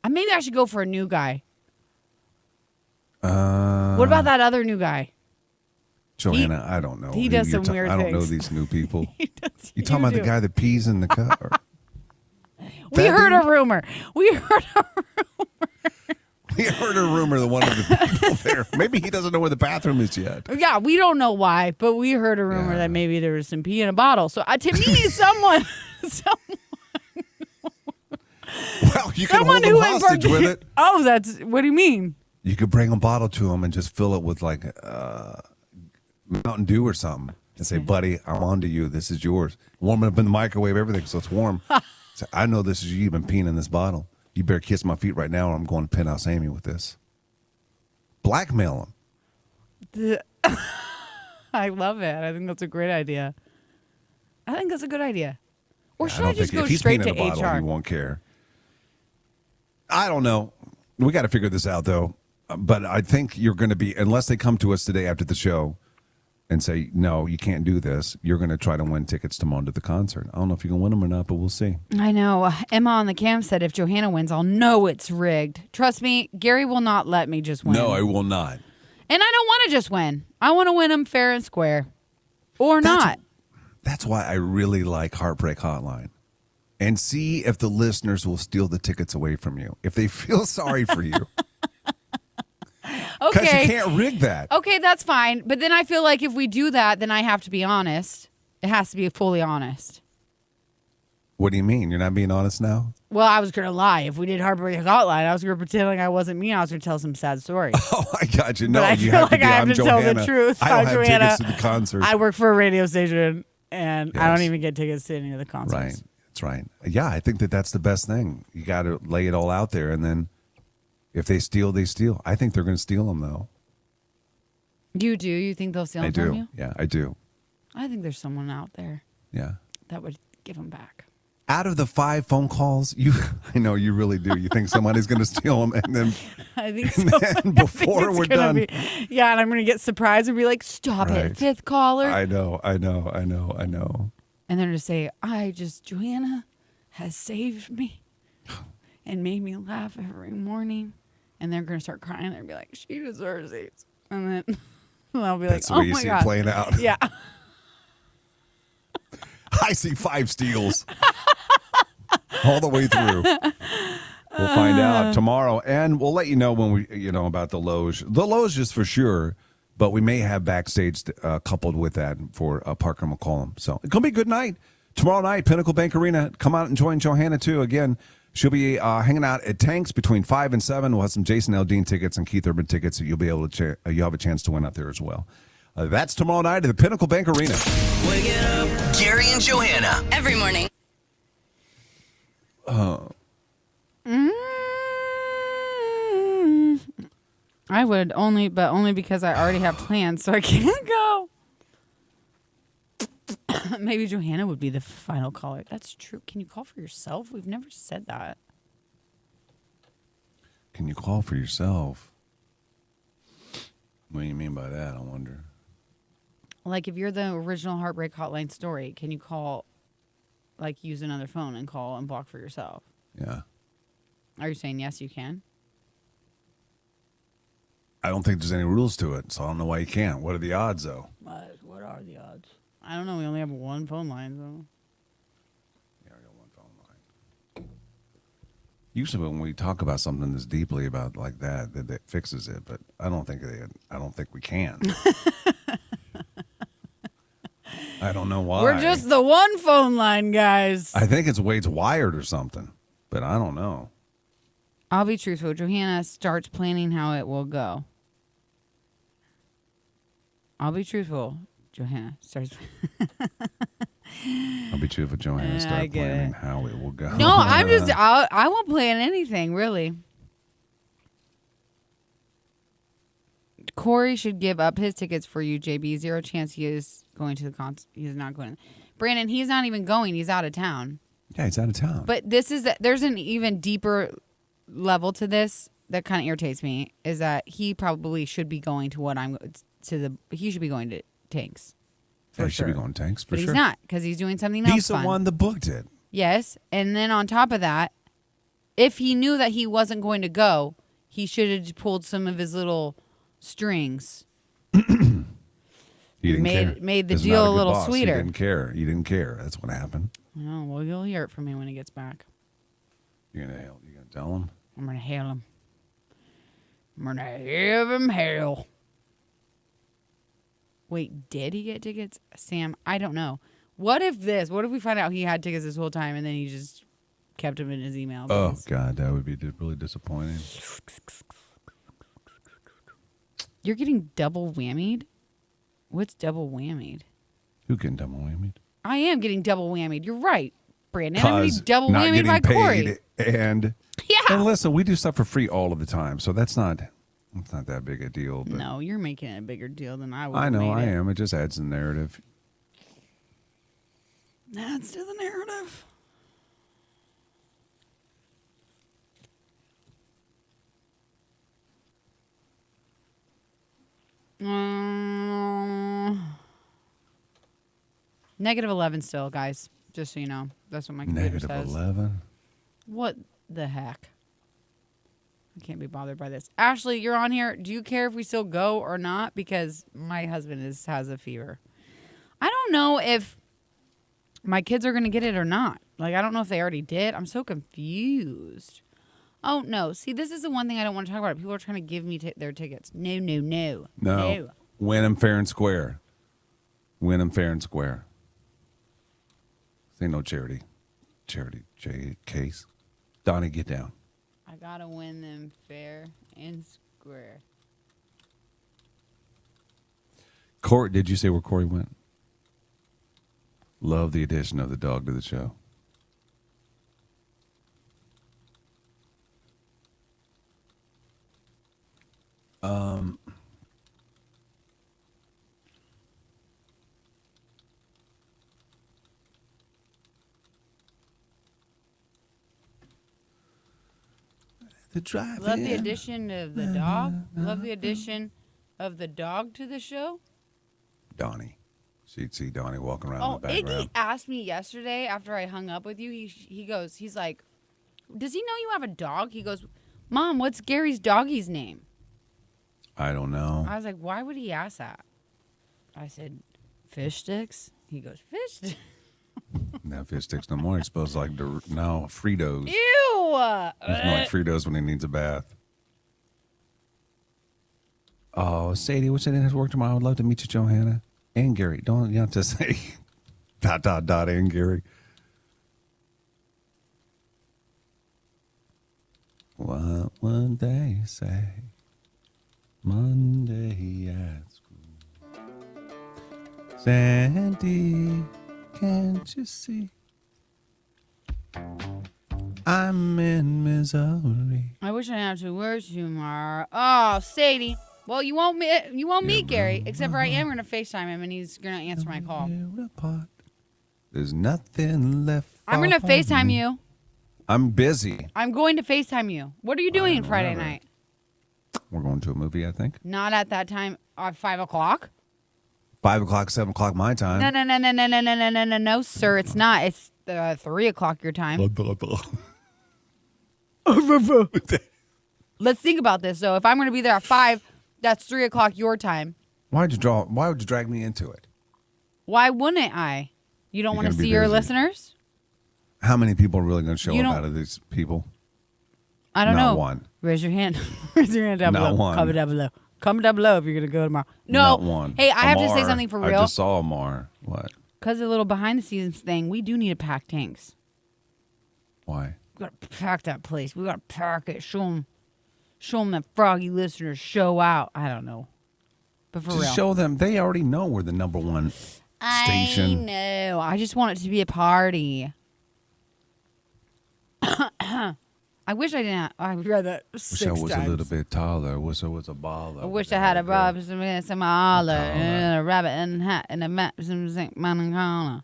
Speaker 2: Maybe I should go for a new guy. What about that other new guy?
Speaker 1: Johanna, I don't know.
Speaker 2: he
Speaker 1: who
Speaker 2: does
Speaker 1: you're
Speaker 2: some weird
Speaker 1: I don't know
Speaker 2: things.
Speaker 1: these new people.
Speaker 2: He does-
Speaker 1: You talking about the
Speaker 2: do.
Speaker 1: guy that pees in the cup?
Speaker 2: We
Speaker 1: That
Speaker 2: heard
Speaker 1: dude?
Speaker 2: a rumor. We heard
Speaker 1: We heard a rumor that one of the people there. Maybe he doesn't know where the bathroom is yet.
Speaker 2: Yeah, we don't know why, but we heard a rumor
Speaker 1: Yeah.
Speaker 2: that maybe there was some pee in a bottle. So to me, someone
Speaker 1: Well, you can
Speaker 2: someone
Speaker 1: hold him
Speaker 2: who
Speaker 1: hostage with it.
Speaker 2: Oh, that's what do you mean?
Speaker 1: You could bring a bottle to him and just fill it with like Mountain Dew or something and say, buddy, I'm on to you. This is yours. Warm it up in the microwave, everything, so it's warm. Say, I know this is you. You've been peeing in this bottle. You better kiss my feet right now or I'm going to Penthouse Amy with this. Blackmail him.
Speaker 2: I love it. I think that's a great idea. I think that's a good idea. Or should I,
Speaker 1: don't
Speaker 2: just
Speaker 1: think
Speaker 2: go
Speaker 1: if he's
Speaker 2: straight
Speaker 1: peeing
Speaker 2: to
Speaker 1: in a bottle,
Speaker 2: HR?
Speaker 1: he won't care. I don't know. We got to figure this out, though. But I think you're going to be, unless they come to us today after the show and say, no, you can't do this, you're going to try to win tickets tomorrow to the concert. I don't know if you can win them or not, but we'll see.
Speaker 2: I know. Emma on the cam said if Johanna wins, I'll know it's rigged. Trust me, Gary will not let me just win.
Speaker 1: No, I will not.
Speaker 2: And I don't want to just win. I want to win them fair and square. Or not.
Speaker 1: That's why I really like Heartbreak Hotline. And see if the listeners will steal the tickets away from you. If they feel sorry for you. Because
Speaker 2: Okay.
Speaker 1: you can't rig that.
Speaker 2: Okay, that's fine. But then I feel like if we do that, then I have to be honest. It has to be fully honest.
Speaker 1: What do you mean? You're not being honest now?
Speaker 2: Well, I was going to lie. If we did Heartbreak Hotline, I was going to pretend like I wasn't me. I was going to tell some sad story.
Speaker 1: Oh, I got you. No,
Speaker 2: But I
Speaker 1: you
Speaker 2: feel
Speaker 1: have to
Speaker 2: like
Speaker 1: be.
Speaker 2: I have
Speaker 1: I'm
Speaker 2: to tell the
Speaker 1: Johanna.
Speaker 2: truth.
Speaker 1: I don't
Speaker 2: I'm
Speaker 1: have
Speaker 2: Johanna.
Speaker 1: tickets to the concert.
Speaker 2: I work for a radio station, and I don't
Speaker 1: Yes.
Speaker 2: even get tickets to any of the concerts.
Speaker 1: Right. That's right. Yeah, I think that's the best thing. You got to lay it all out there, and then if they steal, they steal. I think they're going to steal them, though.
Speaker 2: You do? You think they'll steal
Speaker 1: I
Speaker 2: them from
Speaker 1: do.
Speaker 2: you?
Speaker 1: Yeah, I do.
Speaker 2: I think there's someone out there
Speaker 1: Yeah.
Speaker 2: that would give them back.
Speaker 1: Out of the 5 phone calls, I know you really do. You think somebody's going to steal them, and then
Speaker 2: I think
Speaker 1: And
Speaker 2: so.
Speaker 1: then
Speaker 2: I think
Speaker 1: before
Speaker 2: it's
Speaker 1: we're
Speaker 2: gonna
Speaker 1: done-
Speaker 2: be- yeah, and I'm going to get surprised and be like, stop
Speaker 1: Right.
Speaker 2: it, 5th caller.
Speaker 1: I know.
Speaker 2: And they're going to say, Johanna has saved me and made me laugh every morning. And they're going to start crying. They're going to be like, she deserves these. And then I'll be
Speaker 1: That's
Speaker 2: like,
Speaker 1: the
Speaker 2: oh
Speaker 1: way you
Speaker 2: my
Speaker 1: see
Speaker 2: God.
Speaker 1: it playing out.
Speaker 2: Yeah.
Speaker 1: I see 5 steals all the way through. We'll find out tomorrow, and we'll let you know when we, about the Loge. The Loge is for sure, but we may have backstage coupled with that for Parker McCollum. So it's gonna be a good night tomorrow night. Pinnacle Bank Arena. Come out and join Johanna too. Again, she'll be hanging out at Tanks between 5 and 7. We'll have some Jason Aldean tickets and Keith Urban tickets, so you'll be able to you'll have a chance to win out there as well. That's tomorrow night at the Pinnacle Bank Arena.
Speaker 5: Waking up, Gary and Johanna.
Speaker 3: Every morning.
Speaker 2: I would only because I already have plans, so I can't go. Maybe Johanna would be the final caller. That's true. Can you call for yourself? We've never said that.
Speaker 1: Can you call for yourself? What do you mean by that, I wonder?
Speaker 2: Like, if you're the original Heartbreak Hotline story, can you call, like, use another phone and call and block for yourself?
Speaker 1: Yeah.
Speaker 2: Are you saying yes, you can?
Speaker 1: I don't think there's any rules to it, so I don't know why you can't. What are the odds, though?
Speaker 2: What are the odds? I don't know. We only have one phone line, so.
Speaker 1: Yeah, we got one phone line. Usually, when we talk about something this deeply about like that fixes it. But I don't think we can. I don't know why.
Speaker 2: We're just the one phone line, guys.
Speaker 1: I think it's the way it's wired or something, but I don't know.
Speaker 2: I'll be truthful. Johanna starts planning how it will go. I'll be truthful. Johanna starts.
Speaker 1: I'll be truthful. Johanna start planning how it will go.
Speaker 2: No, I won't plan anything, really. Corey should give up his tickets for you, JB. Zero chance he is going to the concert. He's not going. Brandon, he's not even going. He's out of town.
Speaker 1: Yeah, he's out of town.
Speaker 2: But there's an even deeper level to this that kind of irritates me, is that he probably should be going to he should be going to Tanks.
Speaker 1: He should be going to Tanks, for
Speaker 2: but
Speaker 1: sure.
Speaker 2: He's not, because he's doing something else.
Speaker 1: He's the one that booked it.
Speaker 2: Yes, and then on top of that, if he knew that he wasn't going to go, he should have pulled some of his little strings.
Speaker 1: He didn't care.
Speaker 2: Made the
Speaker 1: He's
Speaker 2: deal
Speaker 1: not
Speaker 2: a little
Speaker 1: boss.
Speaker 2: sweeter.
Speaker 1: He didn't care. He didn't care. That's what happened.
Speaker 2: Oh, well, you'll hear it from me when he gets back.
Speaker 1: You're gonna tell him?
Speaker 2: I'm gonna hail him. I'm gonna have him hail. Wait, did he get tickets? Sam, I don't know. What if we find out he had tickets this whole time and then he just kept them in his email?
Speaker 1: Oh, God, that would be really disappointing.
Speaker 2: You're getting double whammied? What's double whammied?
Speaker 1: Who getting double whammied?
Speaker 2: I am getting double whammied. You're right, Brandon. I'm getting double
Speaker 1: not
Speaker 2: whammied by
Speaker 1: getting
Speaker 2: Corey.
Speaker 1: paid and listen, we do stuff for free all of the time, so that's not that big a deal. But
Speaker 2: No, you're making it a bigger deal than I would.
Speaker 1: I know I am. It just adds to the narrative.
Speaker 2: Adds to the narrative. -11 still, guys. Just so you know. That's what my computer says.
Speaker 1: -11?
Speaker 2: What the heck? I can't be bothered by this. Ashley, you're on here. Do you care if we still go or not? Because my husband has a fever. I don't know if my kids are going to get it or not. Like, I don't know if they already did. I'm so confused. Oh, no. See, this is the one thing I don't want to talk about. People are trying to give me their tickets. No.
Speaker 1: No. Win them fair and square. Win them fair and square. This ain't no charity case. Donnie, get down.
Speaker 2: I got to win them fair and square.
Speaker 1: Corey, did you say where Corey went? Love the addition of the dog to the show.
Speaker 2: Love the addition of the dog. Love the addition of the dog to the show.
Speaker 1: Donnie. She'd see Donnie walking around
Speaker 2: Oh,
Speaker 1: in the background.
Speaker 2: Iggy asked me yesterday after I hung up with you. He's like, does he know you have a dog? He goes, Mom, what's Gary's doggy's name?
Speaker 1: I don't know.
Speaker 2: I was like, why would he ask that? I said, Fish Sticks. He goes, Fish Sticks.
Speaker 1: Now fish sticks no more. It's supposed to now Fritos.
Speaker 2: Ew.
Speaker 1: He smells like Fritos when he needs a bath. Oh, Sadie, what's it in his work tomorrow? I would love to meet you, Johanna. And Gary. Don't you have to say ... and Gary. What would they say Monday at school? Sandy, can't you see I'm in misery?
Speaker 2: I wish I had to work tomorrow. Oh, Sadie. Well, you won't meet Gary, except for I am going to FaceTime him, and he's going to answer my call.
Speaker 1: There's nothing left.
Speaker 2: I'm going to FaceTime you.
Speaker 1: I'm busy.
Speaker 2: I'm going to FaceTime you. What are you doing Friday night?
Speaker 1: We're going to a movie, I think.
Speaker 2: Not at that time. 5 o'clock?
Speaker 1: 5 o'clock, 7 o'clock my time.
Speaker 2: No, sir. It's not. It's 3 o'clock your time. Let's think about this. So if I'm going to be there at 5, that's 3 o'clock your time.
Speaker 1: Why would you drag me into it?
Speaker 2: Why wouldn't I? You don't want to
Speaker 1: gonna be
Speaker 2: see your
Speaker 1: busy.
Speaker 2: listeners?
Speaker 1: How many people are really going to show
Speaker 2: You
Speaker 1: up
Speaker 2: don't-
Speaker 1: out of these people?
Speaker 2: I don't
Speaker 1: Not
Speaker 2: know.
Speaker 1: one.
Speaker 2: Raise your hand. Raise your hand down
Speaker 1: Not
Speaker 2: below.
Speaker 1: one.
Speaker 2: Comment down below. Comment down below if you're going to go tomorrow. No.
Speaker 1: Not one.
Speaker 2: Hey, I have to say
Speaker 1: Amar,
Speaker 2: something for
Speaker 1: I
Speaker 2: real.
Speaker 1: just saw Amar. What?
Speaker 2: Because of a little behind the scenes thing, we do need to pack tanks.
Speaker 1: Why?
Speaker 2: We got to pack that place. We got to pack it. Show them that Froggy listeners show out. I don't know. But for
Speaker 1: Just
Speaker 2: real.
Speaker 1: show them. They already know we're the number one station.
Speaker 2: I know. I just want it to be a party. I wish I didn't. I read that
Speaker 1: Wish
Speaker 2: 6
Speaker 1: I was
Speaker 2: times.
Speaker 1: a little bit taller. Wish I was a baller.
Speaker 2: I wish I had a bob, some holler, and a rabbit and a hat and a map, some St. Monica.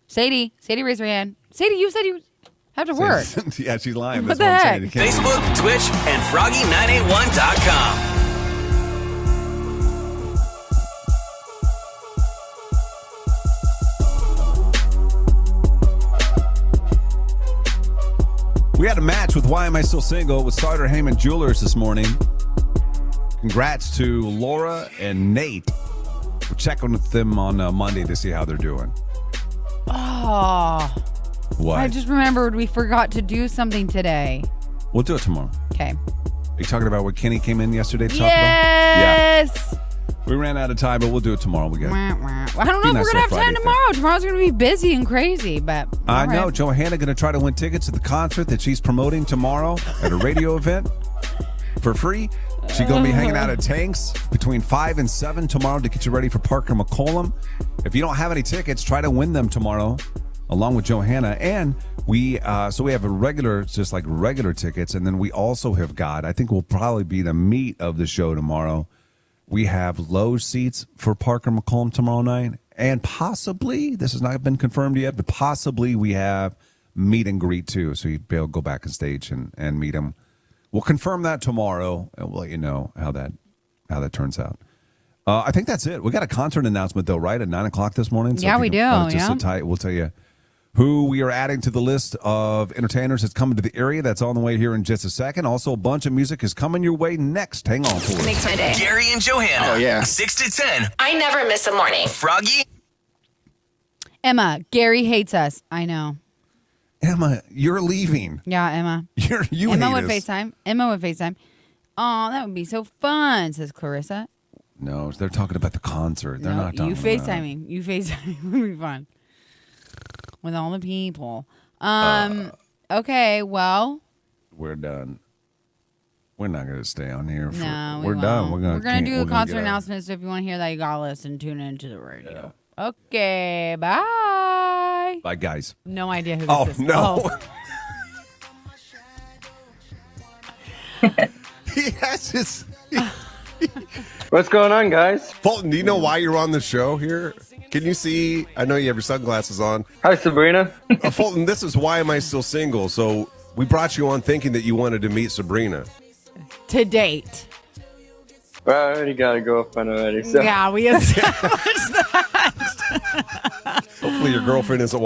Speaker 2: Sadie, raise your hand. Sadie, you said you have to work.
Speaker 1: Yeah, she's lying.
Speaker 2: What
Speaker 1: That's
Speaker 2: the
Speaker 1: what I'm saying. You can't-
Speaker 5: Facebook, Twitch, and Froggy981.com.
Speaker 1: We had a match with Why Am I Still Single with Starter Heyman Jewelers this morning. Congrats to Laura and Nate. We're checking with them on Monday to see how they're doing.
Speaker 2: Oh,
Speaker 1: What?
Speaker 2: I just remembered we forgot to do something today.
Speaker 1: We'll do it tomorrow.
Speaker 2: Okay.
Speaker 1: Are you talking about what Kenny came in yesterday to talk about?
Speaker 2: Yes.
Speaker 1: Yeah. We ran out of time, but we'll do it tomorrow. We got.
Speaker 2: Wah, wah. Well, I don't know if
Speaker 1: Nice
Speaker 2: we're going to
Speaker 1: little
Speaker 2: have time
Speaker 1: Friday
Speaker 2: tomorrow. Tomorrow's going to be busy and crazy, but.
Speaker 1: I
Speaker 2: all
Speaker 1: know.
Speaker 2: right.
Speaker 1: Johanna going to try to win tickets to the concert that she's promoting tomorrow at a radio event for free. She's going to be hanging out at Tanks between 5 and 7 tomorrow to get you ready for Parker McCollum. If you don't have any tickets, try to win them tomorrow along with Johanna. And we have a regular tickets. And then we also have got, I think will probably be the meat of the show tomorrow. We have low seats for Parker McCollum tomorrow night. And possibly, this has not been confirmed yet, but possibly we have meet and greet too. So you'd be able to go back on stage and meet him. We'll confirm that tomorrow, and we'll let you know how that turns out. I think that's it. We got a concert announcement, though, right, at 9 o'clock this morning?
Speaker 2: Yeah, we do,
Speaker 1: Just sit tight. We'll tell you who we are adding to the list of entertainers that's coming to the area. That's on the way here in just a second. Also, a bunch of music is coming your way next. Hang on for it.
Speaker 3: Makes my day.
Speaker 5: Gary and Johanna.
Speaker 10: Oh, yeah.
Speaker 5: 6 to 10.
Speaker 3: I never miss a morning.
Speaker 5: Froggy.
Speaker 2: Emma, Gary hates us. I know.
Speaker 1: Emma, you're leaving.
Speaker 2: Yeah, Emma.
Speaker 1: You
Speaker 2: Emma
Speaker 1: hate
Speaker 2: would
Speaker 1: us.
Speaker 2: FaceTime. Emma would FaceTime. Oh, that would be so fun, says Clarissa.
Speaker 1: No, they're talking about the concert. They're not talking
Speaker 2: you
Speaker 1: about
Speaker 2: FaceTiming. You FaceTiming would be fun. With all the people. Okay, well.
Speaker 1: We're done. We're not going to stay on here.
Speaker 2: No,
Speaker 1: we're done. We're going to
Speaker 2: do a concert announcement, so if you want to hear that, you got to listen, tune into the radio. Yeah. Okay, bye.
Speaker 1: Bye, guys.
Speaker 2: No idea who this is.
Speaker 1: No.
Speaker 4: He has his.
Speaker 10: What's going on, guys?
Speaker 4: Fulton, do you know why you're on the show here? Can you see? I know you have your sunglasses on.
Speaker 10: Hi, Sabrina.
Speaker 4: Fulton, this is Why Am I Still Single? So we brought you on thinking that you wanted to meet Sabrina.
Speaker 2: To date.
Speaker 10: Well, I already got a girlfriend already. So.
Speaker 2: Yeah, we established that.
Speaker 4: Hopefully your girlfriend isn't